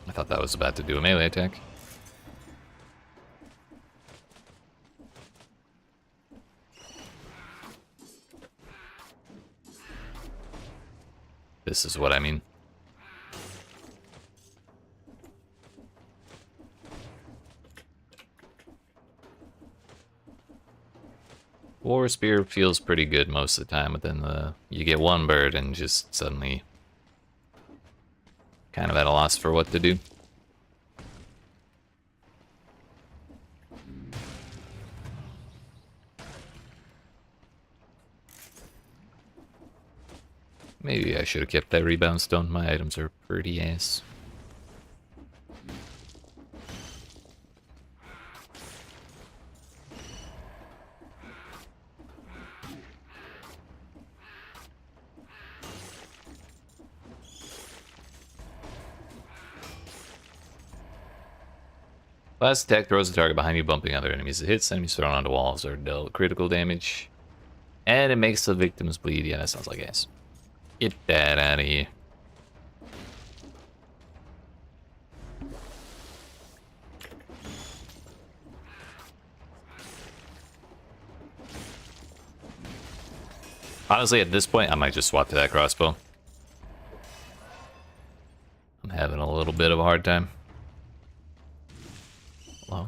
I thought that was about to do a melee attack. This is what I mean. War Spear feels pretty good most of the time, but then you get one bird and just suddenly kind of at a loss for what to do. Maybe I should have kept that rebound stone. My items are pretty ass. Last attack throws the target behind you, bumping other enemies. It hits enemies thrown onto walls or dealt critical damage. And it makes the victims bleed. Yeah, that sounds like ass. Get that out of here. Honestly, at this point, I might just swap to that crossbow. I'm having a little bit of a hard time. Hello?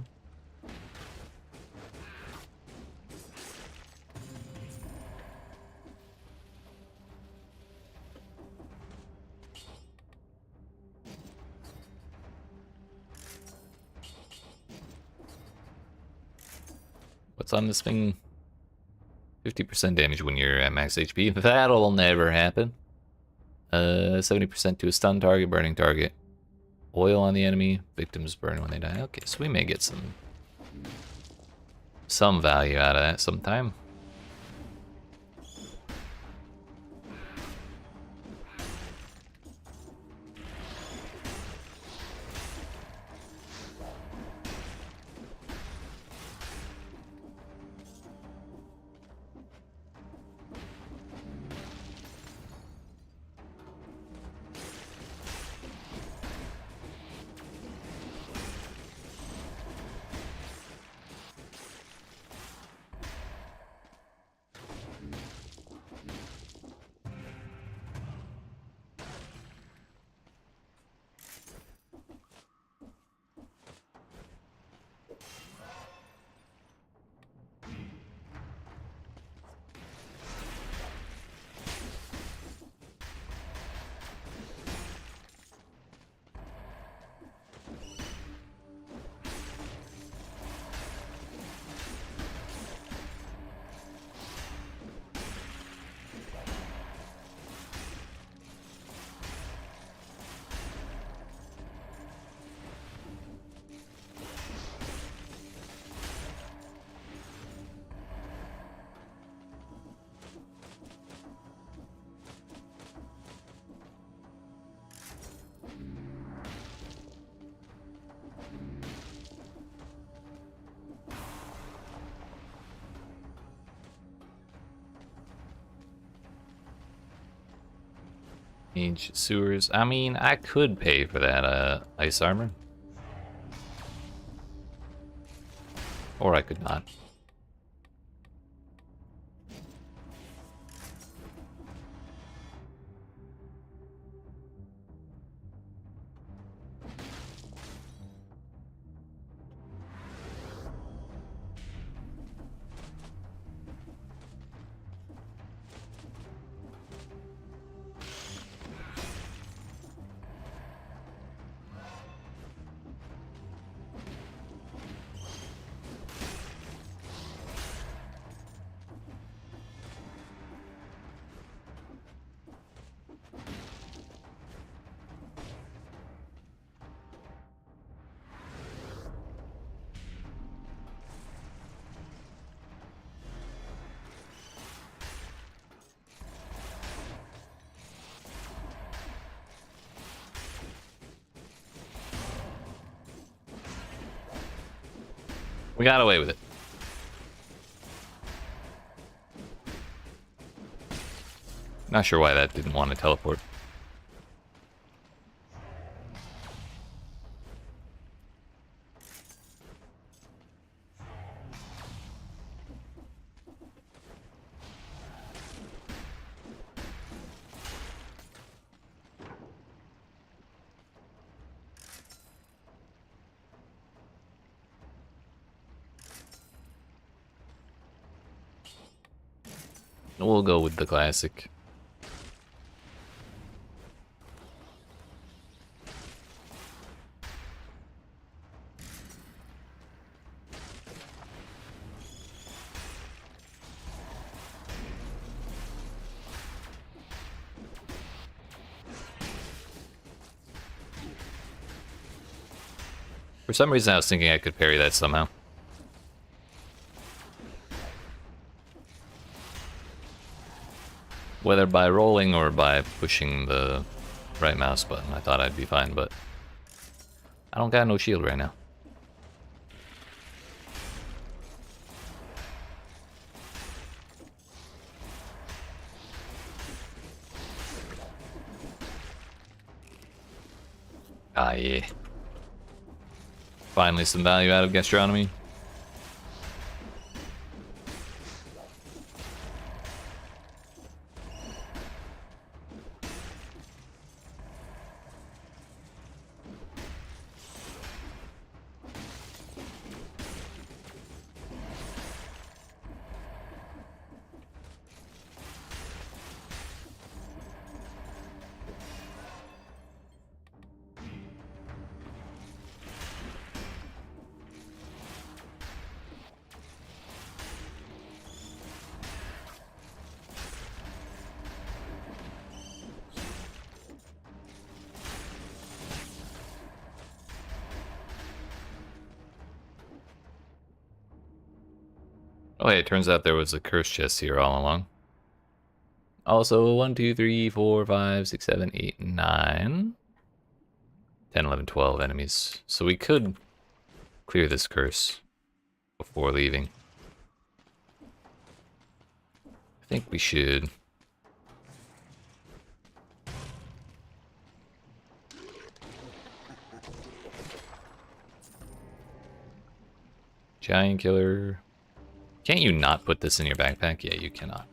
What's on this thing? 50% damage when you're at max HP. That'll never happen. 70% to a stun target, burning target. Oil on the enemy. Victims burn when they die. Okay, so we may get some value out of that sometime. Ancient sewers. I mean, I could pay for that ice armor. Or I could not. We got away with it. Not sure why that didn't want to teleport. We'll go with the classic. For some reason, I was thinking I could parry that somehow. Whether by rolling or by pushing the right mouse button, I thought I'd be fine, but I don't got no shield right now. Ah, yeah. Finally some value out of gastronomy. Oh, hey, it turns out there was a curse chest here all along. Also, 1, 2, 3, 4, 5, 6, 7, 8, 9, 10, 11, 12 enemies. So we could clear this curse before leaving. I think we should. Giant killer. Can't you not put this in your backpack? Yeah, you cannot.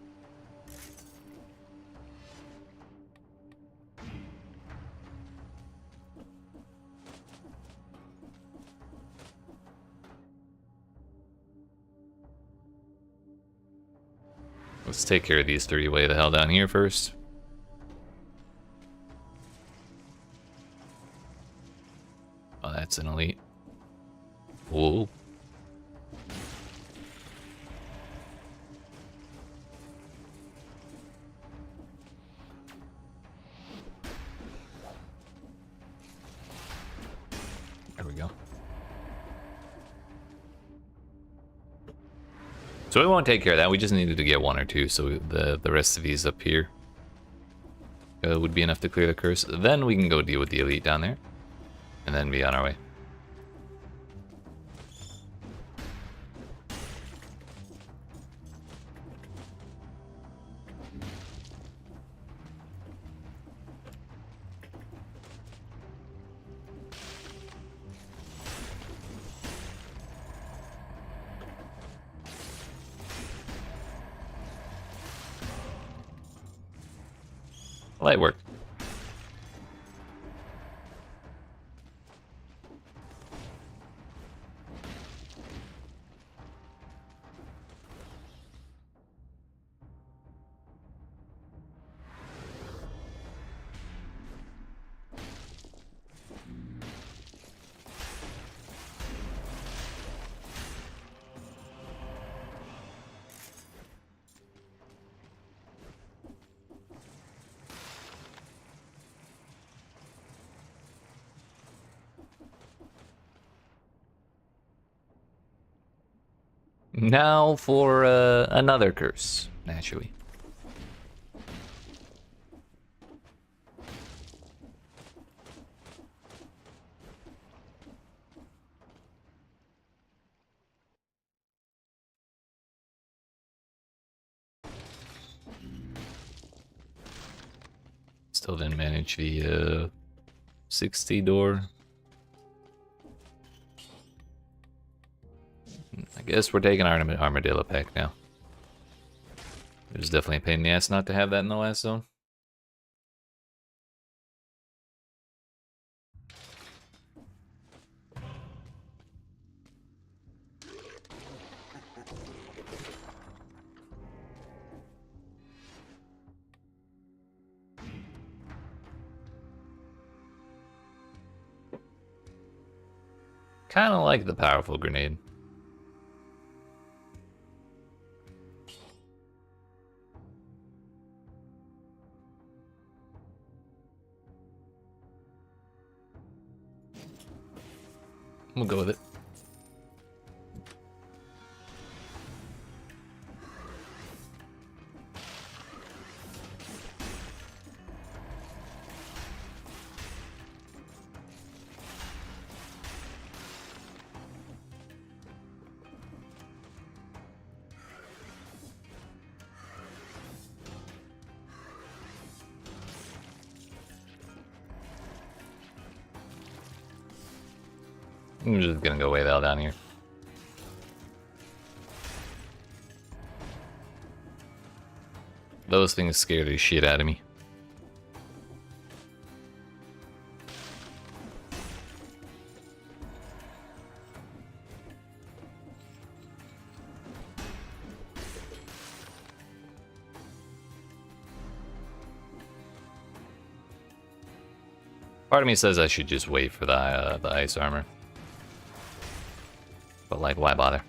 Let's take care of these three way the hell down here first. Oh, that's an elite. Whoa. There we go. So we won't take care of that. We just needed to get 1 or 2, so the rest of these up here would be enough to clear the curse. Then we can go deal with the elite down there, and then be on our way. Light work. Now for another curse, naturally. Still didn't manage the 60 door. I guess we're taking our armadillo pack now. It was definitely a pain in the ass not to have that in the last zone. kind of like the powerful grenade. We'll go with it. I'm just gonna go way the hell down here. Those things scare the shit out of me. Part of me says I should just wait for the ice armor. But like, why bother?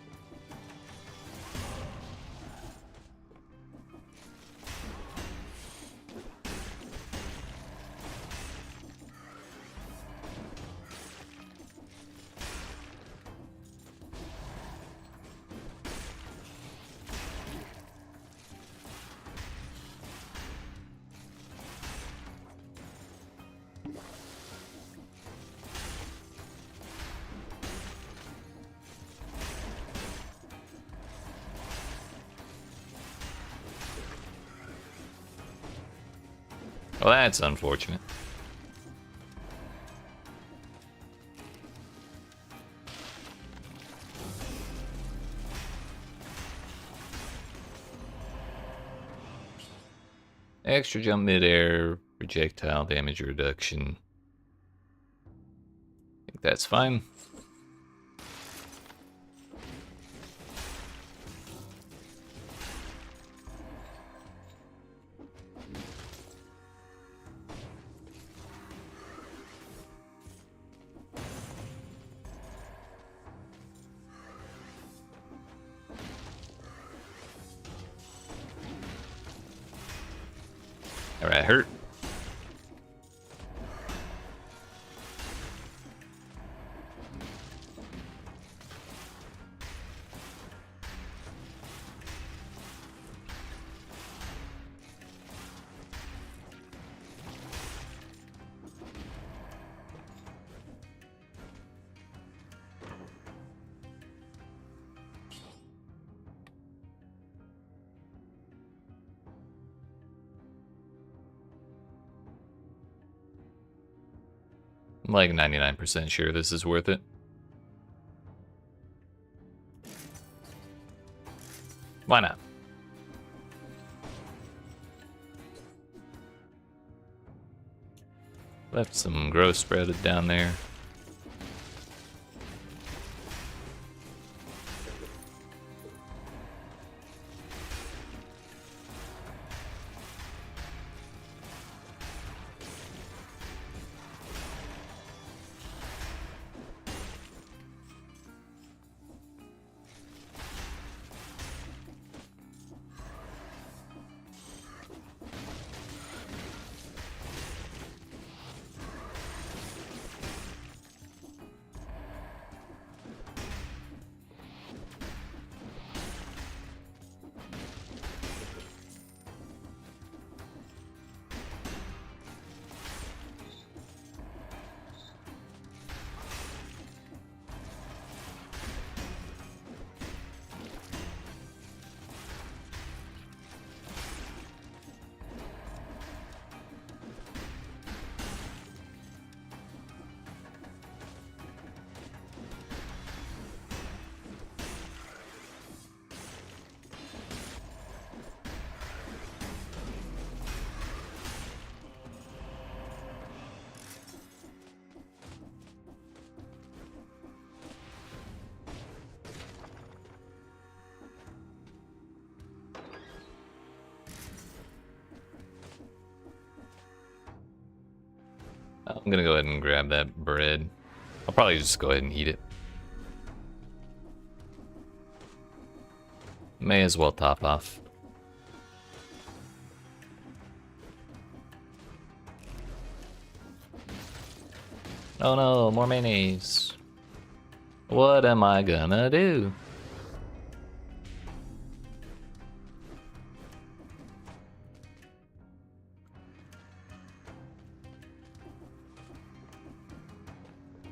Well, that's unfortunate. Extra jump midair, projectile damage reduction. I think that's fine. Alright, hurt. I'm like 99% sure this is worth it. Why not? Left some growth spreaded down there. I'm gonna go ahead and grab that bread. I'll probably just go ahead and eat it. May as well top off. Oh no, more mayonnaise. What am I gonna do?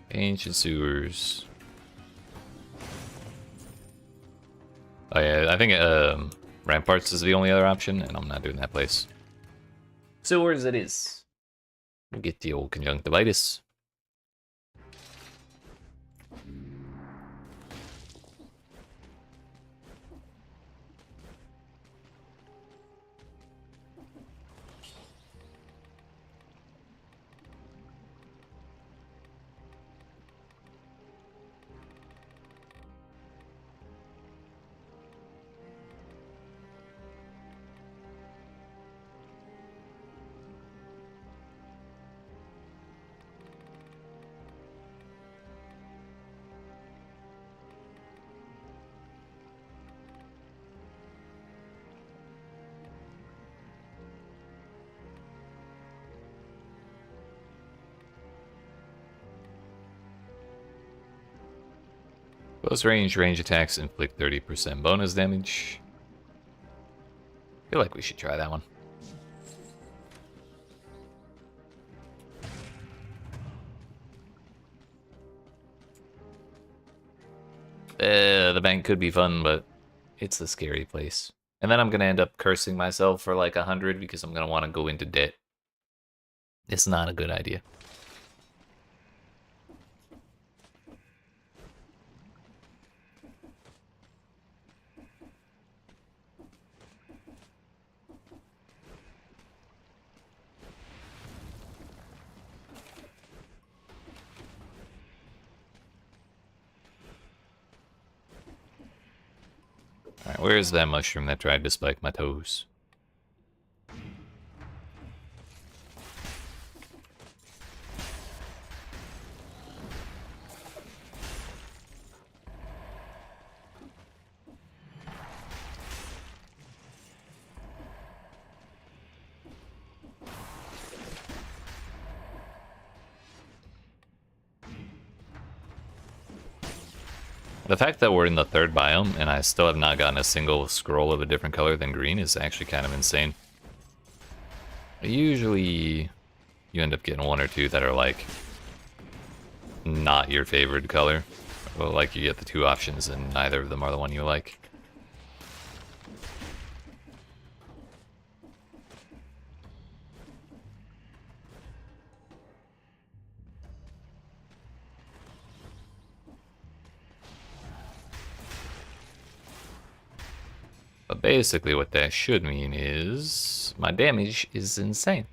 Ancient sewers. Oh yeah, I think Ramparts is the only other option, and I'm not doing that place. Sewers it is. We'll get the old conjunctivitis. Close range attacks inflict 30% bonus damage. Feel like we should try that one. The bank could be fun, but it's a scary place. And then I'm gonna end up cursing myself for like 100 because I'm gonna want to go into debt. It's not a good idea. Alright, where is that mushroom that tried to spike my toes? The fact that we're in the third biome and I still have not gotten a single scroll of a different color than green is actually kind of insane. Usually, you end up getting one or two that are like not your favorite color. Well, like you get the two options and neither of them are the one you like. But basically what that should mean is my damage is insane.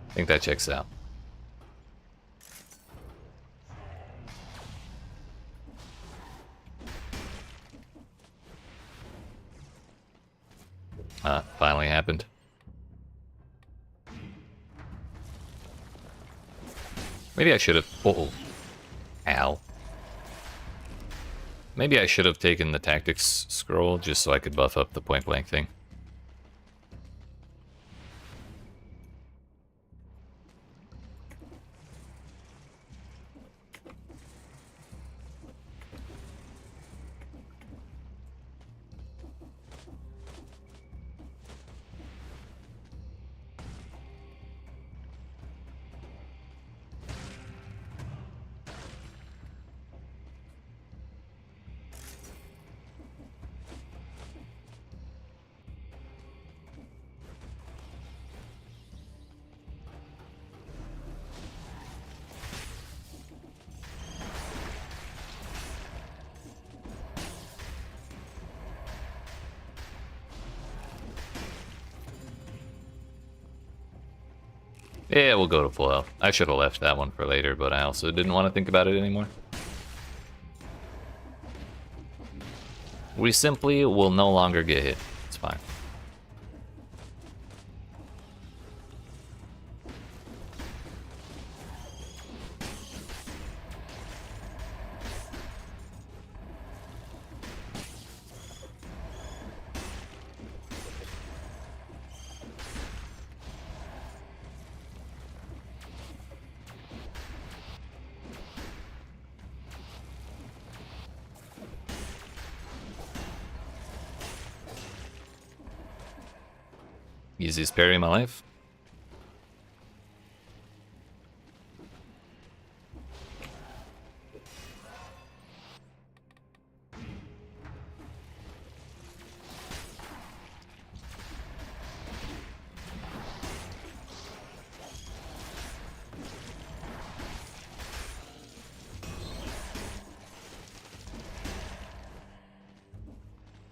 I think that checks out. Finally happened. Maybe I should have... Oh, ow. Maybe I should have taken the tactics scroll just so I could buff up the point blank thing. Yeah, we'll go to full health. I should have left that one for later, but I also didn't want to think about it anymore. We simply will no longer get hit. It's fine. Easiest parry in my life.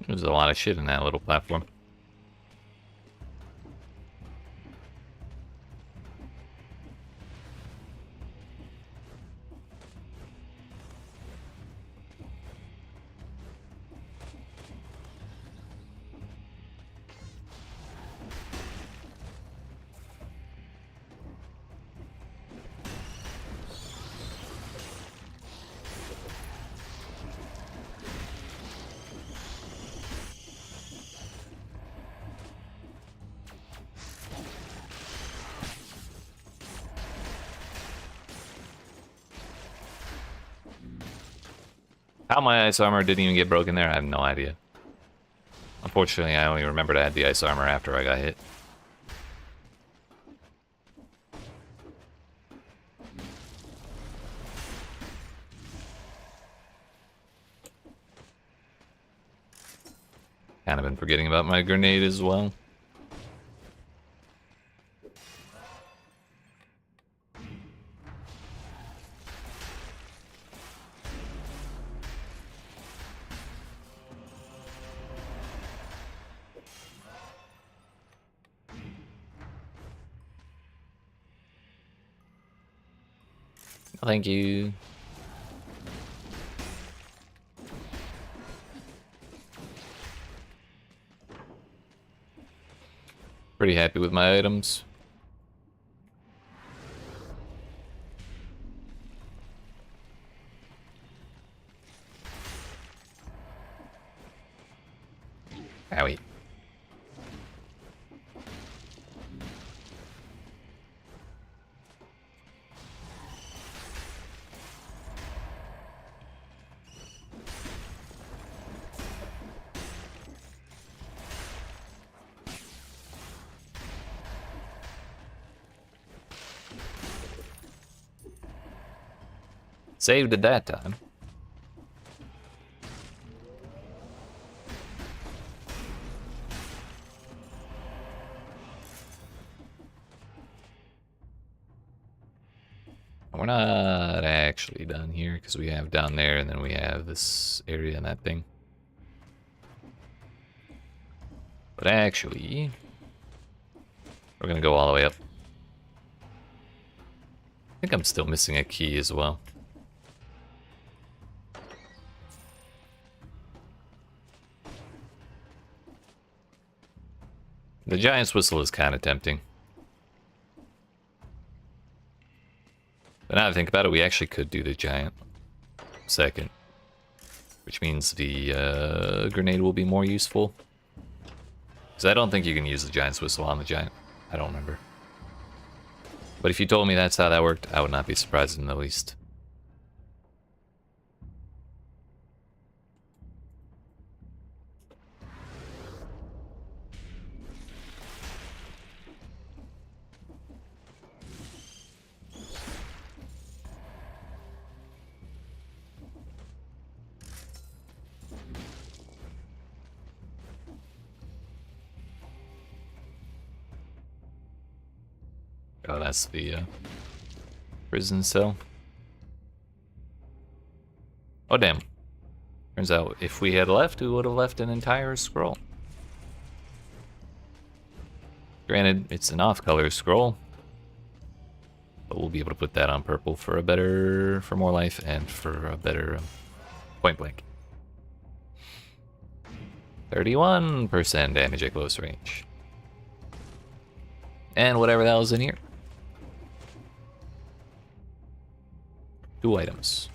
There's a lot of shit in that little platform. How my ice armor didn't even get broken there, I have no idea. Unfortunately, I only remembered I had the ice armor after I got hit. Kind of been forgetting about my grenade as well. Thank you. Pretty happy with my items. Owie. Saved at that time. We're not actually done here because we have down there and then we have this area and that thing. But actually, we're gonna go all the way up. I think I'm still missing a key as well. The Giant's Whistle is kind of tempting. But now that I think about it, we actually could do the Giant second. Which means the grenade will be more useful. Because I don't think you can use the Giant's Whistle on the Giant. I don't remember. But if you told me that's how that worked, I would not be surprised in the least. Oh, that's the prison cell. Oh, damn. Turns out if we had left, we would have left an entire scroll. Granted, it's an off-color scroll. But we'll be able to put that on purple for for more life and for a better point blank. 31% damage at close range. And whatever the hell is in here. 2 items.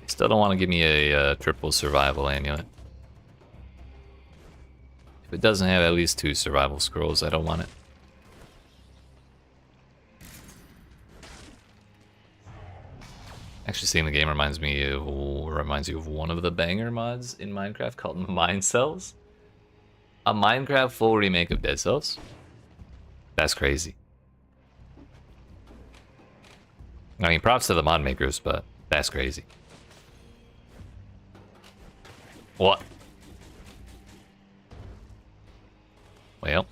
Still don't want to give me a triple survival amulet. If it doesn't have at least 2 survival scrolls, I don't want it. Actually, seeing the game reminds you of one of the banger mods in Minecraft called Mine Cells. A Minecraft full remake of Dead Cells. That's crazy. I mean, props to the mod makers, but that's crazy. What? Well.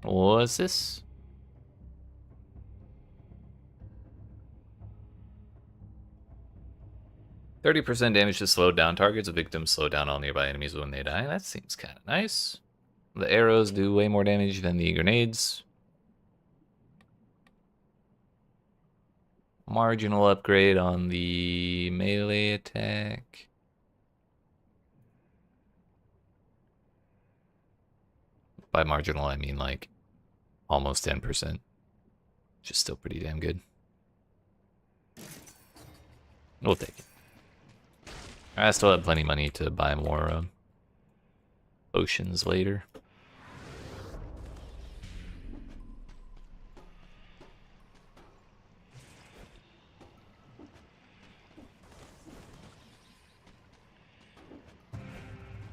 What's this? %30 damage to slowed down targets. Victims slow down all nearby enemies when they die. That seems kind of nice. The arrows do way more damage than the grenades. Marginal upgrade on the melee attack. By marginal, I mean like almost 10%. Which is still pretty damn good. We'll take it. I still have plenty of money to buy more potions later.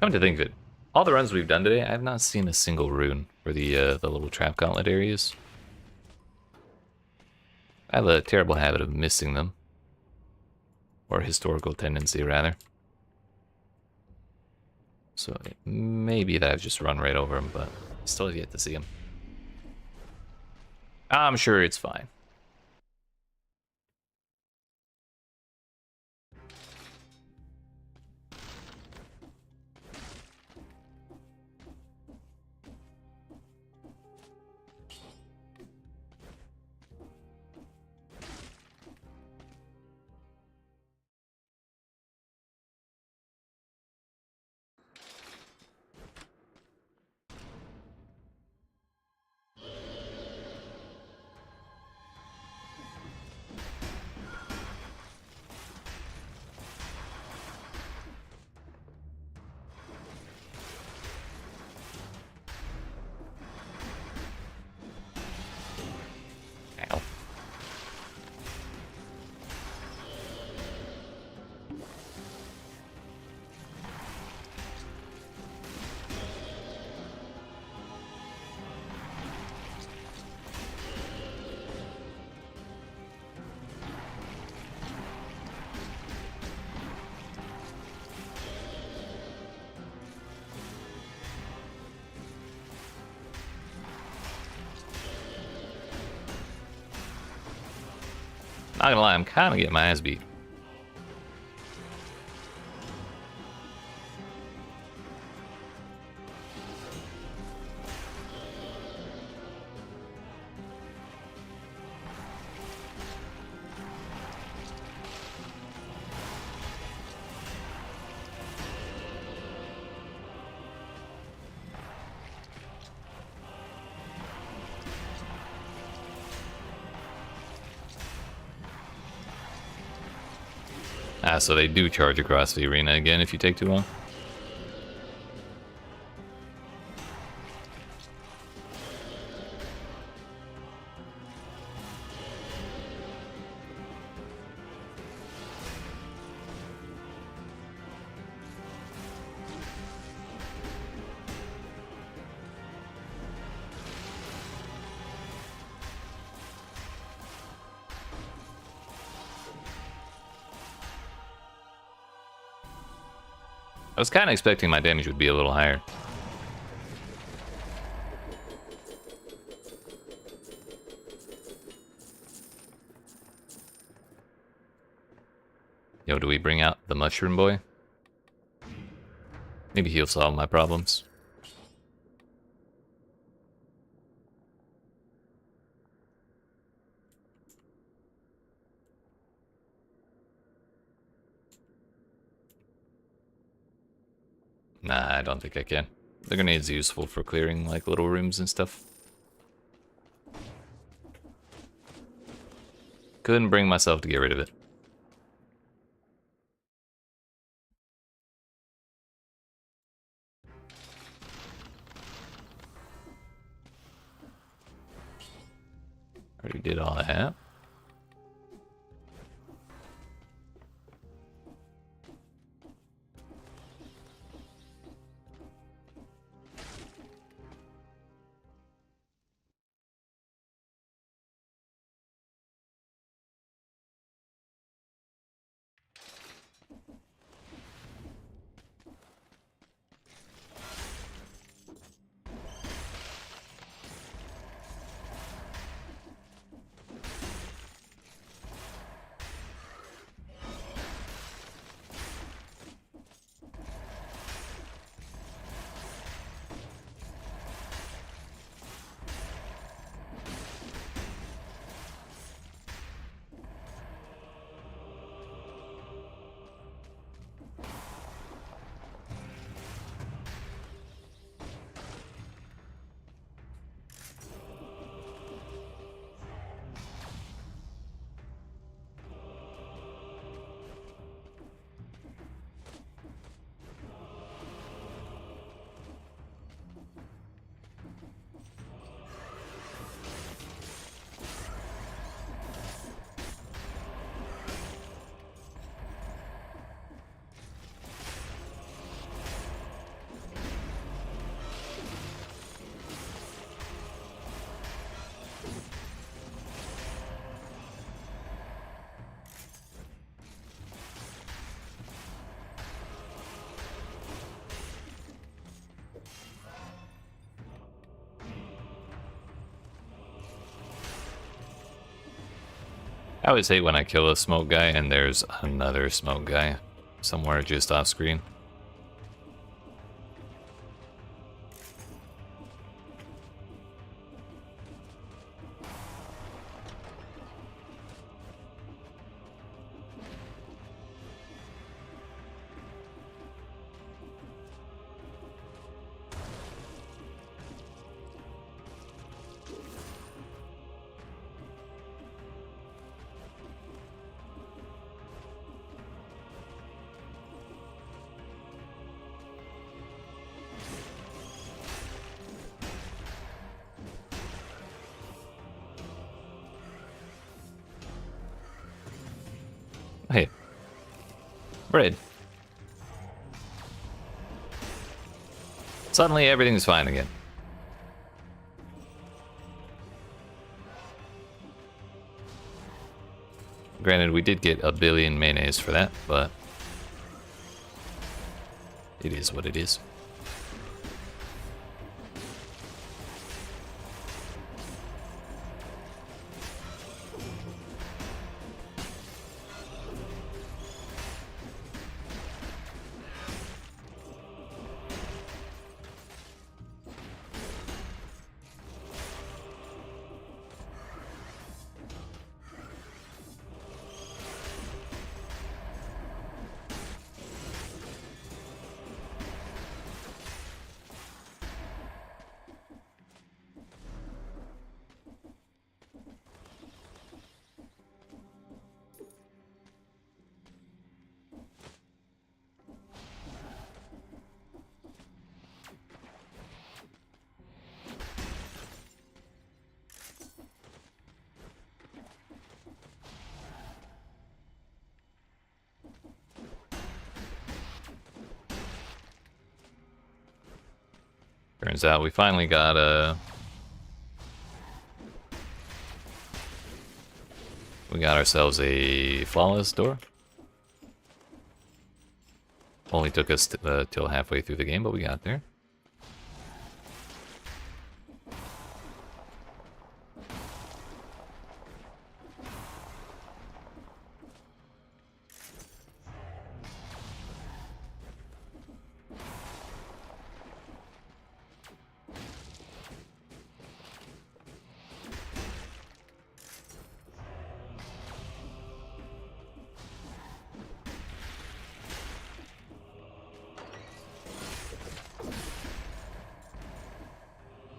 Come to think of it, all the runs we've done today, I have not seen a single rune for the little trap gauntlet areas. I have a terrible habit of missing them. Or historical tendency, rather. So it may be that I've just run right over them, but I still have yet to see them. I'm sure it's fine. Not gonna lie, I'm kind of getting my ass beat. Ah, so they do charge across the arena again if you take too long. I was kind of expecting my damage would be a little higher. Yo, do we bring out the mushroom boy? Maybe he'll solve my problems. Nah, I don't think I can. The grenade's useful for clearing like little rooms and stuff. Couldn't bring myself to get rid of it. Already did all that. I always hate when I kill a smoke guy and there's another smoke guy somewhere just off screen. Hey, bread. Suddenly everything's fine again. Granted, we did get a billion mayonnaise for that, but it is what it is. Turns out we finally got we got ourselves a flawless door. Only took us till halfway through the game, but we got there.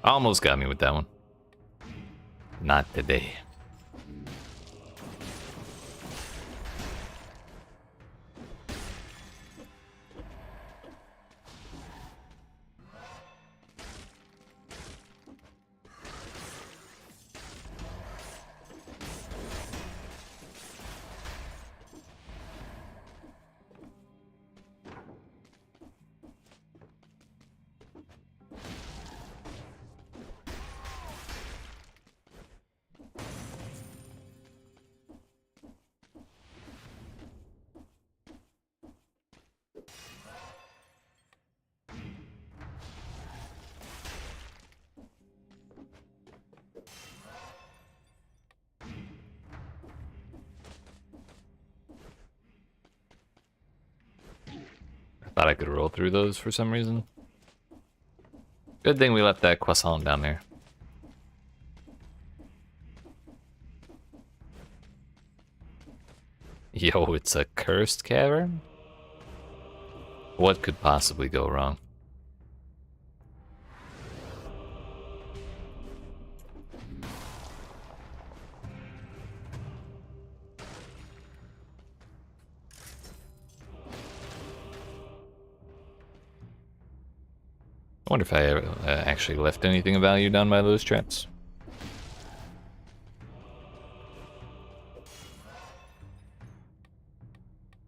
Almost got me with that one. Not today. Thought I could roll through those for some reason. Good thing we left that croissant down there. Yo, it's a cursed cavern? What could possibly go wrong? I wonder if I actually left anything of value down by those traps.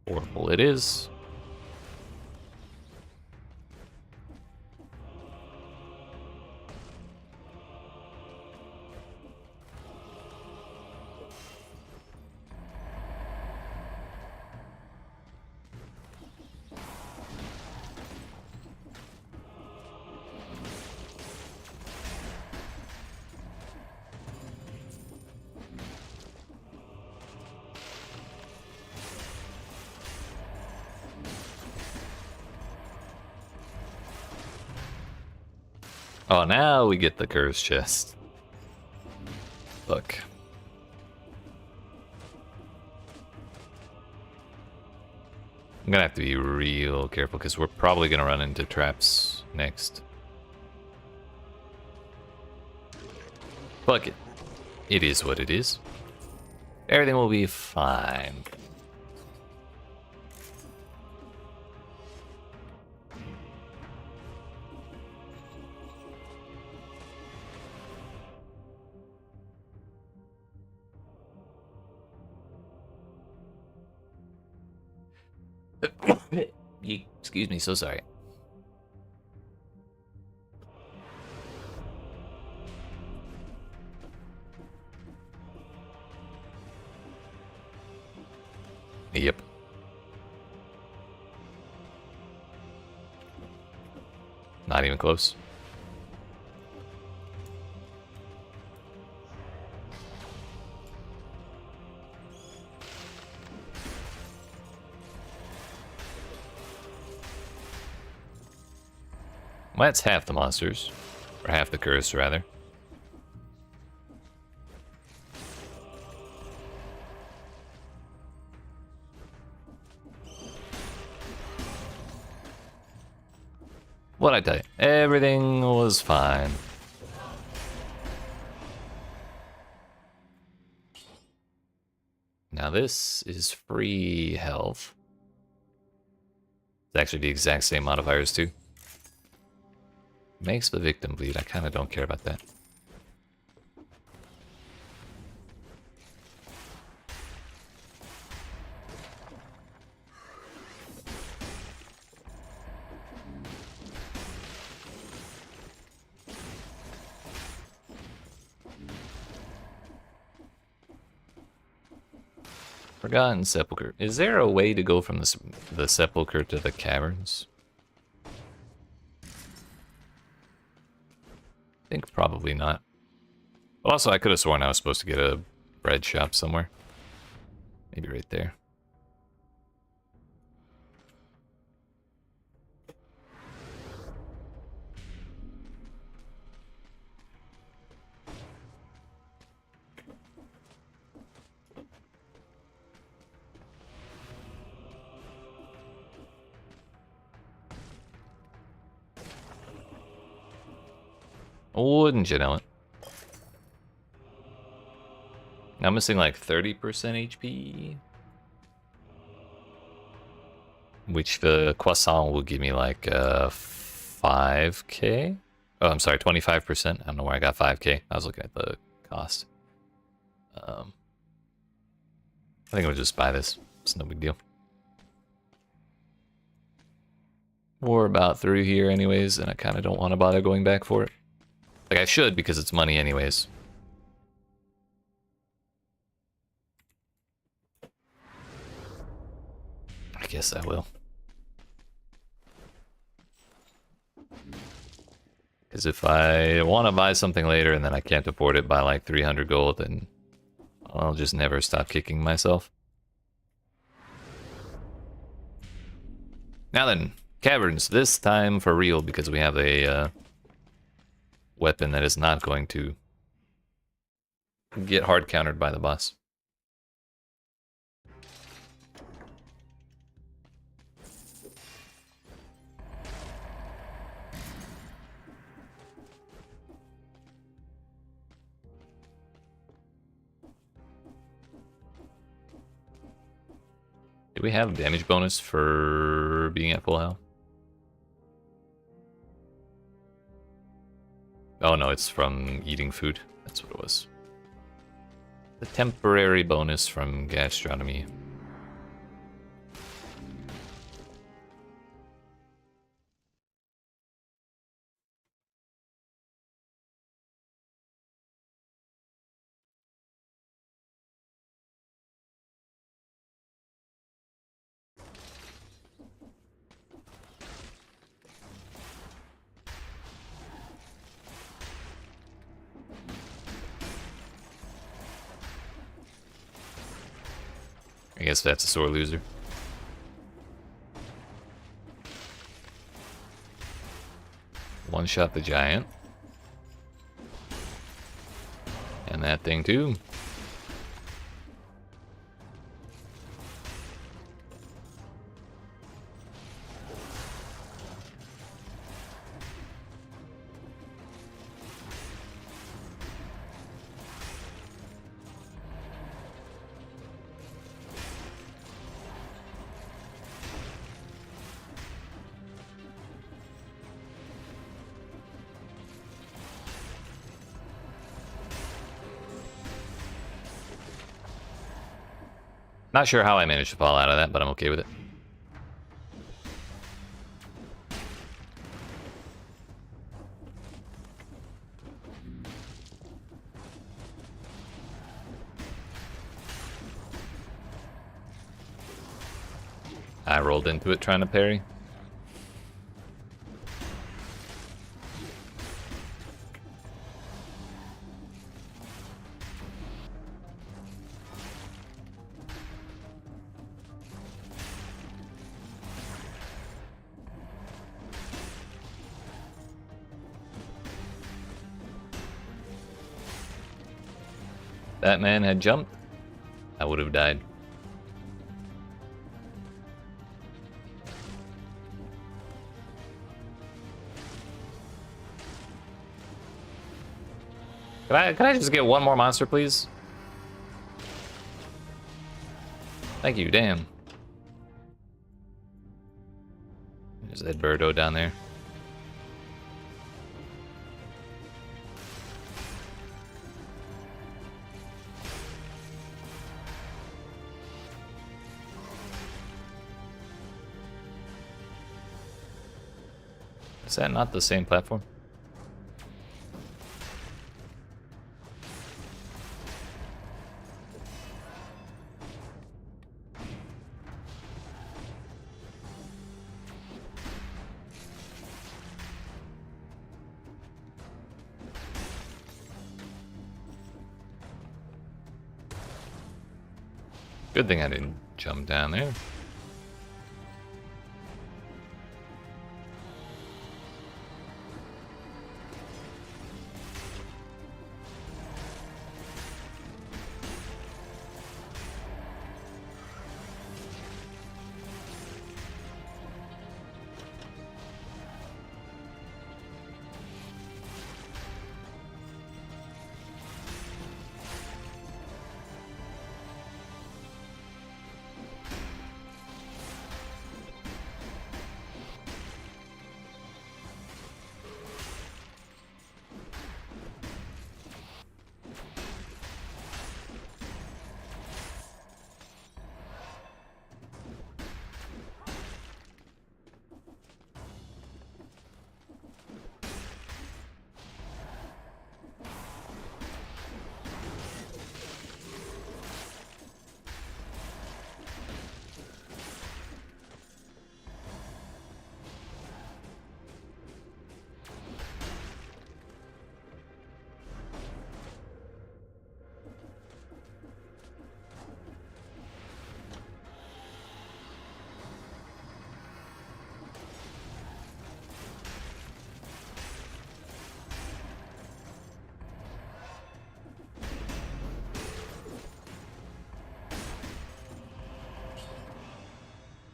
Horrible it is. Oh, now we get the curse chest. Look. I'm gonna have to be real careful because we're probably gonna run into traps next. Fuck it. It is what it is. Everything will be fine. Excuse me, so sorry. Yep. Not even close. Well, that's half the monsters. Or half the curse, rather. What'd I tell you? Everything was fine. Now this is free health. It's actually the exact same modifiers too. Makes the victim bleed. I kind of don't care about that. Forgotten Sepulchre. Is there a way to go from the Sepulchre to the caverns? I think probably not. But also, I could have sworn I was supposed to get a bread shop somewhere. Maybe right there. Wouldn't you know it? I'm missing like 30% HP. Which the croissant will give me like 5k? Oh, I'm sorry, 25%. I don't know where I got 5k. I was looking at the cost. I think I'll just buy this. It's no big deal. We're about through here anyways, and I kind of don't want to bother going back for it. Like, I should, because it's money anyways. I guess I will. Because if I want to buy something later and then I can't afford it by like 300 gold, then I'll just never stop kicking myself. Now then, caverns. This time for real, because we have a weapon that is not going to get hard countered by the boss. Do we have damage bonus for being at full health? Oh no, it's from eating food. That's what it was. The temporary bonus from gastronomy. I guess that's a sore loser. One shot the giant. And that thing too. Not sure how I managed to fall out of that, but I'm okay with it. I rolled into it trying to parry. That man had jumped, I would have died. Can I just get one more monster, please? Thank you, damn. There's that birdo down there. Is that not the same platform? Good thing I didn't jump down there.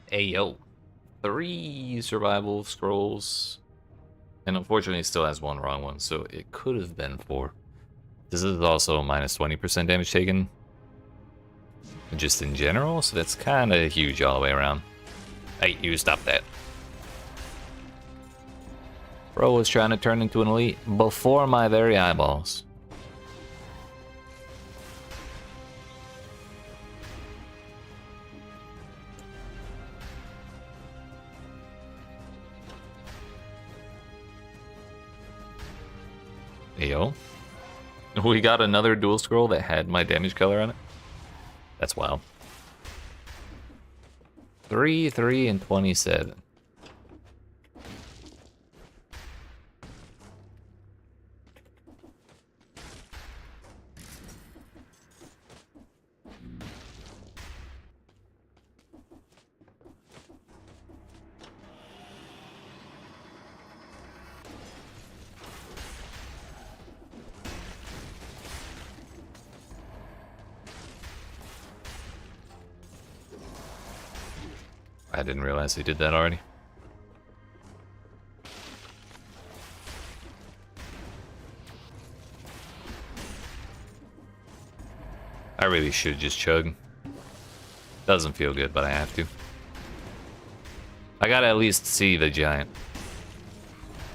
Ayo. 3 survival scrolls. And unfortunately, it still has one wrong one, so it could have been 4. This is also minus 20% damage taken. Just in general, so that's kind of huge all the way around. Hey, you stop that. Bro was trying to turn into an elite before my very eyeballs. Yo. We got another dual scroll that had my damage color on it. That's wild. 3, 3, and 27. I didn't realize he did that already. I really should just chug. Doesn't feel good, but I have to. I gotta at least see the giant.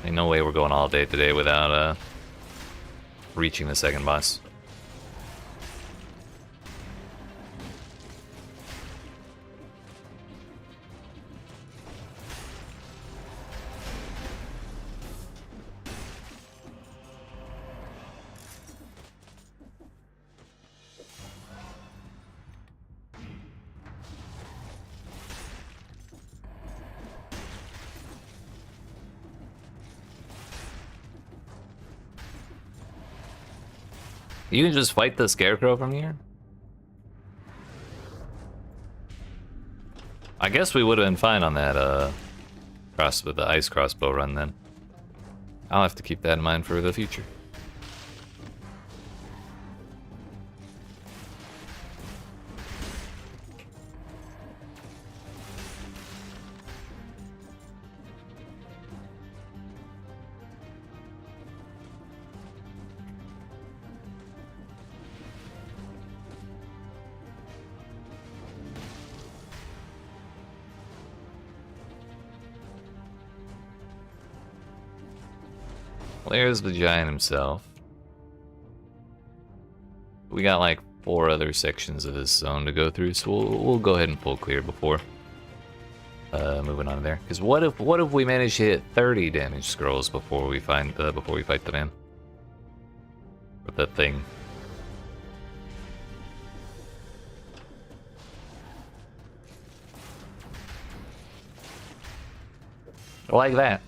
Ain't no way we're going all day today without reaching the second boss. You can just fight the scarecrow from here? I guess we would have been fine on that cross with the ice crossbow run then. I'll have to keep that in mind for the future. There's the giant himself. We got like 4 other sections of this zone to go through, so we'll go ahead and full clear before moving on there. Because what if we manage to hit 30 damage scrolls before we fight the man or the thing? Like that.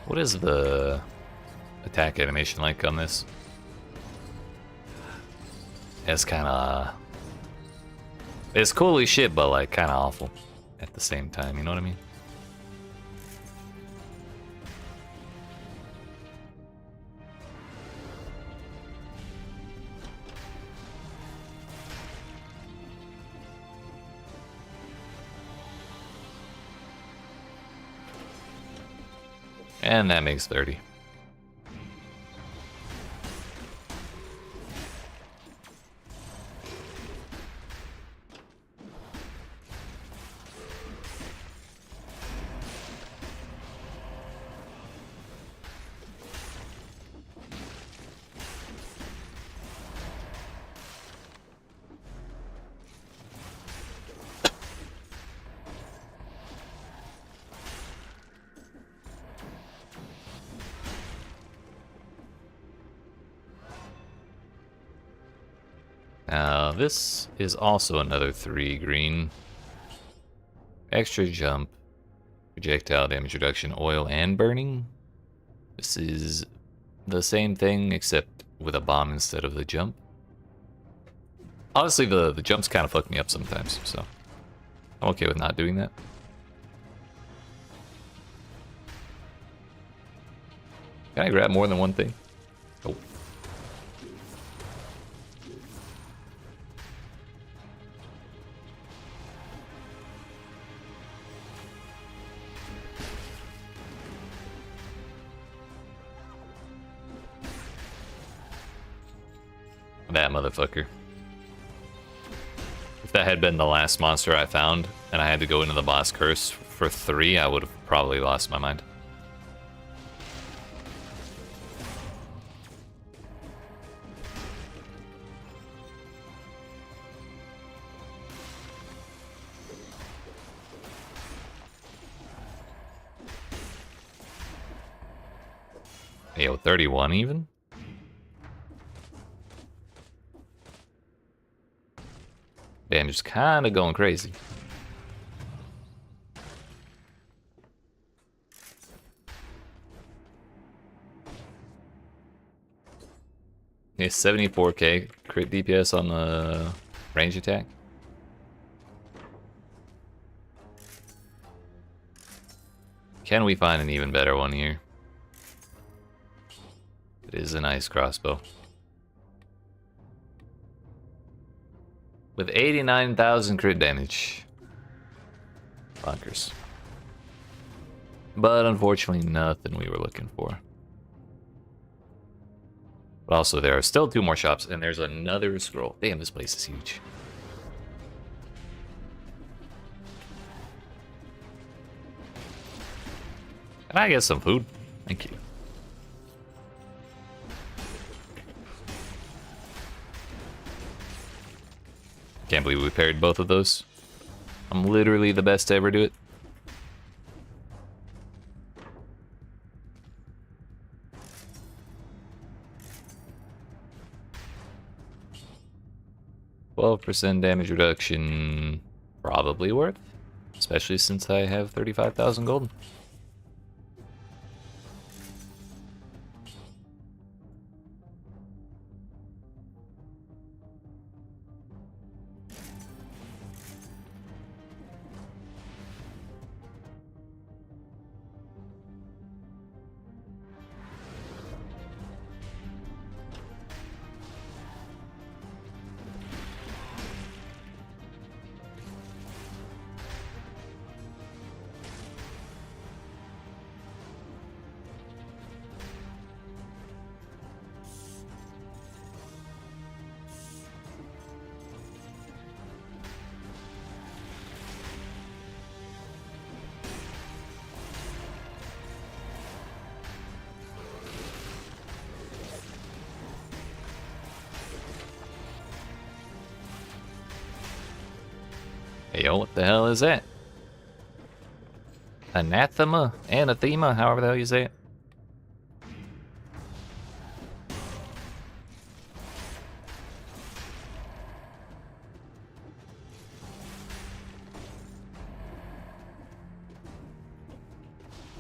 What is the attack animation like on this? It's kind of... It's cool as shit, but like kind of awful at the same time, you know what I mean? And that makes 30. Now, this is also another 3 green. Extra jump, projectile damage reduction, oil, and burning. This is the same thing, except with a bomb instead of the jump. Honestly, the jumps kind of fuck me up sometimes, so I'm okay with not doing that. Can I grab more than one thing? Oh. That motherfucker. If that had been the last monster I found, and I had to go into the boss curse for 3, I would have probably lost my mind. Yo, 31 even? Damn, just kind of going crazy. Yeah, 74k crit DPS on the range attack. Can we find an even better one here? It is a nice crossbow. With 89,000 crit damage. Bonkers. But unfortunately, nothing we were looking for. But also, there are still 2 more shops, and there's another scroll. Damn, this place is huge. Can I get some food? Thank you. Can't believe we parried both of those. I'm literally the best to ever do it. %, damage reduction, probably worth, especially since I have 35,000 gold. Hey, yo, what the hell is that? Anathema? Anathema? However the hell you say it.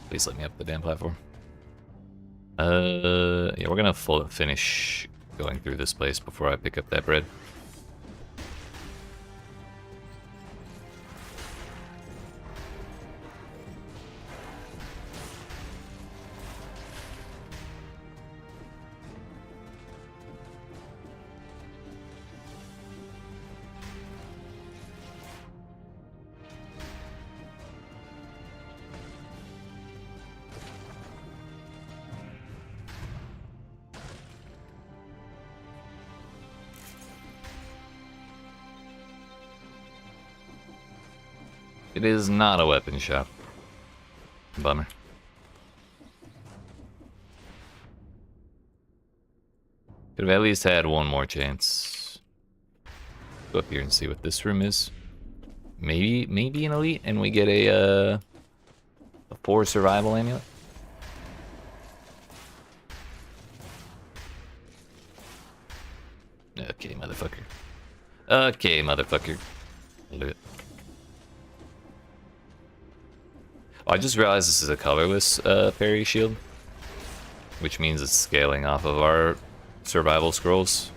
Please let me up the damn platform. Yeah, we're gonna finish going through this place before I pick up that bread. It is not a weapon shop. Bummer. Could have at least had one more chance. Go up here and see what this room is. Maybe an elite, and we get a 4 survival amulet. Okay, motherfucker. Okay, motherfucker. I'll do it. Oh, I just realized this is a colorless parry shield, which means it's scaling off of our survival scrolls,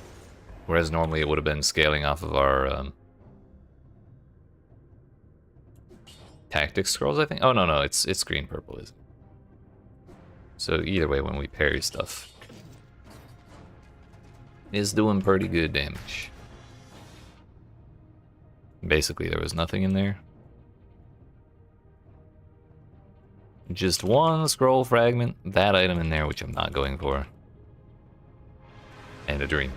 whereas normally it would have been scaling off of our tactics scrolls, I think. Oh no, it's green purple, isn't it? So either way, when we parry stuff, it's doing pretty good damage. Basically, there was nothing in there. Just one scroll fragment, that item in there, which I'm not going for. And a dream.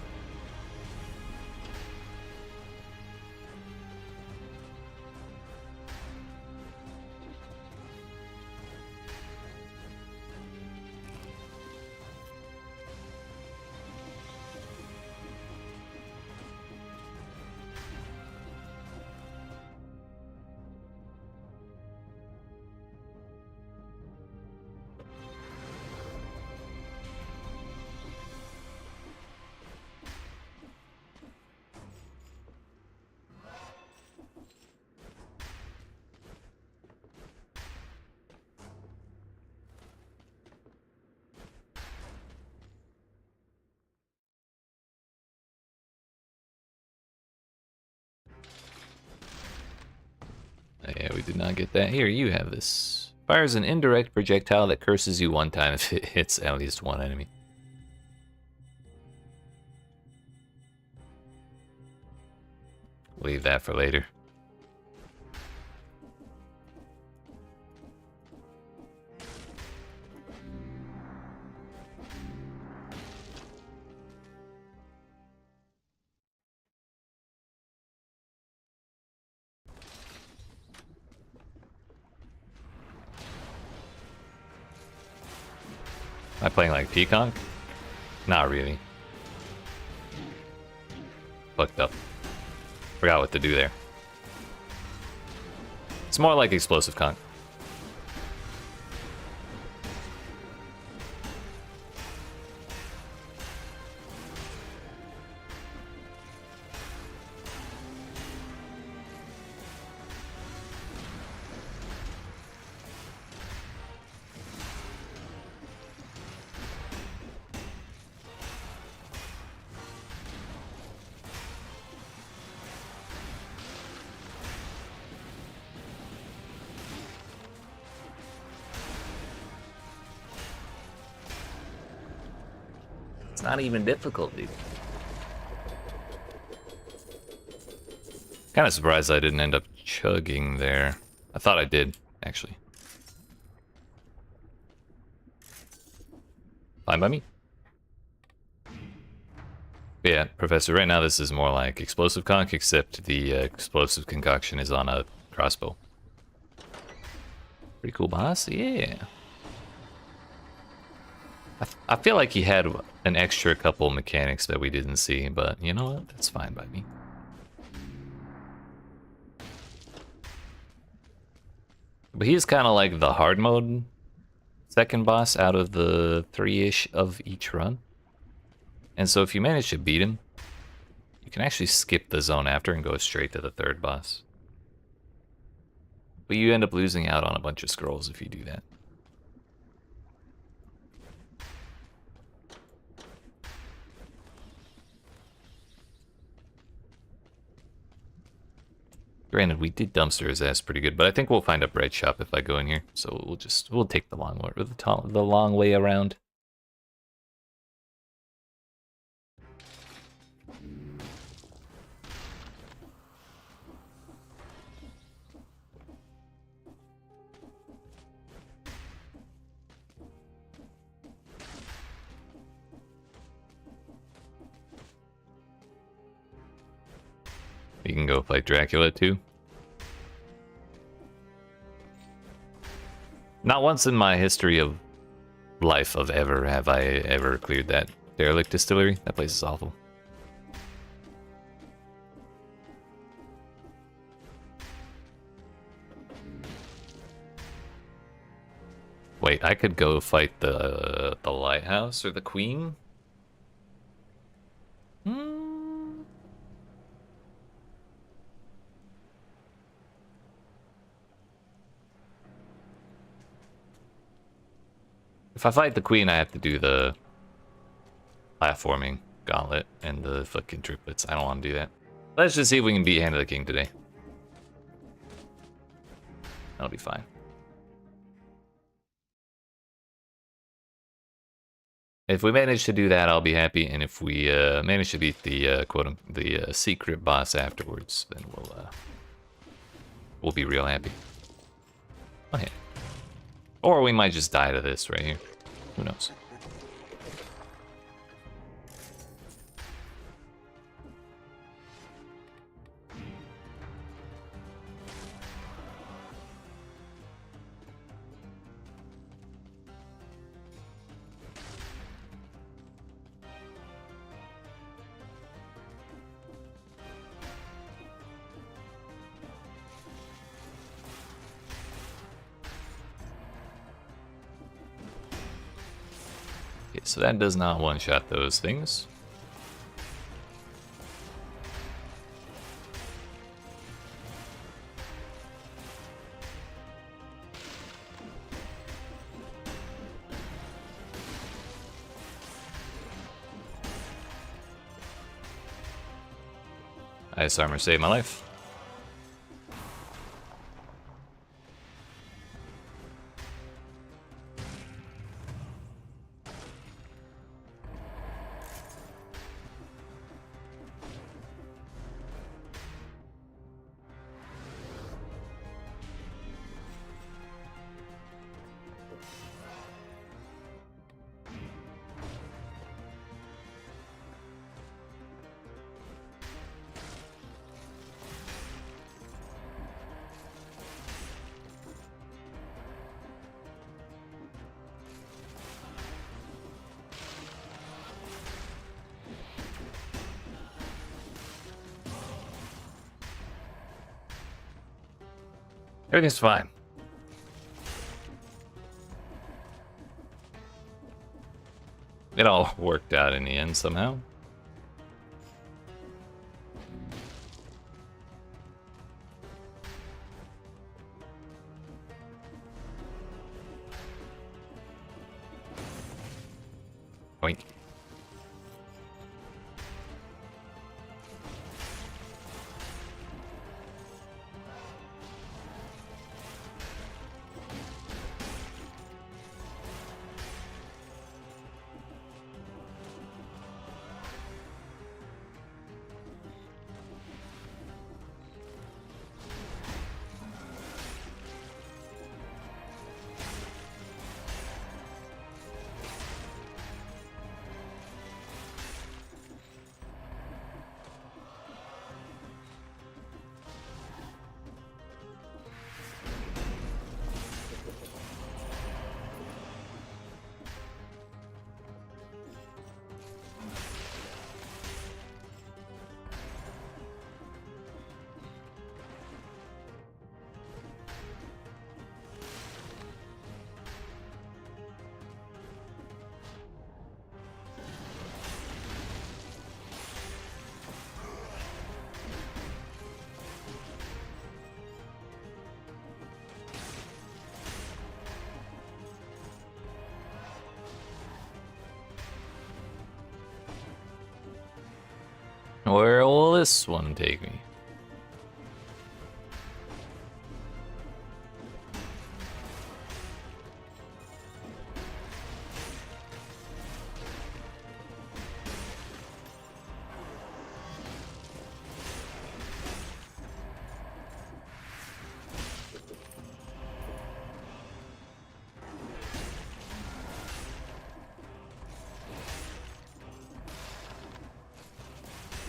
Yeah, we did not get that. Here, you have this. Fires an indirect projectile that curses you one time if it hits at least one enemy. Leave that for later. Am I playing like Peacock? Not really. Fucked up. Forgot what to do there. It's more like Explosive Conch. It's not even difficult, dude. Kind of surprised I didn't end up chugging there. I thought I did, actually. Fine by me. But yeah, Professor, right now this is more like Explosive Conch, except the explosive concoction is on a crossbow. Pretty cool boss, yeah. I feel like he had an extra couple mechanics that we didn't see, but you know what? That's fine by me. But he's kind of like the hard mode second boss out of the 3-ish of each run. And so if you manage to beat him, you can actually skip the zone after and go straight to the third boss. But you end up losing out on a bunch of scrolls if you do that. Granted, we did dumpster his ass pretty good, but I think we'll find a bread shop if I go in here. So we'll take the long way, the long way around. You can go fight Dracula too. Not once in my history of life of ever have I ever cleared that derelict distillery. That place is awful. Wait, I could go fight the lighthouse or the queen? If I fight the queen, I have to do the platforming gauntlet and the fucking triplets. I don't want to do that. Let's just see if we can beat Hand of the King today. That'll be fine. If we manage to do that, I'll be happy. And if we manage to beat the secret boss afterwards, then we'll be real happy. Oh yeah. Or we might just die to this right here. Who knows? So that does not one-shot those things. Ice armor saved my life. Everything's fine. It all worked out in the end somehow. Oink. Where will this one take me?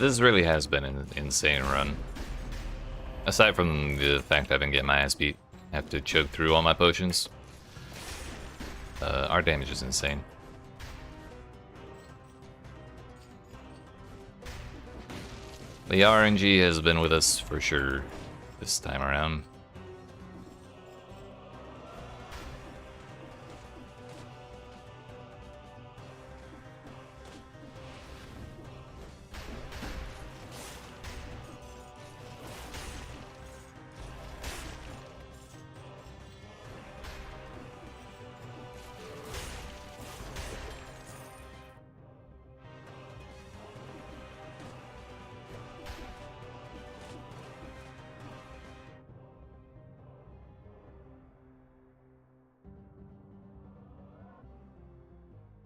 This really has been an insane run. Aside from the fact I've been getting my ass beat, I have to choke through all my potions. Our damage is insane. The RNG has been with us for sure this time around.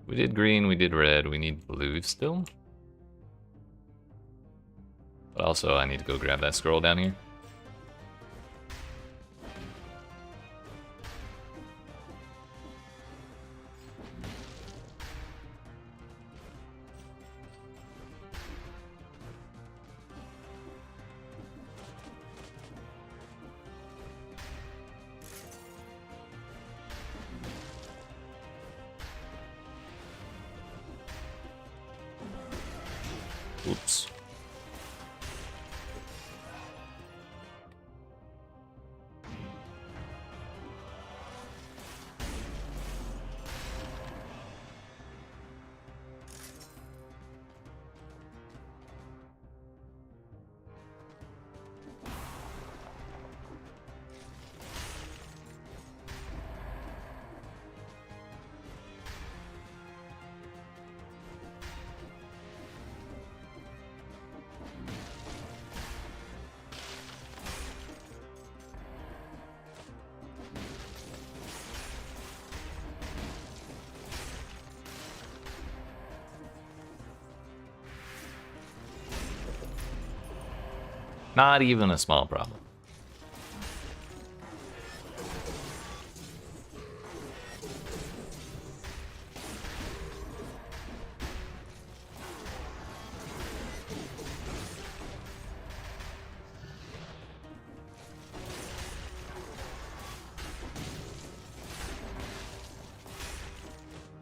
We did green, we did red, we need blue still. But also I need to go grab that scroll down here. Oops. Not even a small problem.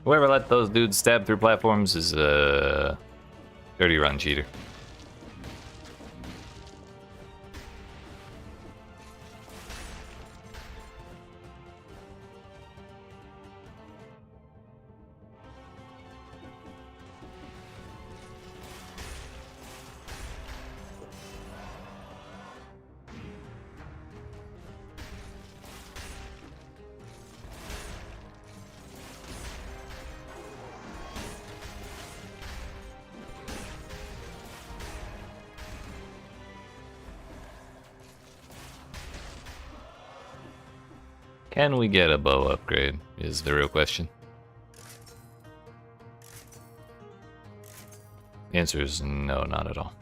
Whoever let those dudes stab through platforms is a dirty run cheater. Can we get a bow upgrade is the real question. The answer is no, not at all.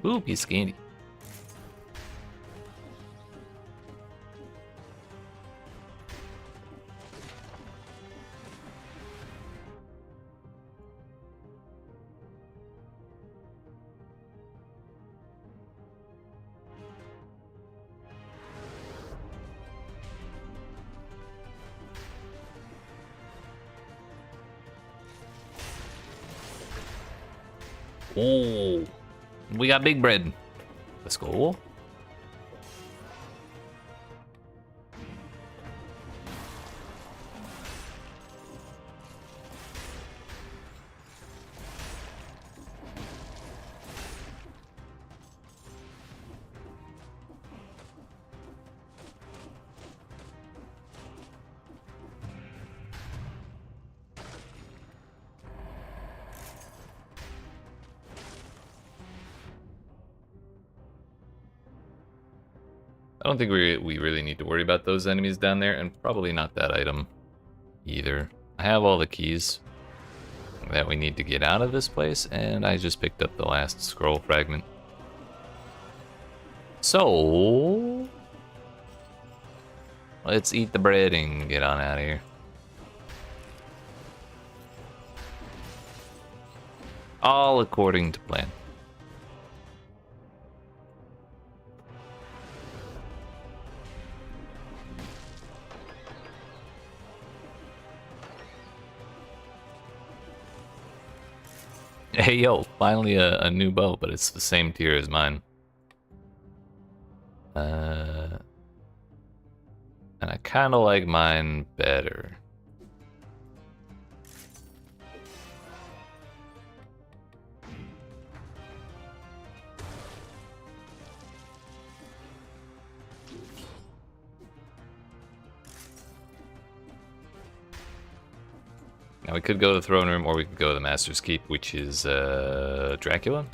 Ooh, piece of candy. Oh, we got big bread. Let's go. I don't think we really need to worry about those enemies down there, and probably not that item either. I have all the keys that we need to get out of this place, and I just picked up the last scroll fragment. So Let's eat the bread and get on out of here. All according to plan. Hey yo, finally a new bow, but it's the same tier as mine. And I kind of like mine better. Now we could go to the throne room, or we could go to the Master's Keep, which is Dracula.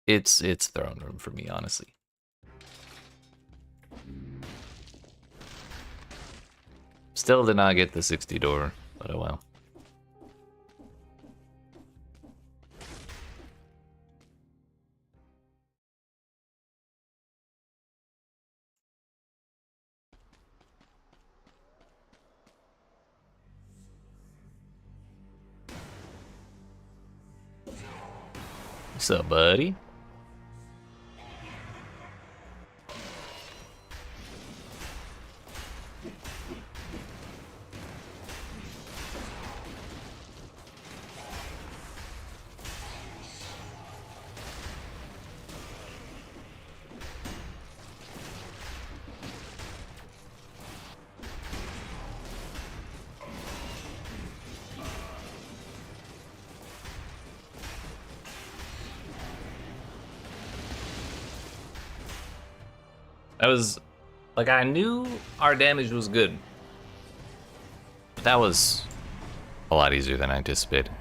It's throne room for me, honestly. Still did not get the 60 door, but oh well. What's up, buddy? That was, like, I knew our damage was good. But that was a lot easier than I anticipated.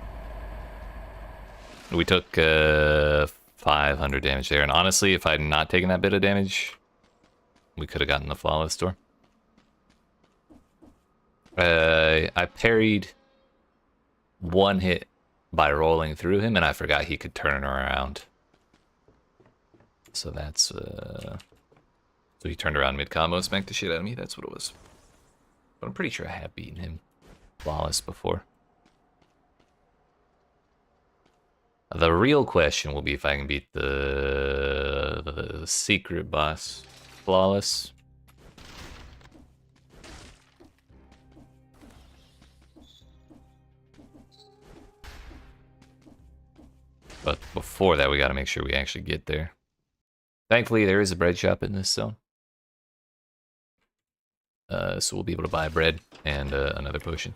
We took 500 damage there, and honestly, if I had not taken that bit of damage, we could have gotten the flawless door. I parried one hit by rolling through him, and I forgot he could turn around. So that's... So he turned around mid-combo and smacked the shit out of me. That's what it was. But I'm pretty sure I have beaten him flawless before. The real question will be if I can beat the secret boss flawless. But before that, we got to make sure we actually get there. Thankfully, there is a bread shop in this zone. So we'll be able to buy bread and another potion.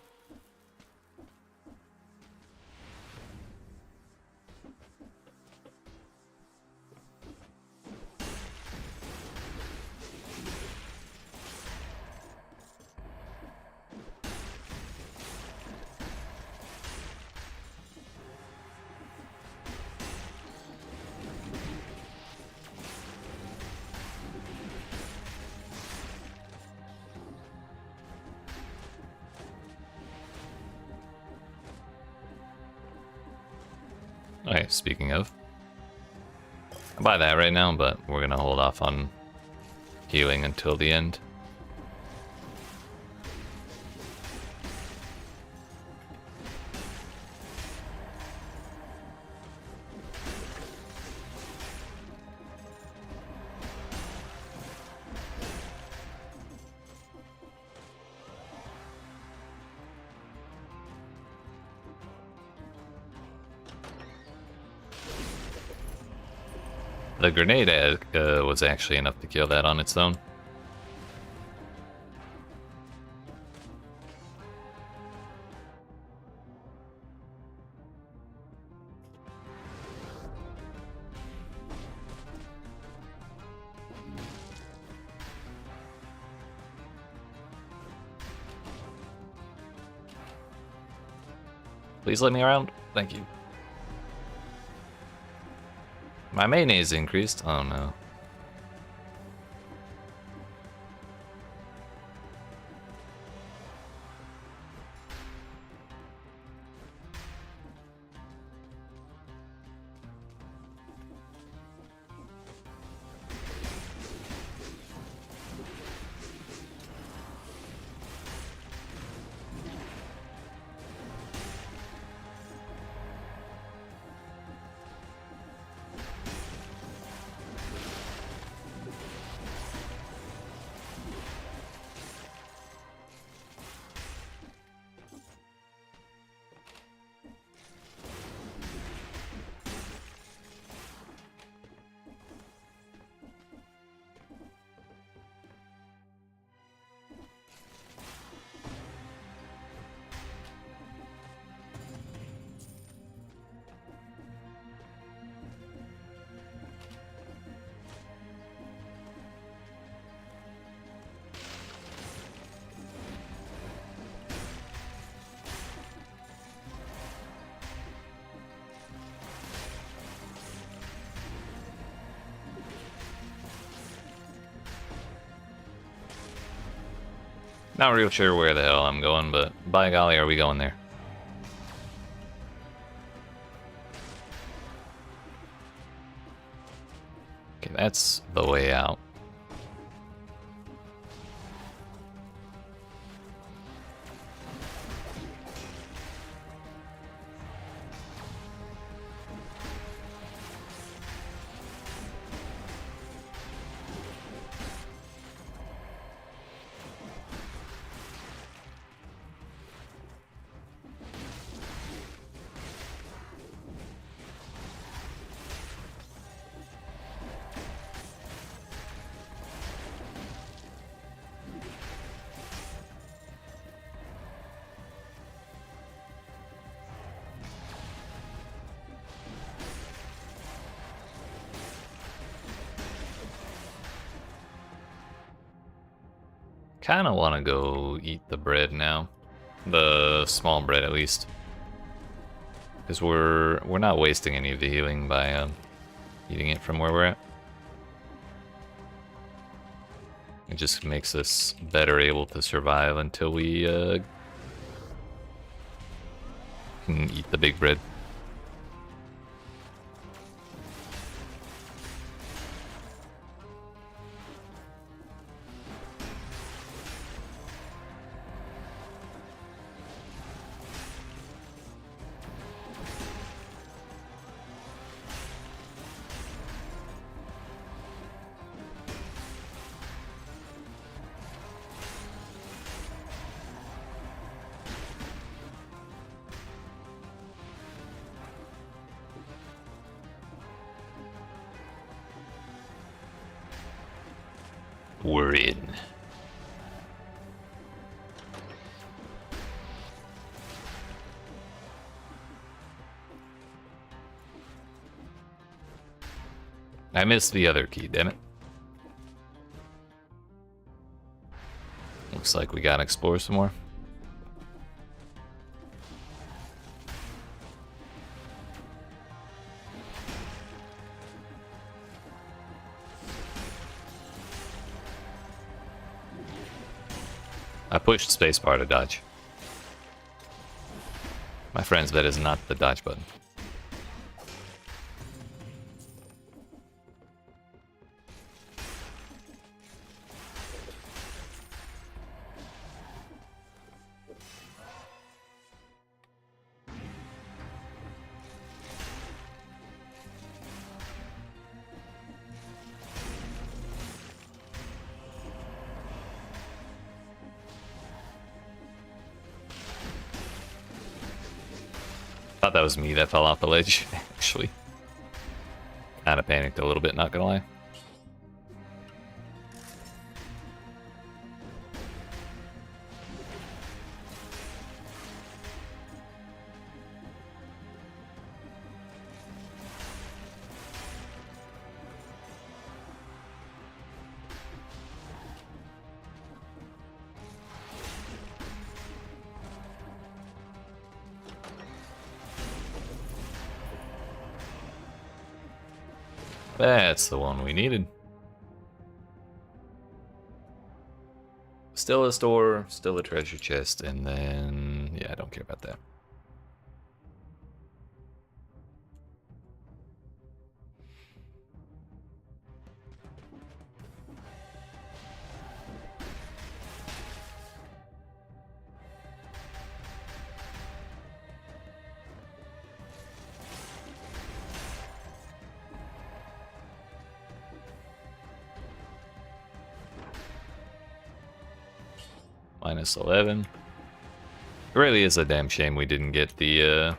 Okay, speaking of, I'll buy that right now, but we're gonna hold off on healing until the end. The grenade was actually enough to kill that on its own. Please let me around. Thank you. My mayonnaise increased. Oh no. Not real sure where the hell I'm going, but by golly, are we going there? Okay, that's the way out. Kinda wanna go eat the bread now. The small bread at least. Because we're not wasting any of the healing by eating it from where we're at. It just makes us better able to survive until we can eat the big bread. We're in. I missed the other key, damn it. Looks like we gotta explore some more. I pushed spacebar to dodge. My friends, that is not the dodge button. Thought that was me that fell off the ledge, actually. Kinda panicked a little bit, not gonna lie. That's the one we needed. Still a store, still a treasure chest, and then... yeah, I don't care about that. Minus 11. It really is a damn shame we didn't get the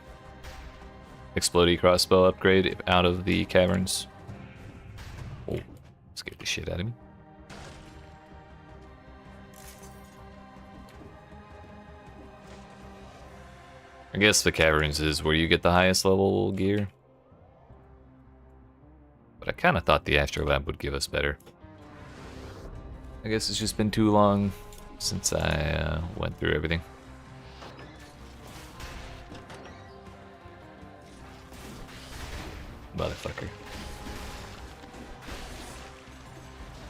explodey crossbow upgrade out of the caverns. Oh, scared the shit out of me. I guess the caverns is where you get the highest level gear. But I kind of thought the astrolab would give us better. I guess it's just been too long since I went through everything. Motherfucker.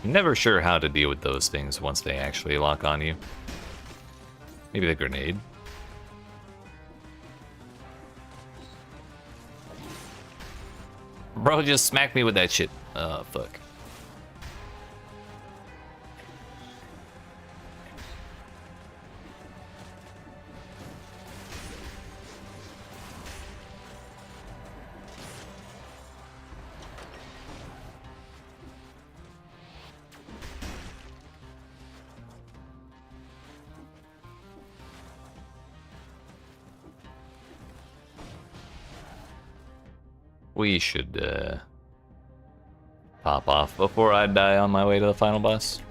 I'm never sure how to deal with those things once they actually lock on you. Maybe the grenade. Bro, just smack me with that shit. Oh, fuck. We should, pop off before I die on my way to the final boss.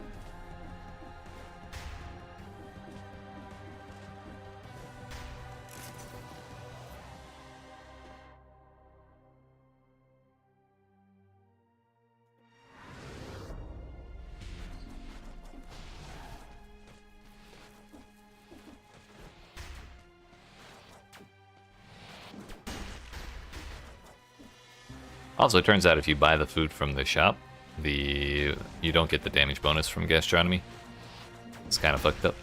Also, it turns out if you buy the food from the shop, you don't get the damage bonus from gastronomy. It's kind of fucked up.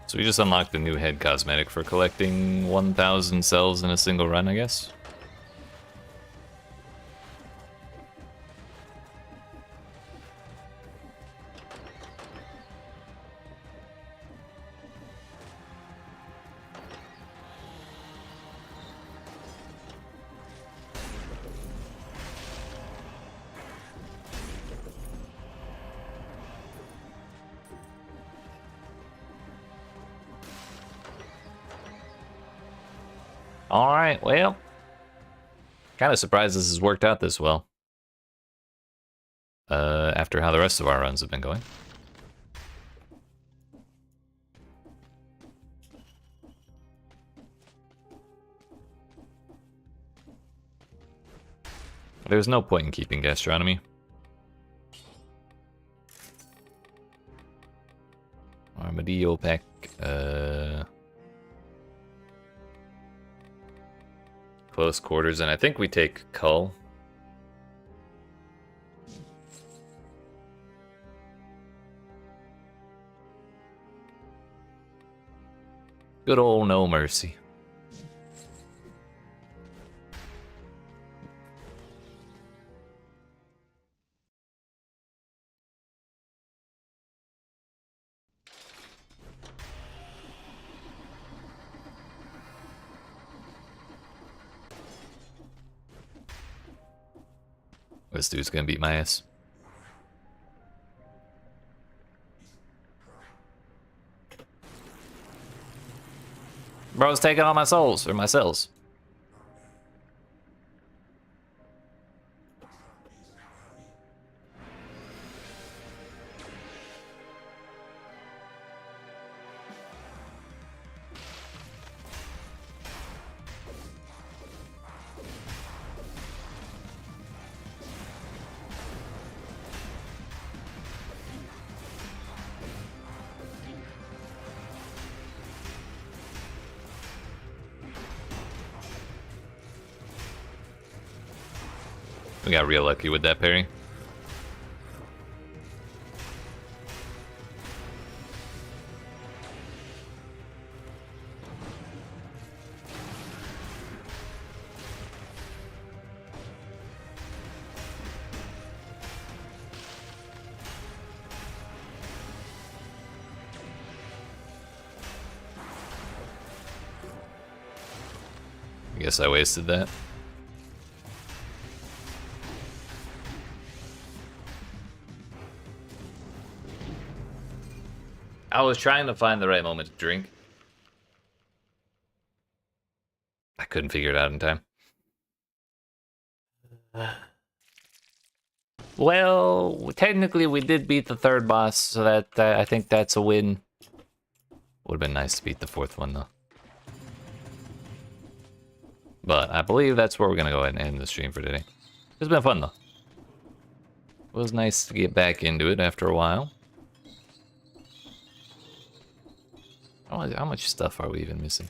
So we just unlocked the new head cosmetic for collecting 1,000 cells in a single run, I guess. Alright, well. Kind of surprised this has worked out this well. After how the rest of our runs have been going. There's no point in keeping gastronomy. Armadillo pack, close quarters, and I think we take Cull. Good old No Mercy. This dude's gonna beat my ass. Bro's taking all my souls, or my cells. We got real lucky with that parry. I guess I wasted that. I was trying to find the right moment to drink. I couldn't figure it out in time. Well, technically we did beat the third boss, so that I think that's a win. Would have been nice to beat the fourth one, though. But I believe that's where we're going to go ahead and end the stream for today. It's been fun, though. It was nice to get back into it after a while. How much stuff are we even missing?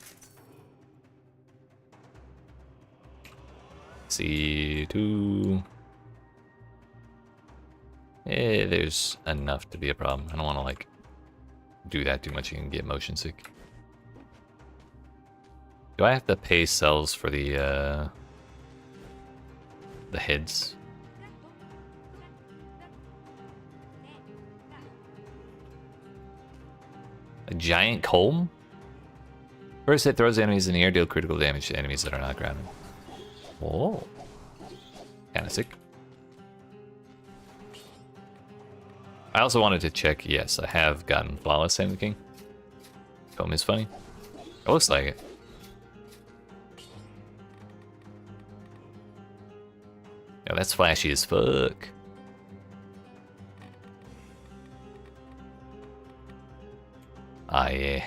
C2. There's enough to be a problem. I don't want to, like, do that too much. You can get motion sick. Do I have to pay cells for the heads? A giant comb? First hit throws enemies in the air, deal critical damage to enemies that are not grounded. Whoa. Kinda sick. I also wanted to check, yes, I have gotten Flawless Sand King. Comb is funny. It looks like it. Yo, that's flashy as fuck. Ah, yeah.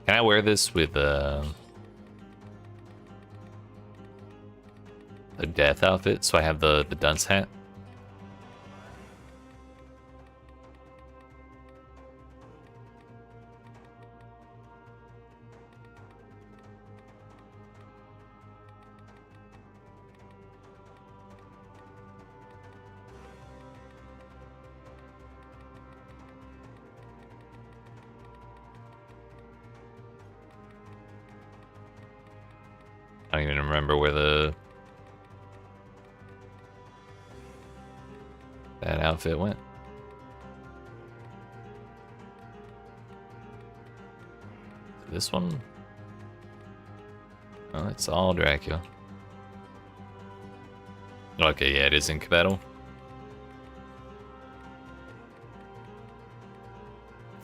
Can I wear this with the death outfit? So I have the dunce hat. I don't even remember where that outfit went. This one? Oh, it's all Dracula. Okay, yeah, it is incompatible.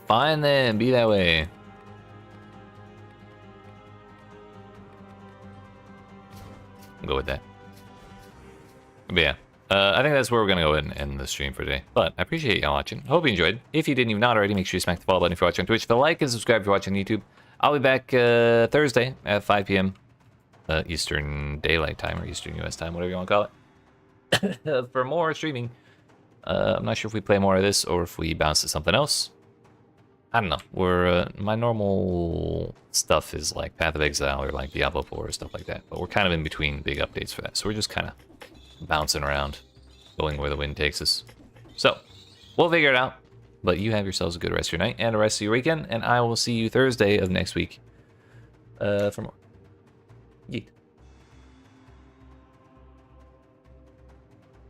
Fine then, be that way. I'll go with that. But yeah, I think that's where we're going to go ahead and end the stream for today. But I appreciate y'all watching. Hope you enjoyed. If you didn't even know already, make sure you smack the follow button if you're watching on Twitch. The like and subscribe if you're watching on YouTube. I'll be back Thursday at 5 p.m. Eastern Daylight Time or Eastern US Time, whatever you want to call it. For more streaming. I'm not sure if we play more of this or if we bounce to something else. I don't know. We're my normal stuff is like Path of Exile or like Diablo 4 or stuff like that. But we're kind of in between big updates for that. So we're just kind of bouncing around, going where the wind takes us. So we'll figure it out. But you have yourselves a good rest of your night and a rest of your weekend. And I will see you Thursday of next week for more. Yeet.